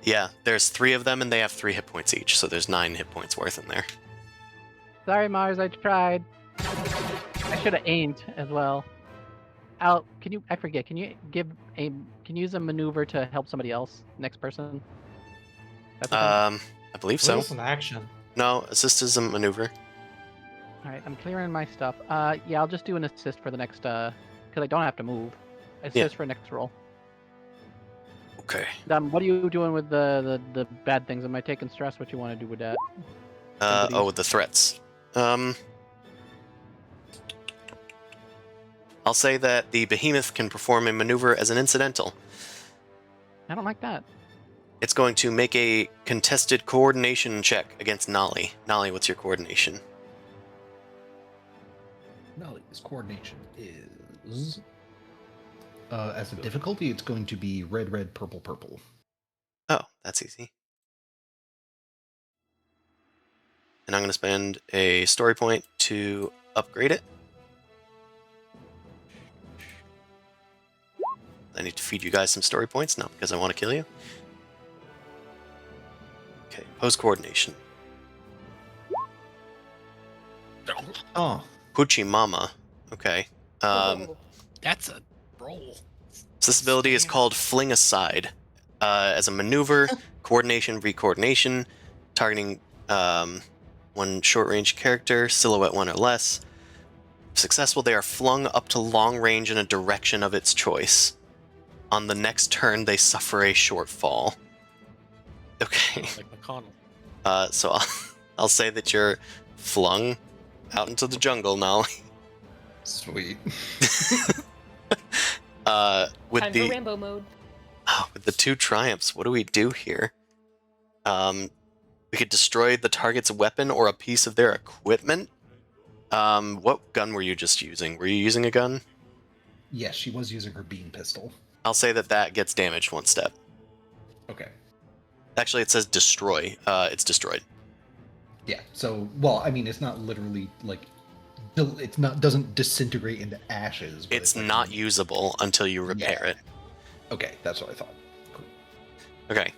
Yeah, there's 3 of them, and they have 3 hit points each, so there's 9 hit points worth in there.
Sorry, Mars, I tried. I should have aimed as well. I forget, can you use a maneuver to help somebody else? Next person? That's
I believe
What
so.
is an action?
No, assist is a maneuver.
All right, I'm clearing my stuff. Yeah, I'll just do an assist for the next, because I don't have to move. Assist for next roll.
Okay.
What are you doing with the bad things? Am I taking stress? What you want to do with that?
Oh, the threats. I'll say that the behemoth can perform a maneuver as an incidental.
I don't like that.
It's going to make a contested coordination check against Nolly. Nolly, what's your coordination?
Nolly's coordination is... as a difficulty, it's going to be red, red, purple, purple.
Oh, that's easy. And I'm going to spend a story point to upgrade it. I need to feed you guys some story points, not because I want to kill you. Okay, pose coordination.
Oh,
Pucci Mama. Okay.
Oh,
That's a roll.
So this ability is called Fling Aside. As a maneuver, coordination, recoordination, targeting one short-range character, silhouette 1 or less. If successful, they are flung up to long range in a direction of its choice. On the next turn, they suffer a short fall. Okay.
Like McConnell.
So I'll say that you're flung out into the jungle, Nolly.
sweet.
With
time for Rambo mode.
with the 2 triumphs, what do we do here? We could destroy the target's weapon or a piece of their equipment. What gun were you just using? Were you using a gun?
Yes, she was using her beam pistol.
I'll say that gets damaged 1 step.
Okay.
Actually, it says destroy. It's destroyed.
Yeah. So, well, I mean, it's not literally like doesn't disintegrate into ashes. But
It's
like,
not usable until you repair it.
Okay, that's what I thought. Cool.
Okay.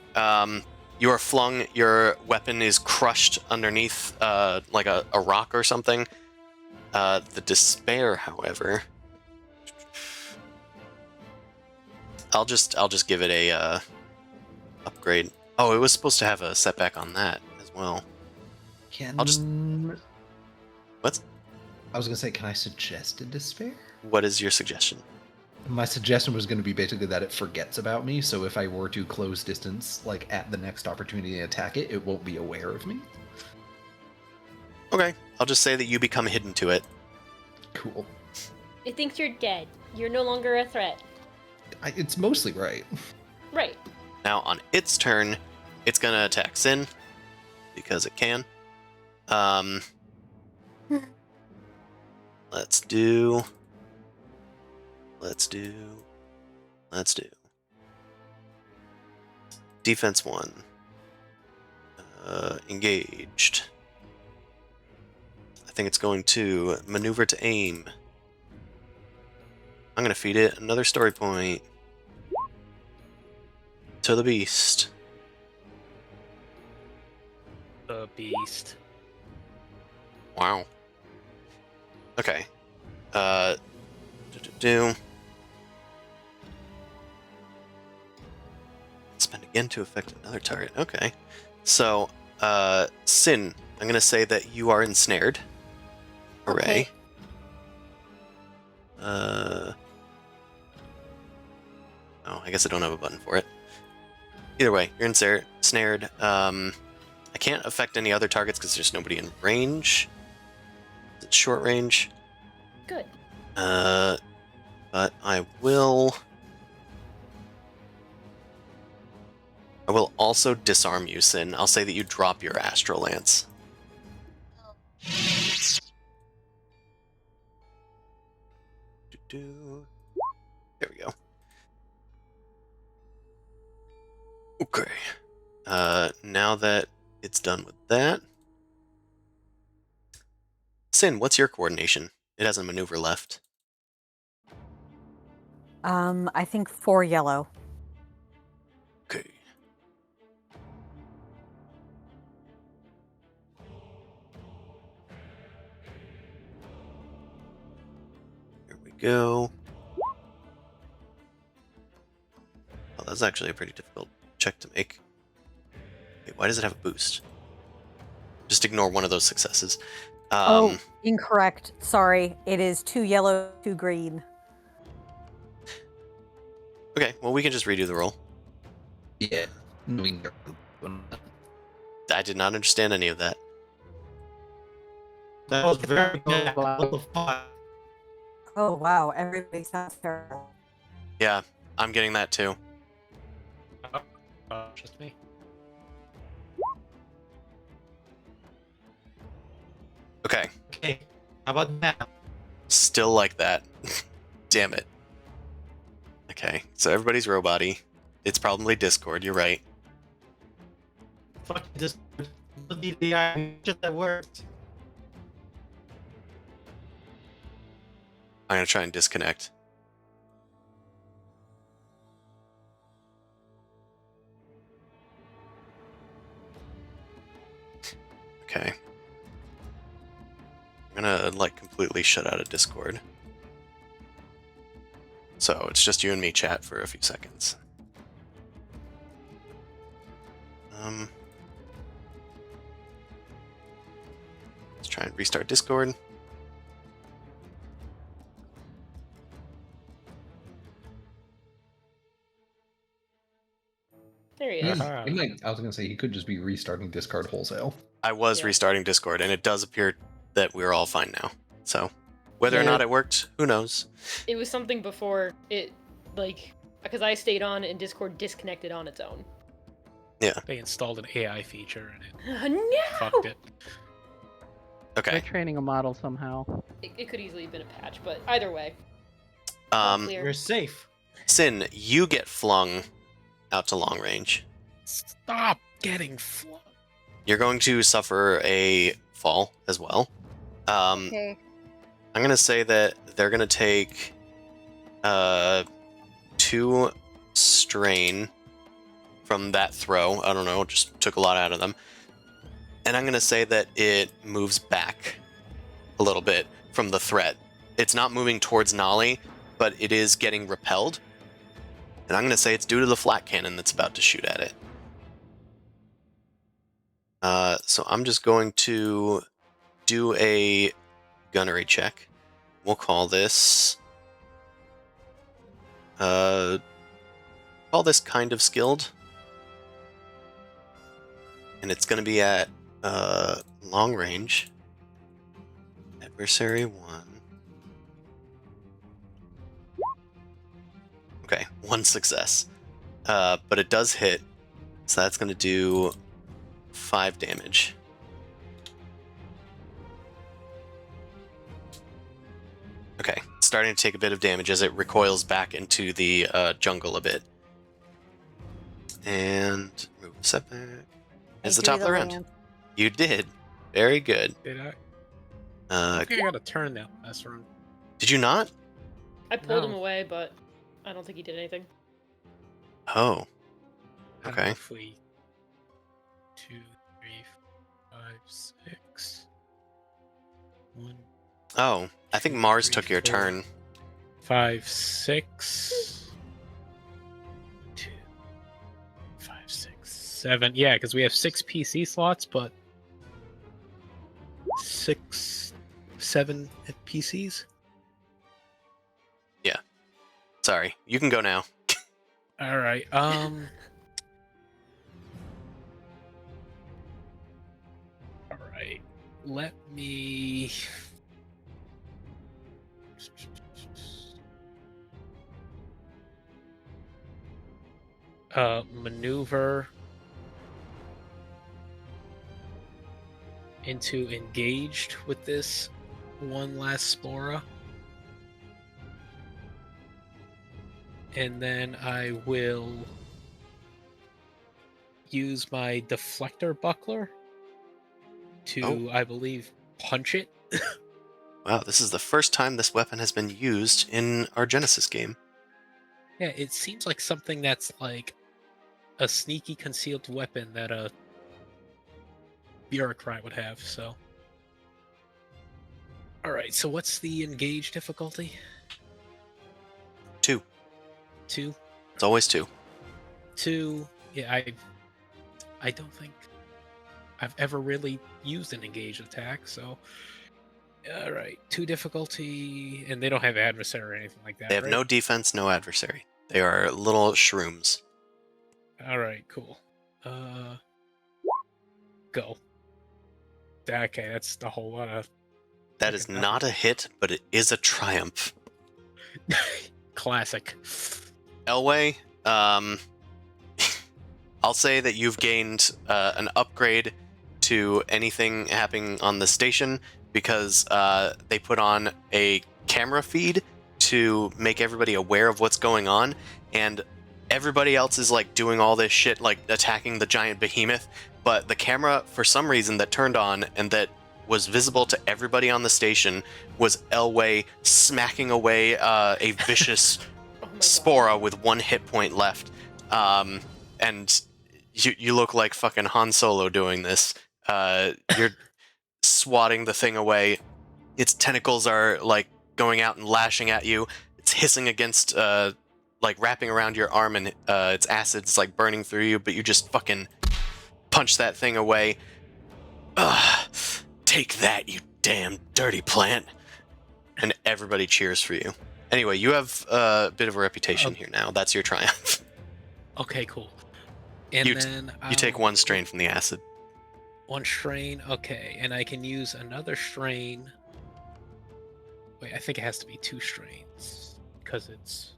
You are flung. Your weapon is crushed underneath, like a rock or something. The despair, however, I'll just give it a upgrade. Oh, it was supposed to have a setback on that as well. I'll just. What?
I was gonna say, can I suggest a despair?
What is your suggestion?
My suggestion was going to be basically that it forgets about me, so if I were to close distance, like at the next opportunity to attack it, it won't be aware of me.
Okay, I'll just say that you become hidden to it.
Cool.
It thinks you're dead. You're no longer a threat.
It's mostly right.
Right.
Now, on its turn, it's gonna attack Sin because it can. Let's do. Defense 1. Engaged. I think it's going to maneuver to aim. I'm gonna feed it another story point. To the beast.
The beast.
Wow. Okay. Spend again to affect another target. Okay. So, Sin, I'm gonna say that you are ensnared. Hooray.
Okay.
Oh, I guess I don't have a button for it. Either way, you're ensnared. I can't affect any other targets because there's nobody in range. It's short range.
Good.
But I will also disarm you, Sin. I'll say that you drop your Astral Lance. There we go. Okay. Now that it's done with that, Sin, what's your coordination? It has a maneuver left.
I think 4 yellow.
Okay. Here we go. Oh, that's actually a pretty difficult check to make. Wait, why does it have a boost? Just ignore one of those successes.
Oh, incorrect. Sorry. It is 2 yellow, 2 green.
Okay, well, we can just redo the roll.
Yeah.
I did not understand any of that.
That was very good.
Wow.
What the fuck?
Oh, wow. Everybody sounds terrible.
Yeah, I'm getting that too.
Just me.
Okay,
Okay, how about now?
still like that. Damn it. Okay, so everybody's robot-y. It's probably Discord, you're right.
Fuck this. The AI shit that worked.
I'm gonna try and disconnect. Okay. I'm gonna, like, completely shut out of Discord. So it's just you and me chat for a few seconds. Let's try and restart Discord.
There he is.
Uh-huh.
I was gonna say he could just be restarting Discard wholesale.
I was
Yeah.
restarting Discord, and it does appear that we're all fine now. So whether or
Yeah.
not it worked, who knows?
It was something before it, like, because I stayed on and Discord disconnected on its own.
They installed an AI feature and it
No!
fucked it.
Okay.
They're training a model somehow.
It could easily have been a patch, but either way.
You're
Clear.
safe.
Sin, you get flung out to long range.
Stop getting flung.
You're going to suffer a fall as well.
Okay.
I'm gonna say that they're gonna take 2 strain from that throw. I don't know, just took a lot out of them. And I'm gonna say that it moves back a little bit from the threat. It's not moving towards Nolly, but it is getting repelled. And I'm gonna say it's due to the flat cannon that's about to shoot at it. So I'm just going to do a gunnery check. We'll call this kind of skilled. And it's going to be at long range. Adversary 1. Okay, 1 success. But it does hit. So that's going to do 5 damage. Okay, it's starting to take a bit of damage as it recoils back into the jungle a bit. And move the setback. It's the top of the round. You did. Very good.
Did I think I got a turn that last round.
Did you not?
I pulled him
No.
away, but I don't think he did anything.
Oh.
I don't know
Okay.
if we 2, 3, 5, 6. 1,
Oh, I think Mars took your turn.
5, 6. 2, 5, 6, 7. Yeah, because we have 6 PC slots, but 6, 7 at PCs.
Sorry, you can go now.
All right. All right. Let me. Maneuver into engaged with this one last Spora. And then I will use my deflector buckler to,
Oh.
I believe, punch it.
Wow, this is the first time this weapon has been used in our Genesis game.
Yeah, it seems like something that's like a sneaky concealed weapon that a bureaucrat would have, so. Alright, so what's the engage difficulty?
2.
2?
It's always 2.
2. Yeah, I don't think I've ever really used an engaged attack. So, all right, 2 difficulty, and they don't have adversary or anything like that.
They have
right?
no defense, no adversary. They are little shrooms.
All right, cool. Go. Okay, that's a whole lot of.
That is
fucking
not a hit, but it is a triumph.
Classic.
Elway, I'll say that you've gained an upgrade to anything happening on the station because they put on a camera feed to make everybody aware of what's going on, and everybody else is like doing all this shit, like attacking the giant behemoth, but the camera, for some reason, that turned on and that was visible to everybody on the station was Elway smacking away a vicious
Oh my
Spora with 1 hit point left. And you look like fucking Han Solo doing this. You're swatting the thing away. Its tentacles are like going out and lashing at you. It's hissing against, like wrapping around your arm, and its acid's like burning through you, but you just fucking punch that thing away. Ugh. Take that, you damn dirty plant. And everybody cheers for you. Anyway, you have a bit of a reputation here now. That's your triumph.
Okay, cool. And
You
then
You take 1 strain from the acid.
1 strain. Okay, and I can use another strain. Wait, I think it has to be 2 strains because it's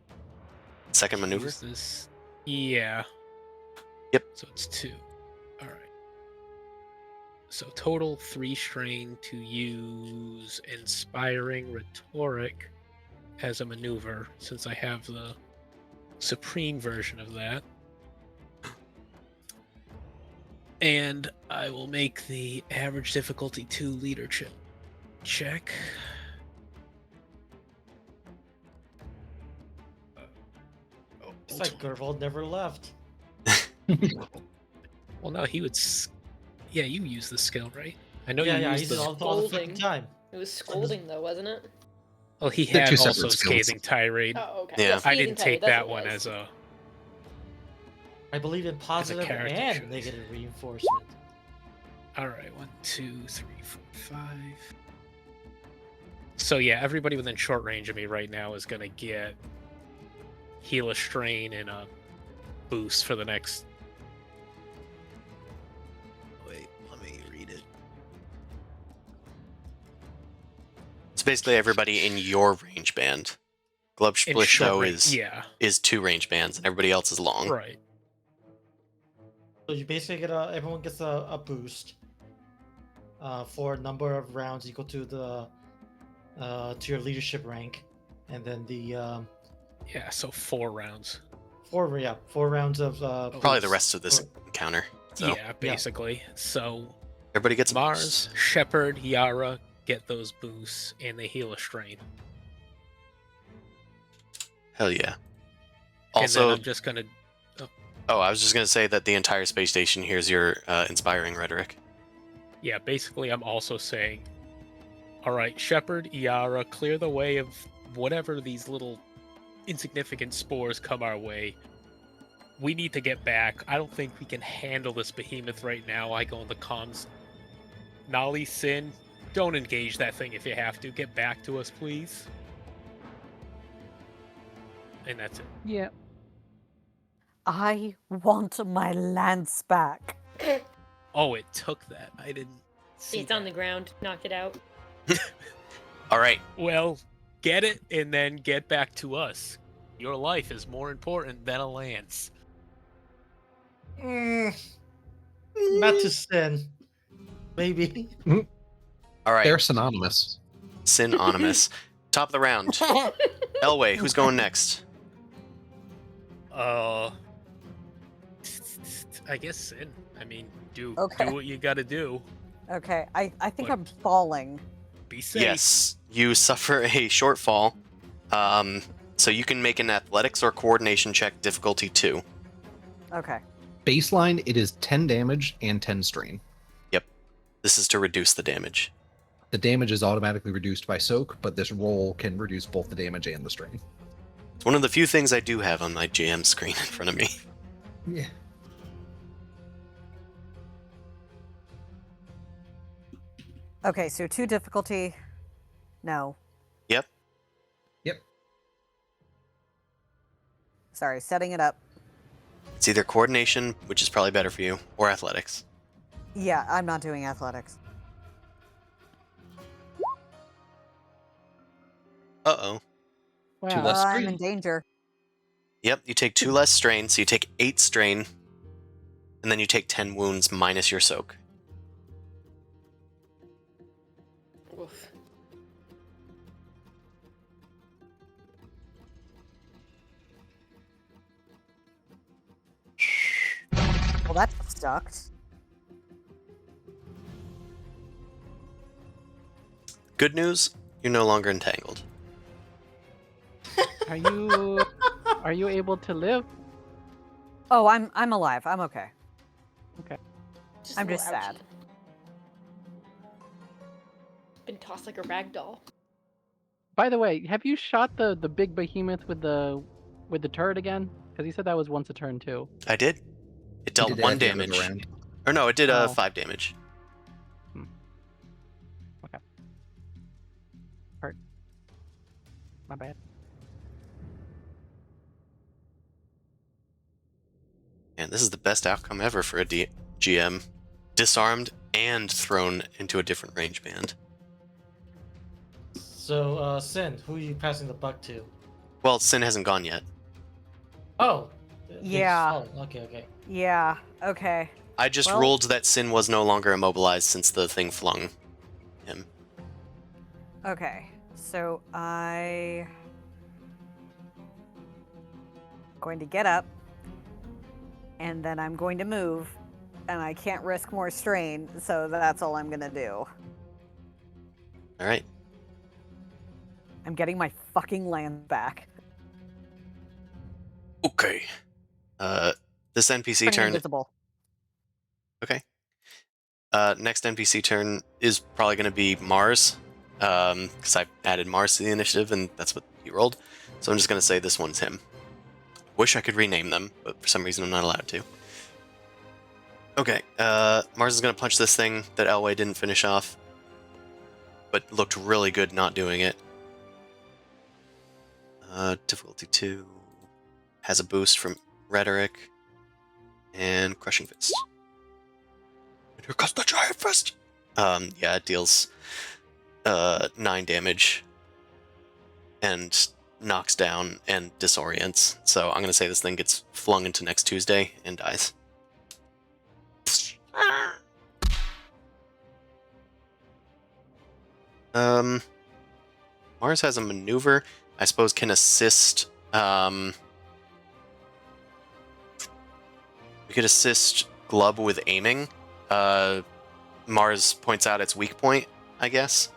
Second maneuver?
use this. Yeah.
Yep.
So it's 2. All right. So total 3 strain to use Inspiring Rhetoric as a maneuver, since I have the Supreme version of that. And I will make the average difficulty 2 leadership check.
It's like Gervold never left.
Well, no, he would. Yeah, you use the skill, right? I know
Yeah,
you
yeah,
use
he's
the.
all the fucking
Scolding.
time.
It was scolding though, wasn't it?
Well, he
They're
had
2
also
separate skills.
scathing tirade.
Oh, okay.
Yeah.
I
Scathing
didn't
Tirade,
take
that's
that
what
one
it was.
as a.
I believe in positive
character
and
choice.
negative reinforcement.
All right, 1, 2, 3, 4, 5. So yeah, everybody within short range of me right now is gonna get heal a strain and a boost for the next.
Wait, let me read it. It's basically everybody in your range band.
in
Glubsplish,
short
though,
range. Yeah,
is 2 range bands, and everybody else is long.
right.
So you basically get everyone gets a boost for a number of rounds equal to the to your leadership rank, and then the
Yeah, so 4 rounds.
4 rounds of
Probably the
boosts
rest of this
for-
encounter. So
Yeah, basically. So
everybody gets a
Mars,
boost.
Shepard, Yara get those boosts, and they heal a strain.
Hell yeah.
And
Also,
then I'm just gonna.
I was just gonna say that the entire space station hears your inspiring rhetoric.
Yeah, basically, I'm also saying, all right, Shepard, Yara, clear the way of whatever these little insignificant spores come our way. We need to get back. I don't think we can handle this behemoth right now. I go in the comms. Nali, Sin, don't engage that thing if you have to. Get back to us, please. And that's it.
Yeah.
I want my lance back.
Oh, it took that. I didn't see
It's on
that.
the ground. Knock it out.
All right.
Well, get it and then get back to us. Your life is more important than a lance.
Not to sin. Maybe.
All right.
They're synonymous.
Synonymous. Top of the round. Elway, who's going next?
I guess Sin. I mean, do
Okay.
what you gotta do.
Okay, I think
What?
I'm falling.
Be safe.
Yes, you suffer a shortfall. So you can make an athletics or coordination check, difficulty 2.
Okay.
Baseline, it is 10 damage and 10 strain.
This is to reduce the damage.
The damage is automatically reduced by soak, but this roll can reduce both the damage and the strain.
It's one of the few things I do have on my GM screen in front of me.
Yeah.
Okay, so 2 difficulty. No.
Yep.
Yep.
Sorry, setting it up.
It's either coordination, which is probably better for you, or athletics.
Yeah, I'm not doing athletics.
Uh-oh.
Two
Wow.
less
I'm
strain.
in danger.
Yep, you take 2 less strain, so you take 8 strain, and then you take 10 wounds minus your soak.
Oof.
Well, that sucked.
Good news, you're no longer entangled.
Are you able to live?
Oh, I'm alive. I'm okay. I'm
a little
just sad.
ouchy. Been tossed like a rag doll.
By the way, have you shot the big behemoth with the turret again? Because you said that was once a turn too.
I did. It
He
dealt
did it
1
at the end of the
damage.
round.
Or no, it did
Oh.
5 damage.
My bad.
And this is the best outcome ever for a GM. Disarmed and thrown into a different range band.
So, Sin, who are you passing the buck to?
Well, Sin hasn't gone yet.
Oh.
Yeah.
Oh, okay.
Yeah. Okay.
I just
Well-
ruled that Sin was no longer immobilized since the thing flung him.
Okay. So I going to get up and then I'm going to move and I can't risk more strain, so that's all I'm going to do.
All right.
I'm getting my fucking land back.
Okay. This NPC
Turning
turn.
invisible.
Okay. Next NPC turn is probably going to be Mars, because I added Mars to the initiative, and that's what he rolled. So I'm just going to say this one's him. Wish I could rename them, but for some reason I'm not allowed to. Okay. Mars is going to punch this thing that Elway didn't finish off, but looked really good not doing it. Difficulty 2 has a boost from Rhetoric and Crushing Fist. And here comes the Giant Fist! Yeah, it deals 9 damage and knocks down and disorients. So I'm going to say this thing gets flung into next Tuesday and dies. Mars has a maneuver. I suppose can assist. We could assist Glub with aiming. Mars points out its weak point, I guess.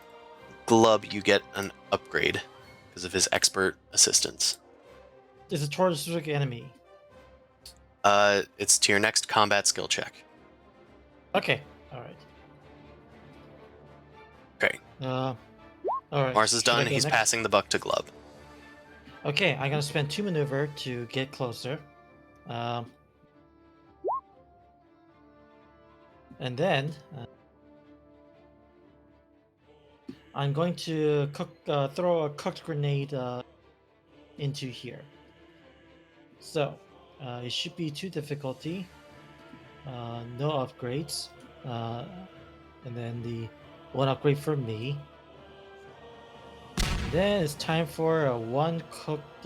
Glub, you get an upgrade because of his expert assistance.
Is it toward a specific enemy?
It's to your next combat skill check.
Okay, alright.
Okay.
Alright.
Mars is
Should I
done.
go
He's
next?
passing the buck to Glub.
Okay, I'm gonna spend 2 maneuver to get closer. And then I'm going to throw a cooked grenade into here. So it should be 2 difficulty, no upgrades, and then the 1 upgrade for me. And then it's time for a 1 cooked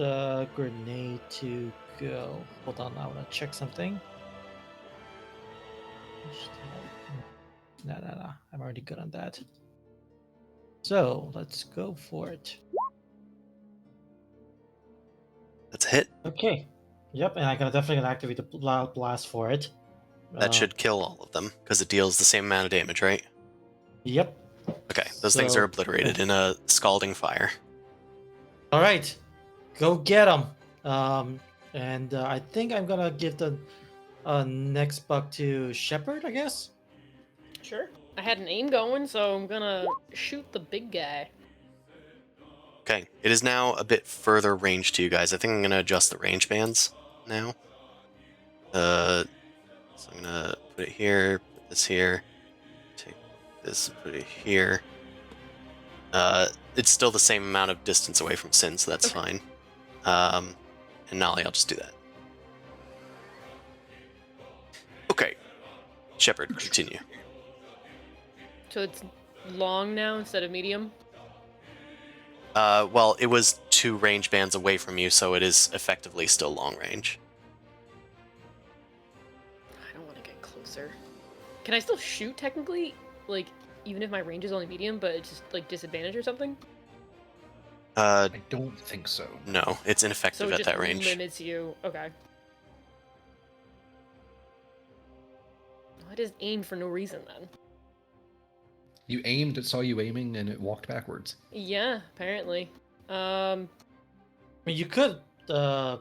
grenade to go. Hold on, I want to check something. No, I'm already good on that. So let's go for it.
That's a hit.
Okay. Yep, and I'm definitely gonna activate the loud blast for it.
That should kill all of them because it deals the same amount of damage, right?
Yep.
Okay, those things
So-
are obliterated in a scalding fire.
All right, go get them. And I think I'm gonna give the next buck to Shepard, I guess.
Sure. I had an aim going, so I'm gonna shoot the big guy.
Okay, it is now a bit further range to you guys. I think I'm gonna adjust the range bands now. So I'm gonna put it here, put this here, take this, put it here. It's still the same amount of distance away from Sin, so that's fine. And Nolly, I'll just do that. Okay. Shepard, continue.
So it's long now instead of medium?
Well, it was 2 range bands away from you, so it is effectively still long range.
I don't want to get closer. Can I still shoot technically? Like, even if my range is only medium, but it's just like disadvantage or something?
I don't think so.
No, it's
So
ineffective
it
at
just
that range.
limits you. Okay. I just aimed for no reason then.
You aimed, it saw you aiming, and it walked backwards.
Yeah, apparently.
I mean, you could do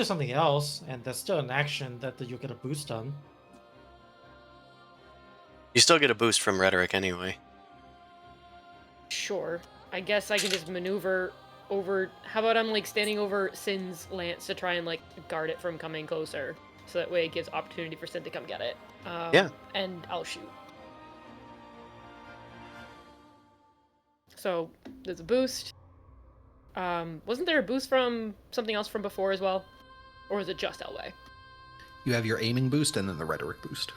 something else, and that's still an action that you'll get a boost on.
You still get a boost from rhetoric anyway.
Sure. I guess I can just maneuver over. How about I'm like standing over Sin's lance to try and like guard it from coming closer, so that way it gives opportunity for Sin to come get it.
Yeah.
And I'll shoot. So there's a boost. Wasn't there a boost from something else from before as well, or was it just Elway?
You have your aiming boost and then the rhetoric boost.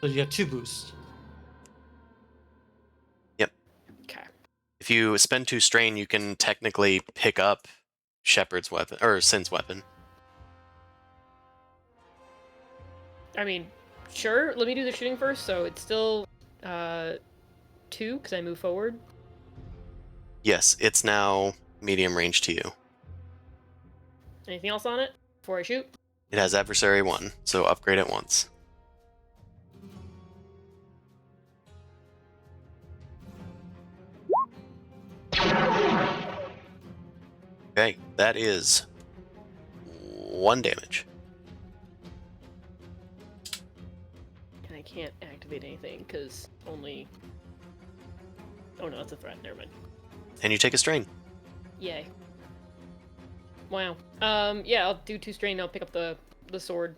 So you have 2 boosts.
Okay.
If you spend 2 strain, you can technically pick up Shepard's weapon, or Sin's weapon.
I mean, sure. Let me do the shooting first. So it's still 2 because I move forward.
Yes, it's now medium range to you.
Anything else on it before I shoot?
It has adversary 1, so upgrade it once. Okay, that is 1 damage.
And I can't activate anything because only. Oh no, that's a threat. Never mind.
And you take a strain.
Yay. Wow. Yeah, I'll do 2 strain. I'll pick up the sword.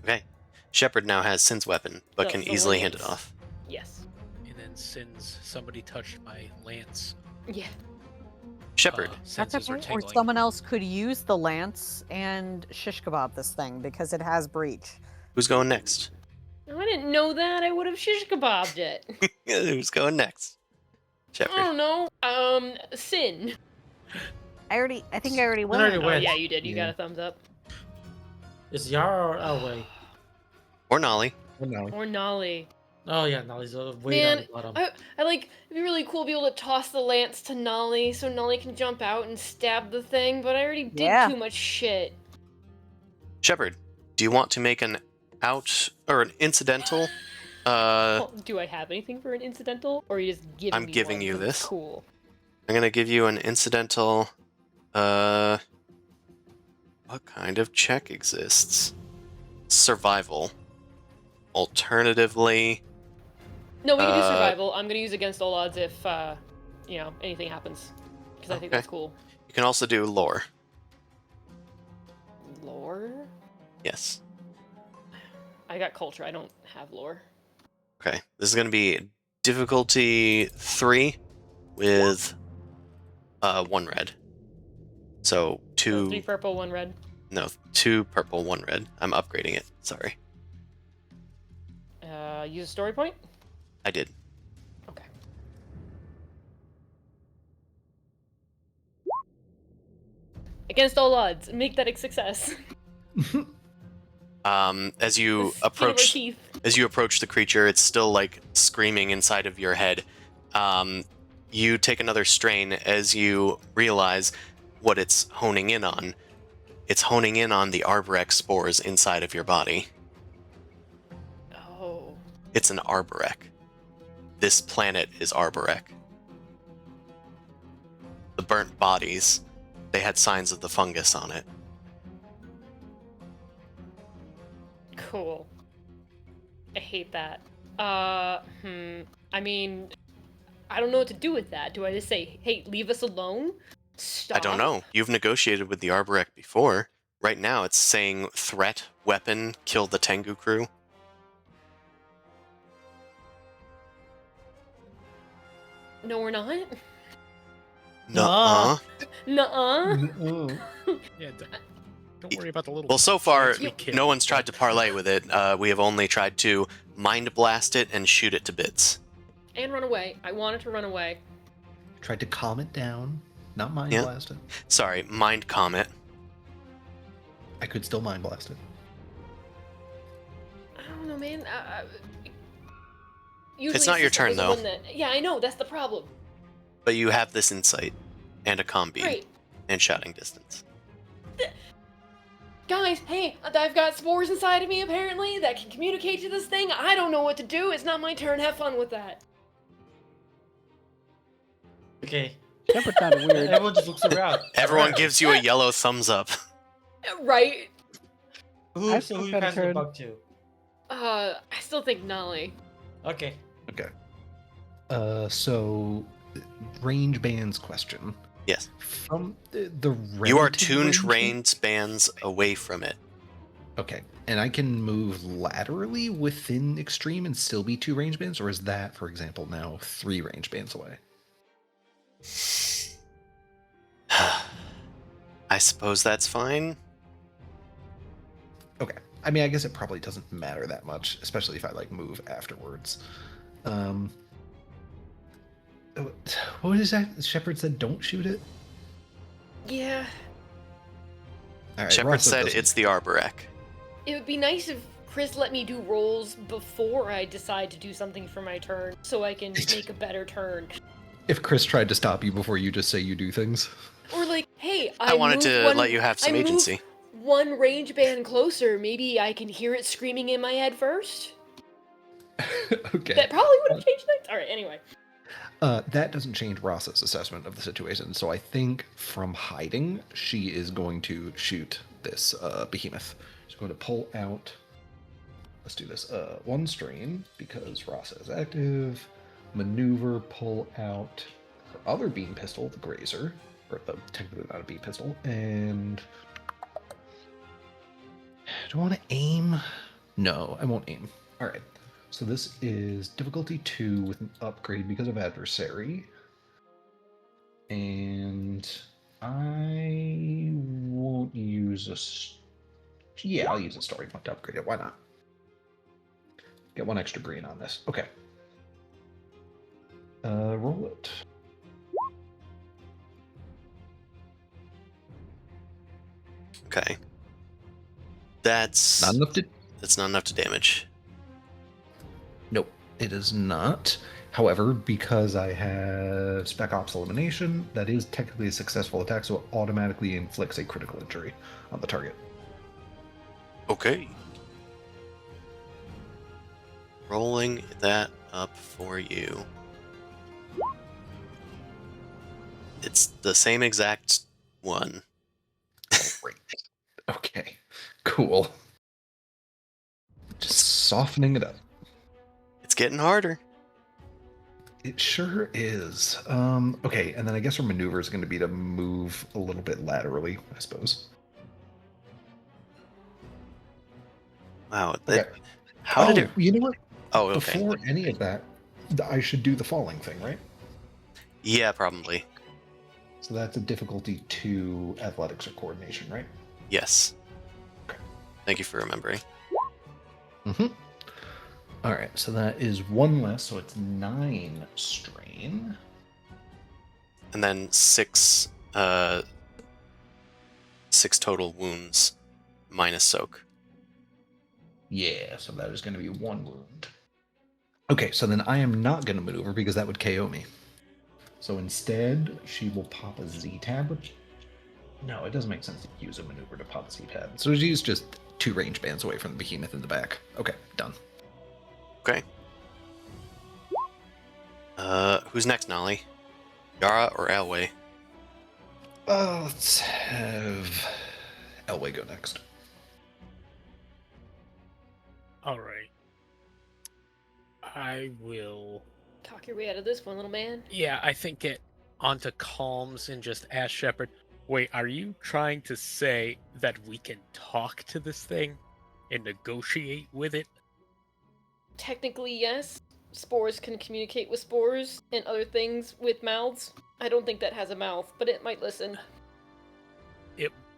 Okay. Shepard now has Sin's weapon, but
The-
can
the
easily hand it
lance.
off.
Yes.
And then Sin's somebody touched my lance.
Yeah.
Shepard.
That's
Senses are
okay. Or
tingling.
someone else could use the lance and shish kebab this thing because it has breach.
Who's going next?
Oh, I didn't know that. I would have shish kebabbed it.
Who's going next?
I
Shepard.
don't know. Sin.
I think I already went.
already
Oh
went.
yeah, you did. You
Yeah.
got a thumbs up.
Is Yara or Elway?
Or Nolly.
Oh, no.
Or Nolly.
Oh yeah, Nolly's way
Man,
down the bottom.
I like. It'd be really cool to be able to toss the lance to Nolly so Nolly can jump out and stab the thing. But I already did
Yeah.
too much shit.
Shepard, do you want to make an incidental?
Well, do I have anything for an incidental, or are you just giving
I'm
me
giving
one
you
for
this.
Cool.
I'm gonna give you an incidental. What kind of check exists? Survival. Alternatively,
No, we can do
Uh,
survival. I'm gonna use against all odds if anything happens, because I think
Okay.
that's cool.
you can also do lore.
Lore.
Yes.
I got culture. I don't have lore.
Okay. This is gonna be difficulty 3 with 1 red. So
So 3
2
purple, 1 red.
no 2 purple, 1 red. I'm upgrading it. Sorry.
Use a story point.
I did.
Okay. Against all odds, make that a success.
As you
The skin of our
approach
teeth.
the creature, it's still like screaming inside of your head. You take another strain as you realize what it's honing in on. It's honing in on the Arborec spores inside of your body.
Oh.
It's an Arborec. This planet is Arborec. The burnt bodies, they had signs of the fungus on it.
Cool. I hate that. I mean, I don't know what to do with that. Do I just say, hey, leave us alone? Stop.
I don't know. You've negotiated with the Arborec before. Right now it's saying threat, weapon, kill the Tengu crew.
No, we're not.
Nuh-uh.
Nuh-uh.
Yeah, don't worry about the little.
Well, so far,
plants we killed.
no one's tried to parlay with it. We have only tried to mind blast it and shoot it to bits.
And run away. I wanted to run away.
Tried to calm it down, not mind
Yeah.
blast it.
Sorry, mind comet.
I could still mind blast it.
I don't know, man. Usually
It's not your
Sister
turn,
was the
though.
one that- Yeah, I know. That's the problem.
But you have this insight and a comm beam
Right.
and shouting distance.
Guys, hey, I've got spores inside of me, apparently, that can communicate to this thing. I don't know what to do. It's not my turn. Have fun with that.
Okay.
Shepard sounded weird.
Everyone just looks around.
Everyone gives you a yellow thumbs up.
Right?
Who
I
you
still
passing the
heard-
buck to?
I still think Nolly.
Okay.
Okay. So range bands question.
Yes.
From the
You are
relative
tuned
range
range bands away from it.
Okay. And I can move laterally within extreme and still be 2 range bands, or is that, for example, now 3 range bands away?
I suppose that's fine.
Okay. I mean, I guess it probably doesn't matter that much, especially if I like move afterwards. What is that? Shepard said don't shoot it?
Yeah.
All right,
Shepard
Rossa
said
doesn't-
it's the Arborek.
It would be nice if Chris let me do rolls before I decide to do something for my turn, so I can make a better turn.
If Chris tried to stop you before you just say you do things.
Or like, hey,
I wanted
moved
to
one-
let you have some
I moved
agency.
one range band closer. Maybe I can hear it screaming in my head first.
Okay.
That probably would have changed things. All right. Anyway.
That doesn't change Ross's assessment of the situation. So I think from hiding, she is going to shoot this behemoth. She's going to pull out. Let's do this. 1 strain because Rossa is active. Maneuver, pull out her other beam pistol, the Grazer, or technically not a beam pistol. And do I want to aim? No, I won't aim. All right. So this is difficulty 2 with an upgrade because of adversary. And I won't use a... Yeah, I'll use a story point to upgrade it. Why not? Get 1 extra green on this. Okay. Roll it.
Okay. That's
Not enough to...
That's not enough to damage.
Nope, it is not. However, because I have Spec Ops Elimination, that is technically a successful attack, so it automatically inflicts a critical injury on the target.
Okay. Rolling that up for you. It's the same exact one.
Great. Okay, cool. Just softening it up.
It's getting harder.
It sure is. Okay, and then I guess our maneuver is going to be to move a little bit laterally, I suppose.
Wow.
Okay.
How did it?
You know what?
Oh, okay.
Before any of that, I should do the falling thing, right?
Yeah, probably.
So that's a difficulty 2 athletics or coordination, right?
Yes.
Okay.
Thank you for remembering.
Mm-hmm. All right, so that is 1 less, so it's 9 strain.
And then 6 total wounds minus soak.
Yeah, so that is going to be 1 wound. Okay, so then I am not going to maneuver because that would KO me. So instead, she will pop a Z-tab, which... No, it doesn't make sense to use a maneuver to pop a Z-tab. So she's just 2 range bands away from the behemoth in the back. Okay, done.
Okay. Who's next, Nolly? Yara or Elway?
Let's have Elway go next.
All right. I will.
Talk your way out of this one, little man.
Yeah, I think get onto calms and just ask Shepard. Wait, are you trying to say that we can talk to this thing and negotiate with it?
Technically, yes. spores can communicate with spores and other things with mouths. I don't think that has a mouth, but it might listen.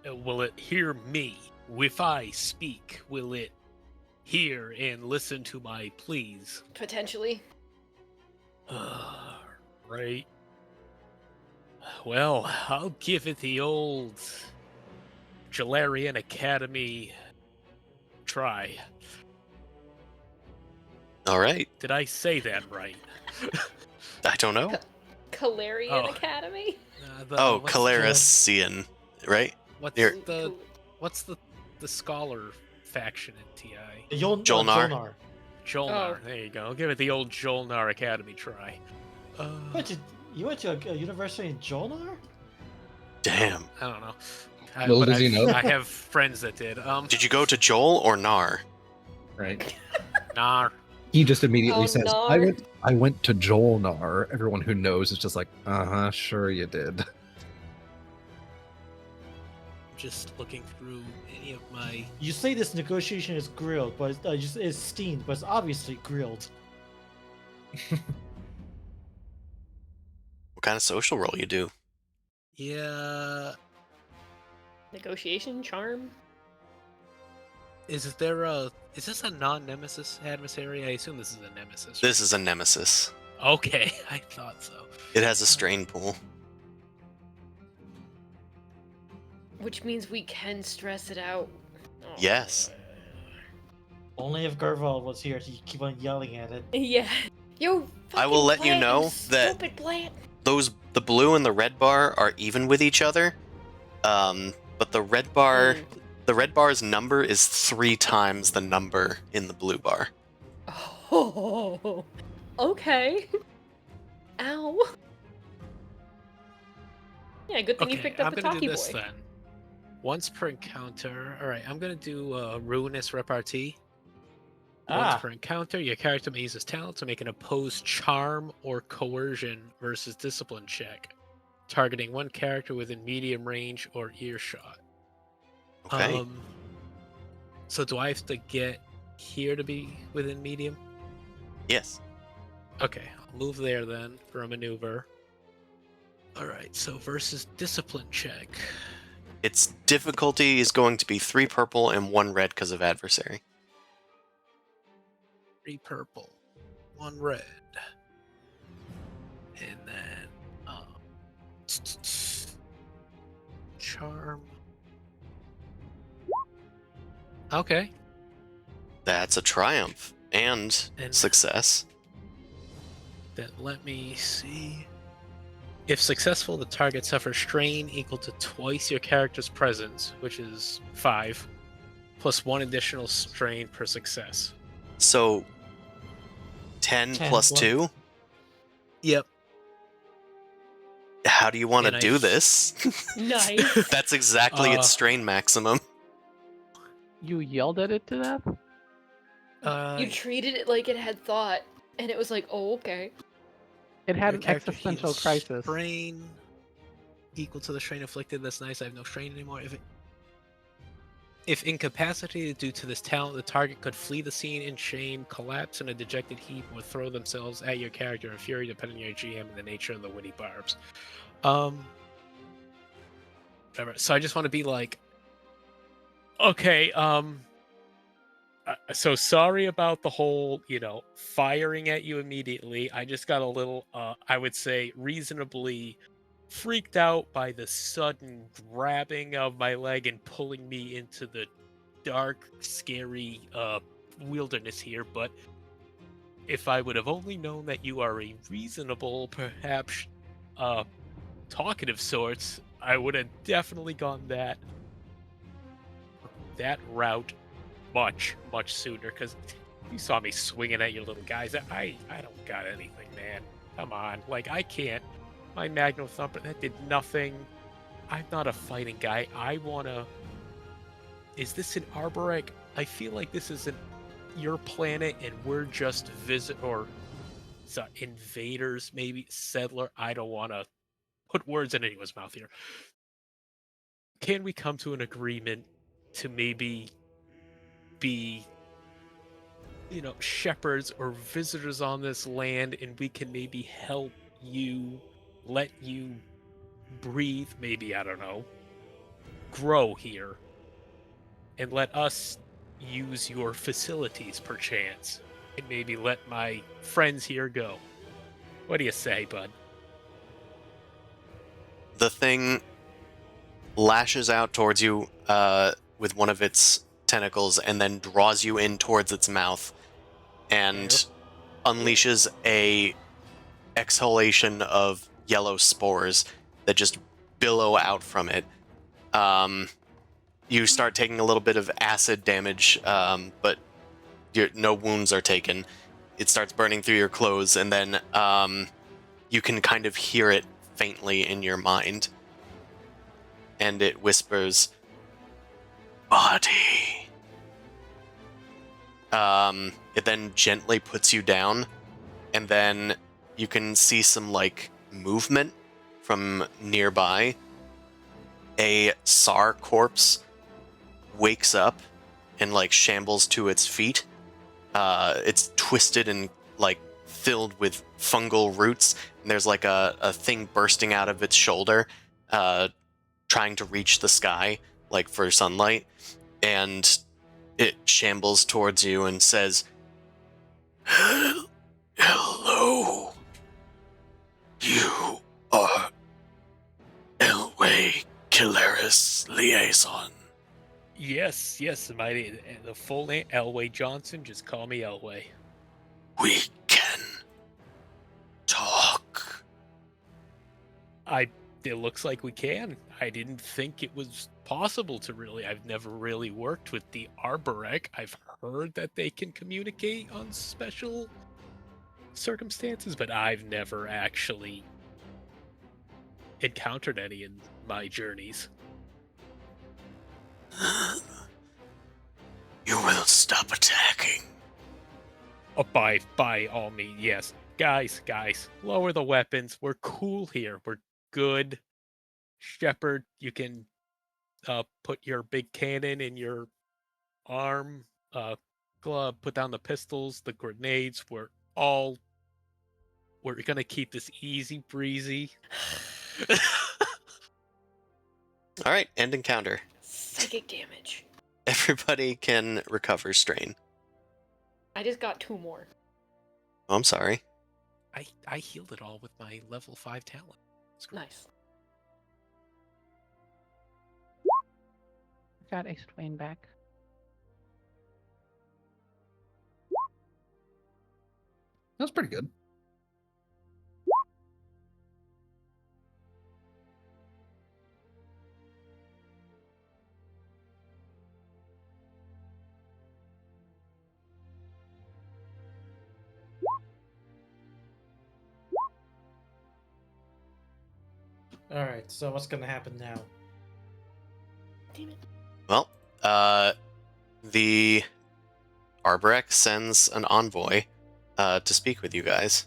Will it hear me? If I speak, will it hear and listen to my pleas?
Potentially.
Right. Well, I'll give it the old Jalarian Academy try.
All right.
Did I say that right?
I don't know.
Calarian
Oh.
Academy?
Oh,
what's
Calarician, right?
What's
Here.
the scholar faction in TI?
Jolnar.
Jolnar.
Oh.
There you go. I'll give it the old Jolnar Academy try.
You went to a university in Jolnar?
Damn.
I don't know.
Little
but
does he know.
I have friends that did.
Did you go to Joel or Nar?
Right.
Nah.
He just immediately
Oh,
says,
Nar.
I went to Jolnar. Everyone who knows is just like, uh-huh, sure you did.
Just looking through any of my.
You say this negotiation is grilled, but it's steamed, but it's obviously grilled.
What kind of social role you do?
Yeah.
Negotiation, charm.
Is this a non-nemesis adversary? I assume this is a nemesis.
This is a nemesis.
Okay, I thought so.
It has a strain pool.
Which means we can stress it out. Oh.
Yes.
Only if Garval was here to keep on yelling at it.
Yeah. Yo,
I will let you know that
stupid plant.
the blue and the red bar are even with each other. But the red bar's number is 3 times the number in the blue bar.
Oh, okay. Ow. Yeah, good thing you picked up the
I'm gonna
talkie
do this
boy.
then. Once per encounter. All right, I'm gonna do ruinous repartee. Once per encounter, your character may use his talent to make an opposed charm or coercion versus discipline check, targeting one character within medium range or earshot.
Okay.
So do I have to get here to be within medium?
Yes.
Okay, I'll move there then for a maneuver. All right, so versus discipline check.
Its difficulty is going to be 3 purple and 1 red because of adversary.
3 purple, 1 red. And then charm. Okay.
That's a triumph and success.
Then let me see. If successful, the target suffers strain equal to twice your character's presence, which is 5, plus 1 additional strain per success.
So 10 plus 2?
Yep.
How do you want to
And
do this?
Nice.
That's exactly its strain maximum.
You yelled at it to that?
You treated it like it had thought, and it was like, oh, okay.
It had
Your
an
character
existential
heals
crisis.
Strain equal to the strain inflicted. That's nice. I have no strain anymore. If incapacitated due to this talent, the target could flee the scene in shame, collapse in a dejected heap, or throw themselves at your character in fury, depending on your GM and the nature of the witty barbs. Whatever. So I just want to be like, okay, so sorry about the whole, firing at you immediately. I just got a little, I would say, reasonably freaked out by the sudden grabbing of my leg and pulling me into the dark, scary wilderness here. But if I would have only known that you are a reasonable, perhaps talkative sorts, I would have definitely gone that route much sooner, because you saw me swinging at you little guys. I don't got anything, man. Come on. Like, I can't. My Magno Thumper, that did nothing. I'm not a fighting guy. Is this an Arborec? I feel like this is your planet and we're just invaders, maybe settler. I don't want to put words in anyone's mouth here. Can we come to an agreement to maybe be shepherds or visitors on this land, and we can maybe help you, let you breathe, maybe, I don't know, grow here, and let us use your facilities perchance, and maybe let my friends here go. What do you say, bud?
The thing lashes out towards you with one of its tentacles and then draws you in towards its mouth and unleashes a exhalation of yellow spores that just billow out from it. You start taking a little bit of acid damage, but no wounds are taken. It starts burning through your clothes, and then you can kind of hear it faintly in your mind. And it whispers, "Body." It then gently puts you down, and then you can see some, like, movement from nearby. A SAR corpse wakes up and, like, shambles to its feet. It's twisted and, like, filled with fungal roots, and there's, like, a thing bursting out of its shoulder, trying to reach the sky, like, for sunlight, and it shambles towards you and says, "Hello. You are Elway Kilaris Liaison."
Yes, the full name, Elway Johnson. Just call me Elway.
We can talk.
It looks like we can. I didn't think it was possible to really. I've never really worked with the Arborec. I've heard that they can communicate on special circumstances, but I've never actually encountered any in my journeys.
You will stop attacking.
Oh, by all means, yes. Guys, lower the weapons. We're cool here. We're good. Shepard, you can put your big cannon in your arm glove, put down the pistols, the grenades. We're gonna keep this easy breezy.
All right, end encounter.
Psychic damage.
Everybody can recover strain.
I just got 2 more.
Oh, I'm sorry.
I healed it all with my level 5 talent.
Nice.
Got Ace Twain back.
That's pretty good.
All right. So what's gonna happen now?
Damn it.
Well, the Arborec sends an envoy to speak with you guys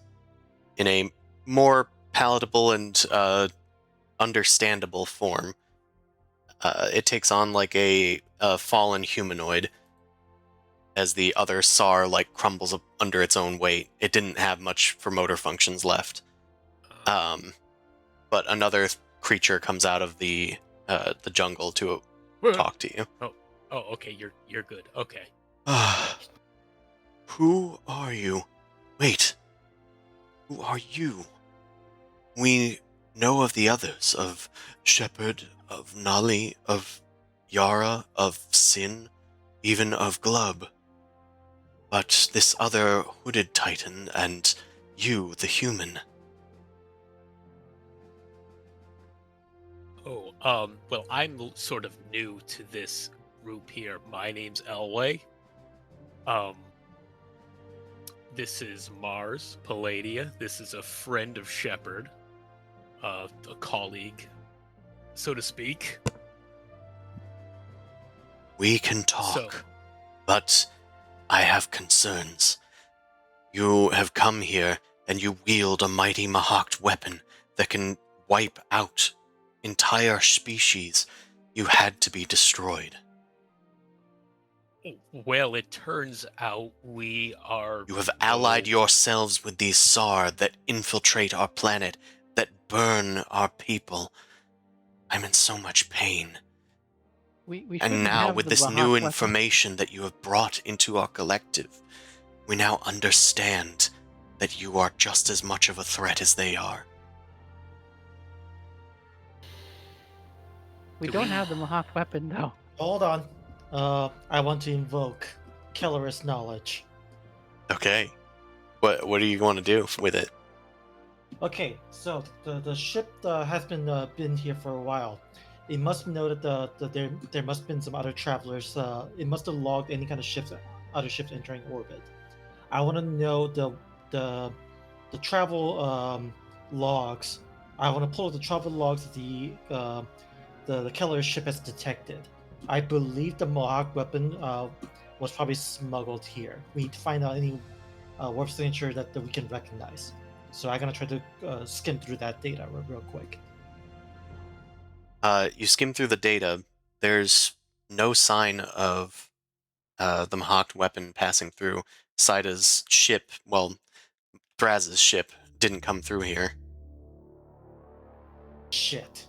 in a more palatable and understandable form. It takes on like a fallen humanoid as the other SAR like crumbles up under its own weight. It didn't have much for motor functions left. But another creature comes out of the jungle to talk to you.
Oh, okay. You're good. Okay.
Who are you? Wait. Who are you? We know of the others, of Shepard, of Nali, of Yara, of Sin, even of Glub. But this other hooded titan and you, the human.
Oh, well, I'm sort of new to this group here. My name's Elway. This is Mars, Palladia. This is a friend of Shepard, a colleague, so to speak.
We can talk, but I have concerns. You have come here, and you wield a mighty Mahakt weapon that can wipe out entire species. You had to be destroyed.
Well, it turns out we are.
You have allied
no-
yourselves with these Sar that infiltrate our planet, that burn our people. I'm in so much pain.
We
And
shouldn't
now,
have
with
the
this
Mahak
new
weapon.
information that you have brought into our collective, we now understand that you are just as much of a threat as they are.
We
Do
don't
we-
have the Mahak weapon though.
Hold on. I want to invoke Kellerist knowledge.
Okay. What do you want to do with it?
Okay, so the ship has been here for a while. It must know that there must have been some other travelers. It must have logged any kind of other ships entering orbit. I want to know the travel logs. I want to pull the travel logs that the Keller ship has detected. I believe the Mohawk weapon was probably smuggled here. We need to find out any warp signature that we can recognize. So I'm gonna try to skim through that data real quick.
You skim through the data. There's no sign of the Mahawk weapon passing through. Sida's ship, well, Thraz's ship, didn't come through here.
Shit.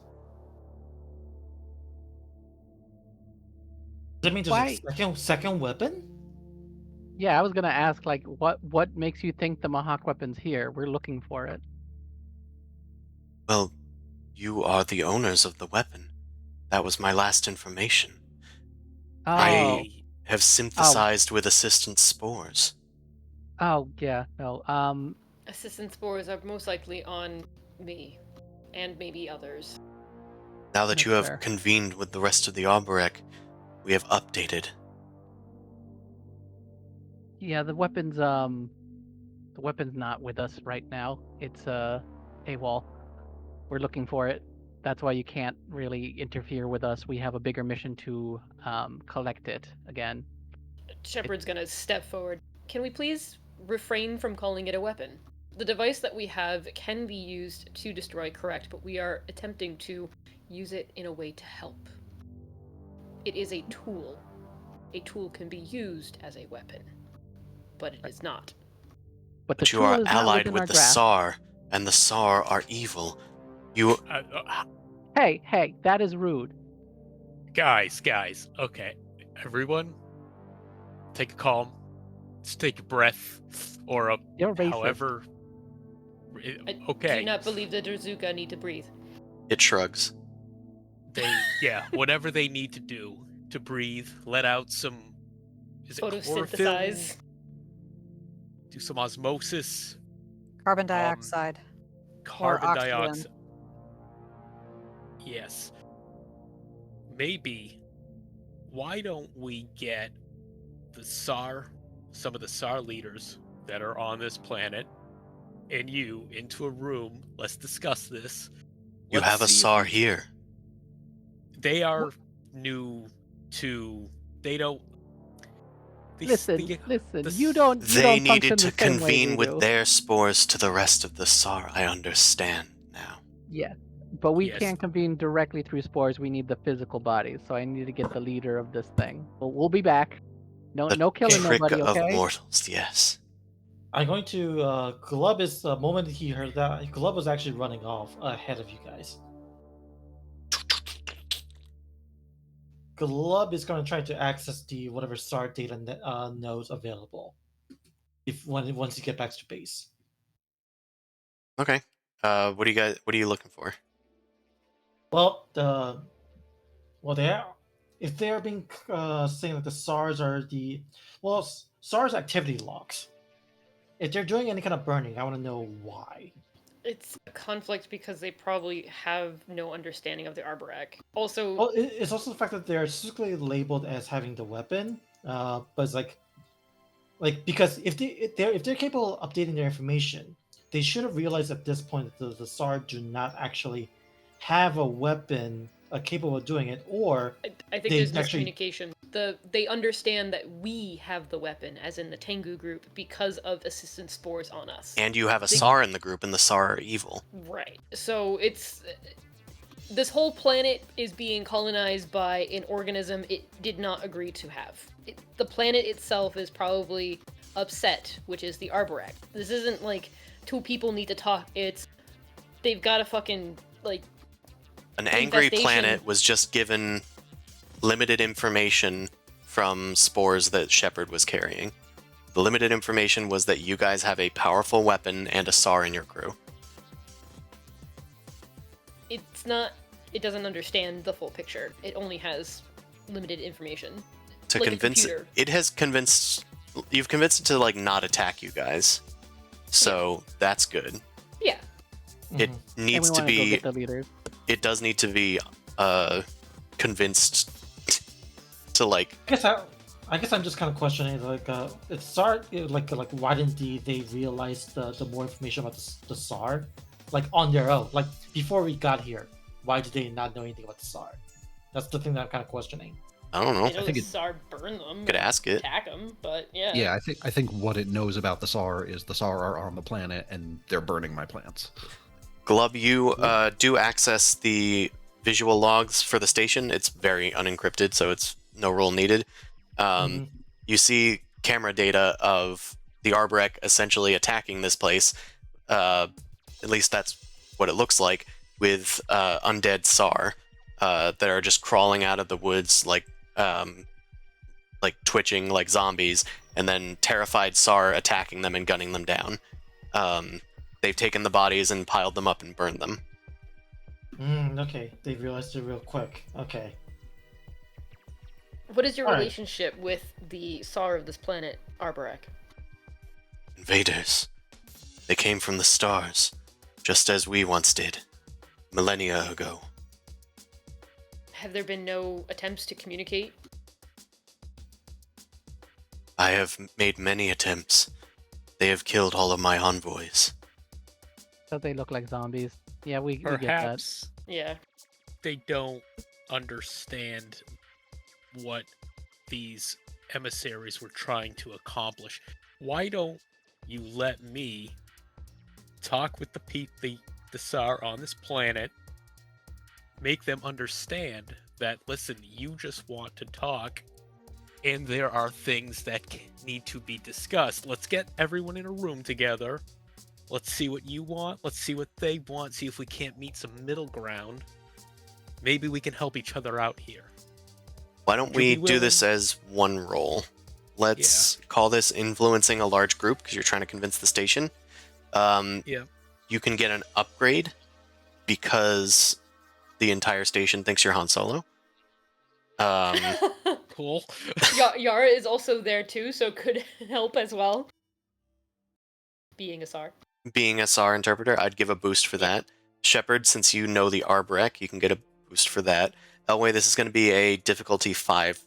Does that mean there's
Why?
a second weapon?
Yeah, I was gonna ask, like, what makes you think the Mahak weapon's here? We're looking for it.
Well, you are the owners of the weapon. That was my last information.
Oh,
I have synthesized with assistant spores.
oh yeah, no.
Assistant spores are most likely on me, and maybe others.
Now that
That's
you have
fair.
convened with the rest of the Arborec, we have updated.
Yeah, the weapon's not with us right now. It's AWOL. We're looking for it. That's why you can't really interfere with us. We have a bigger mission to collect it again.
Shepard's gonna step forward. Can we please refrain from calling it a weapon? The device that we have can be used to destroy, correct, but we are attempting to use it in a way to help. It is a tool. A tool can be used as a weapon, but it is not.
But the
But you
tool
are
is not
allied
within
with
our
the
grasp.
SAR, and the SAR are evil. You
Hey, that is rude.
Guys, okay. Everyone, take a calm. Just take a breath. Or a.
You're racist.
However.
I
Okay.
do not believe the Drazuka need to breathe.
it shrugs.
Whatever they need to do to breathe, let out some. Is it chlorophyll?
Photosynthesize.
Do some osmosis.
Carbon dioxide.
Carbon
oxygen.
dioxide. Yes. Maybe. Why don't we get some of the SAR leaders that are on this planet, and you into a room? Let's discuss this.
You
Let's
have a
see if
SAR
we-
here.
They are new to. They don't.
Listen,
the-
you don't
They
function
needed to
the same way
convene
we
with
do.
their spores to the rest of the SAR. I understand now.
Yeah, but we
Yes.
can't convene directly through spores. We need the physical bodies. So I need to get the leader of this thing. We'll be back. No killing
Trick
nobody,
of
okay?
mortals, yes.
I'm going to Glub is the moment he heard that Glub was actually running off ahead of you guys. Glub is going to try to access the whatever SAR data nodes available. Once you get back to base.
Okay. What are you looking for?
Well, if they're being saying that the SARS are SARS activity logs. If they're doing any kind of burning, I want to know why.
It's a conflict because they probably have no understanding of the Arborec. Also,
Well, it's also the fact that they're specifically labeled as having the weapon, but it's like because if they're capable of updating their information, they should have realized at this point that the SAR do not actually have a weapon capable of doing it, or
I think
they
there's
actually-
miscommunication. They understand that we have the weapon, as in the Tengu group, because of assistant spores on us.
And you have a
They-
SAR in the group, and the SAR are evil.
Right. So it's this whole planet is being colonized by an organism it did not agree to have. The planet itself is probably upset, which is the Arboreac. This isn't like two people need to talk. It's they've got a fucking like
An angry
infestation.
planet was just given limited information from spores that Shepard was carrying. The limited information was that you guys have a powerful weapon and a SAR in your crew.
It's not. It doesn't understand the full picture. It only has limited information.
To
Like a
convince
computer.
it has convinced you've convinced it to like not attack you guys. So that's good.
Yeah.
It
And
needs
we
to
wanna go
be
get the leaders.
it does need to be convinced to like
I guess I'm just kind of questioning, like, it's SAR, like, why didn't they realize the more information about the SAR, like, on their own? Like, before we got here, why did they not know anything about the SAR? That's the thing that I'm kind of questioning.
I don't know.
I know
think
the
it-
SAR burn them.
Could
and
ask it.
Attack them, but yeah.
Yeah, I think what it knows about the SAR is the SAR are on the planet and they're burning my plants.
Glub, you do access the visual logs for the station. It's very unencrypted, so it's no rule needed. You see camera data of the Arborec essentially attacking this place. At least that's what it looks like, with undead SAR that are just crawling out of the woods like twitching like zombies, and then terrified SAR attacking them and gunning them down. They've taken the bodies and piled them up and burned them.
Okay, they realized it real quick. Okay.
What is your
All right.
relationship with the SAR of this planet, Arborac?
Invaders. They came from the stars, just as we once did, millennia ago.
Have there been no attempts to communicate?
I have made many attempts. They have killed all of my envoys.
So they look like zombies. Yeah, we get that.
Perhaps
Yeah.
they don't understand what these emissaries were trying to accomplish. Why don't you let me talk with the SAR on this planet, make them understand that, listen, you just want to talk, and there are things that need to be discussed. Let's get everyone in a room together. Let's see what you want. Let's see what they want. See if we can't meet some middle ground. Maybe we can help each other out here.
Why don't
Would
we
you be
do this
willing?
as one role? Let's call this influencing a large group, because you're trying to convince the station.
Yeah.
You can get an upgrade because the entire station thinks you're Han Solo.
Cool.
Yara is also there too, so could help as well. Being a SAR.
Being a SAR interpreter, I'd give a boost for that. Shepard, since you know the Arborec, you can get a boost for that. Elway, this is going to be a difficulty 5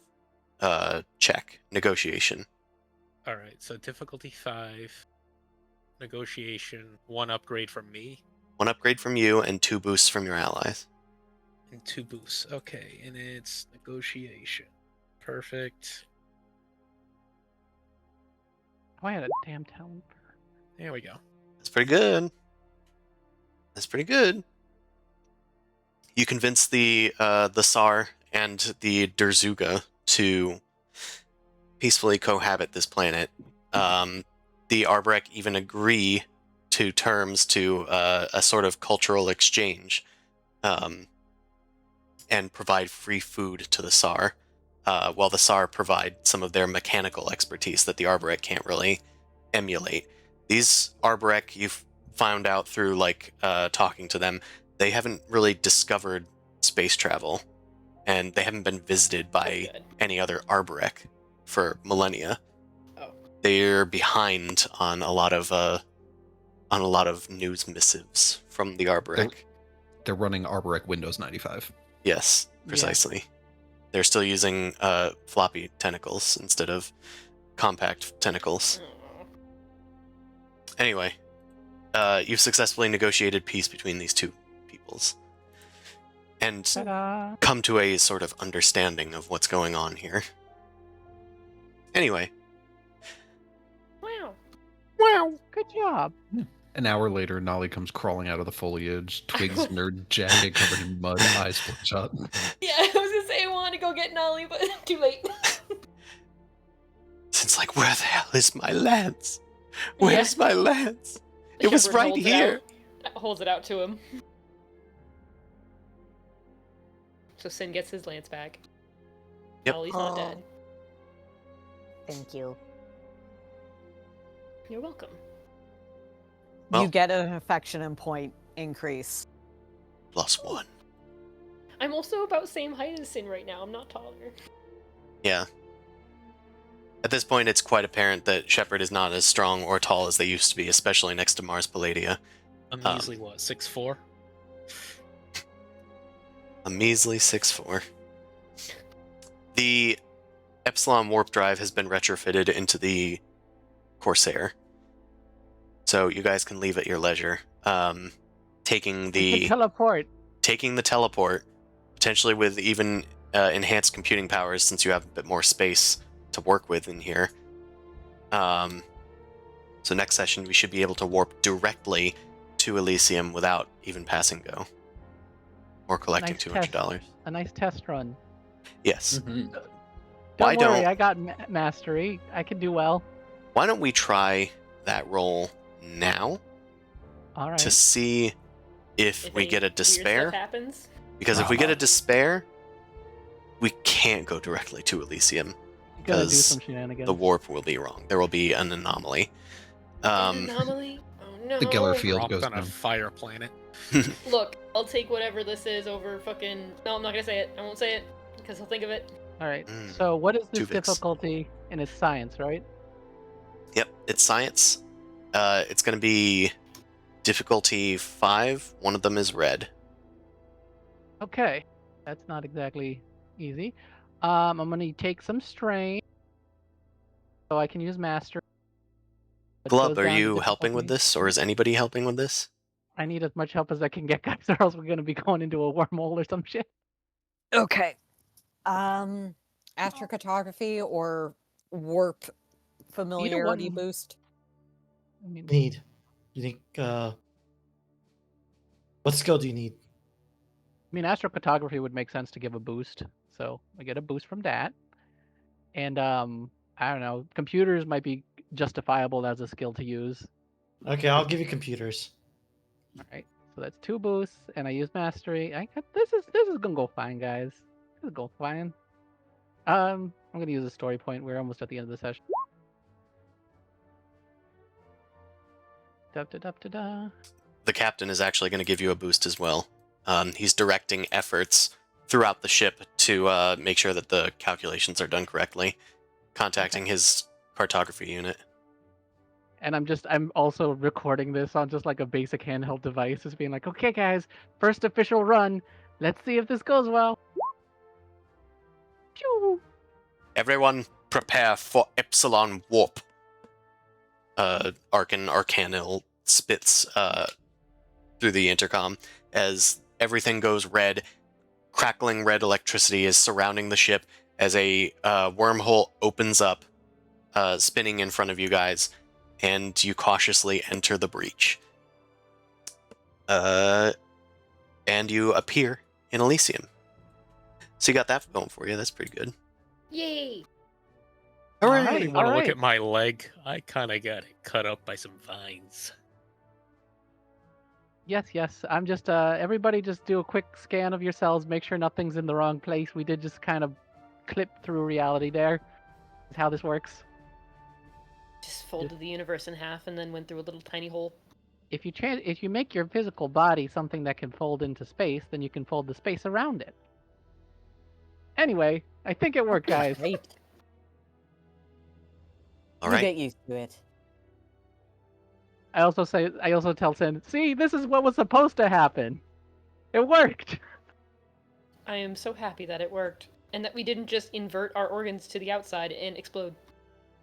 check, negotiation.
All right. So difficulty 5, negotiation, 1 upgrade from me,
1 upgrade from you and 2 boosts from your allies.
and 2 boosts. Okay, and it's negotiation. Perfect.
Oh, I had a damn talent.
There we go.
That's pretty good. That's pretty good. You convince the SAR and the Derzuga to peacefully cohabit this planet. The Arborec even agree to terms to a sort of cultural exchange, and provide free food to the SAR, while the SAR provide some of their mechanical expertise that the Arborec can't really emulate. These Arborec, you've found out through talking to them, they haven't really discovered space travel, and they haven't been visited by
Good.
any other Arborec for millennia.
Oh.
They're behind on a lot of news missives from the Arborec.
They're running Arborec Windows 95.
Yes, precisely. They're still using floppy tentacles instead of compact tentacles.
Aw.
Anyway, you've successfully negotiated peace between these two peoples and
Ta-da!
come to a sort of understanding of what's going on here. Anyway,
Wow.
Good job.
An hour later, Nolly comes crawling out of the foliage, twigs in her jacket covered in mud, eyes bloodshot.
Yeah, I was gonna say I wanted to go get Nolly, but too late.
It's like, where the hell is my lance? Where's my lance? It was
Shepard
right
holds
here.
Holds it out to him. So Sin gets his lance back.
Yep.
Nolly's not dead.
Thank you.
You're welcome.
Well-
You get an affection point increase.
+1.
I'm also about same height as Sin right now. I'm not taller.
Yeah. At this point, it's quite apparent that Shepard is not as strong or tall as they used to be, especially next to Mars Palladia.
A measly, what, 6'4"?
A measly 6'4". The Epsilon warp drive has been retrofitted into the Corsair, so you guys can leave at your leisure. Taking
We
the
can teleport.
teleport, potentially with even enhanced computing powers, since you have a bit more space to work with in here. So next session we should be able to warp directly to Elysium without even passing go or collecting
Nice
$200.
A nice test run.
Yes.
Mhm.
Don't
Why
worry,
don't-
I got mastery. I can do well.
Why don't we try that roll now
All right.
to see if we
any
get a
weird
despair?
stuff happens.
Because if we get a despair, we can't go directly to Elysium.
You're gonna do
because
some shenanigans.
The warp will be wrong. There will be an anomaly.
An anomaly? Oh no.
The Geller field
Dropped
goes
on a
down.
fire planet.
Look, I'll take whatever this is over fucking. No, I'm not gonna say it. I won't say it because he'll think of it.
All right.
Mm,
So what is this
Tuvix.
difficulty? And it's science, right?
Yep, it's science. It's going to be difficulty 5. One of them is red.
Okay. That's not exactly easy. I'm gonna take some strain, so I can use master. It
Glub,
goes
are
down to
you helping with
difficulty.
this, or is anybody helping with this?
I need as much help as I can get, guys, or else we're gonna be going into a wormhole or some shit.
Okay. Astrocartography or warp familiarity
one.
boost?
I mean,
Need. You think? What skill do you need?
astrocartography would make sense to give a boost, so I get a boost from that. And I don't know, computers might be justifiable as a skill to use.
Okay, I'll give you computers.
All right, so that's 2 boosts, and I use mastery. This is gonna go fine, guys. This is go fine. I'm gonna use a story point. We're almost at the end of the session. Da-da-da-da-da.
The captain is actually going to give you a boost as well. He's directing efforts throughout the ship to make sure that the calculations are done correctly, contacting his cartography unit.
And I'm also recording this on just like a basic handheld device, just being like, okay, guys, first official run. Let's see if this goes well. Choo.
Everyone prepare for Epsilon warp. Arcanil spits through the intercom as everything goes red. Crackling red electricity is surrounding the ship as a wormhole opens up, spinning in front of you guys, and you cautiously enter the breach. And you appear in Elysium. So you got that going for you. That's pretty good.
Yay!
I
Alright,
really want to look
alright.
at my leg. I kind of got it cut up by some vines.
Yes. I'm just everybody just do a quick scan of yourselves, make sure nothing's in the wrong place. We did just kind of clip through reality there. Is how this works.
Just folded the universe in half and then went through a little tiny hole.
If you make your physical body something that can fold into space, then you can fold the space around it. Anyway, I think it worked, guys.
Right.
All
You
right.
get used to it.
I also tell Sin, see, this is what was supposed to happen. It worked.
I am so happy that it worked. And that we didn't just invert our organs to the outside and explode.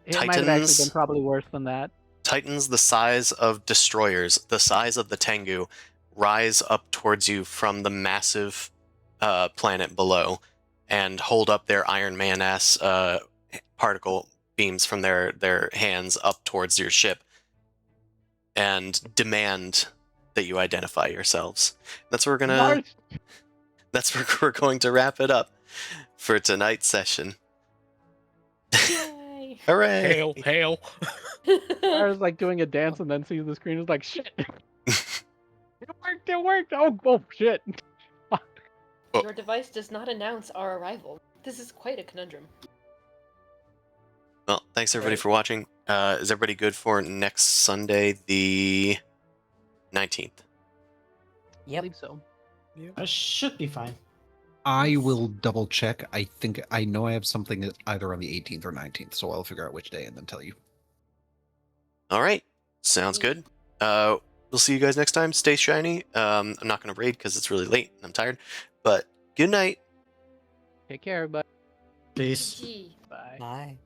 It might have actually
Titans-
been probably worse than that.
Titans the size of destroyers, the size of the Tengu, rise up towards you from the massive planet below and hold up their Iron Man-ass particle beams from their hands up towards your ship. and demand that you identify yourselves. That's where we're gonna.
Mars!
That's where we're going to wrap it up for tonight's session.
Yay!
Hooray!
Hail, hail.
I was like doing a dance and then sees the screen. Is like, shit. It worked. Oh, shit.
Your device does not announce our arrival. This is quite a conundrum.
Well, thanks everybody for watching. Is everybody good for next Sunday, the 19th?
I believe so.
I should be fine.
I will double check. I know I have something either on the 18th or 19th, so I'll figure out which day and then tell you.
All right, sounds good. We'll see you guys next time. Stay shiny. I'm not going to raid because it's really late and I'm tired. But good night.
Take care, everybody.
Peace.
Gee.
Bye.
Bye.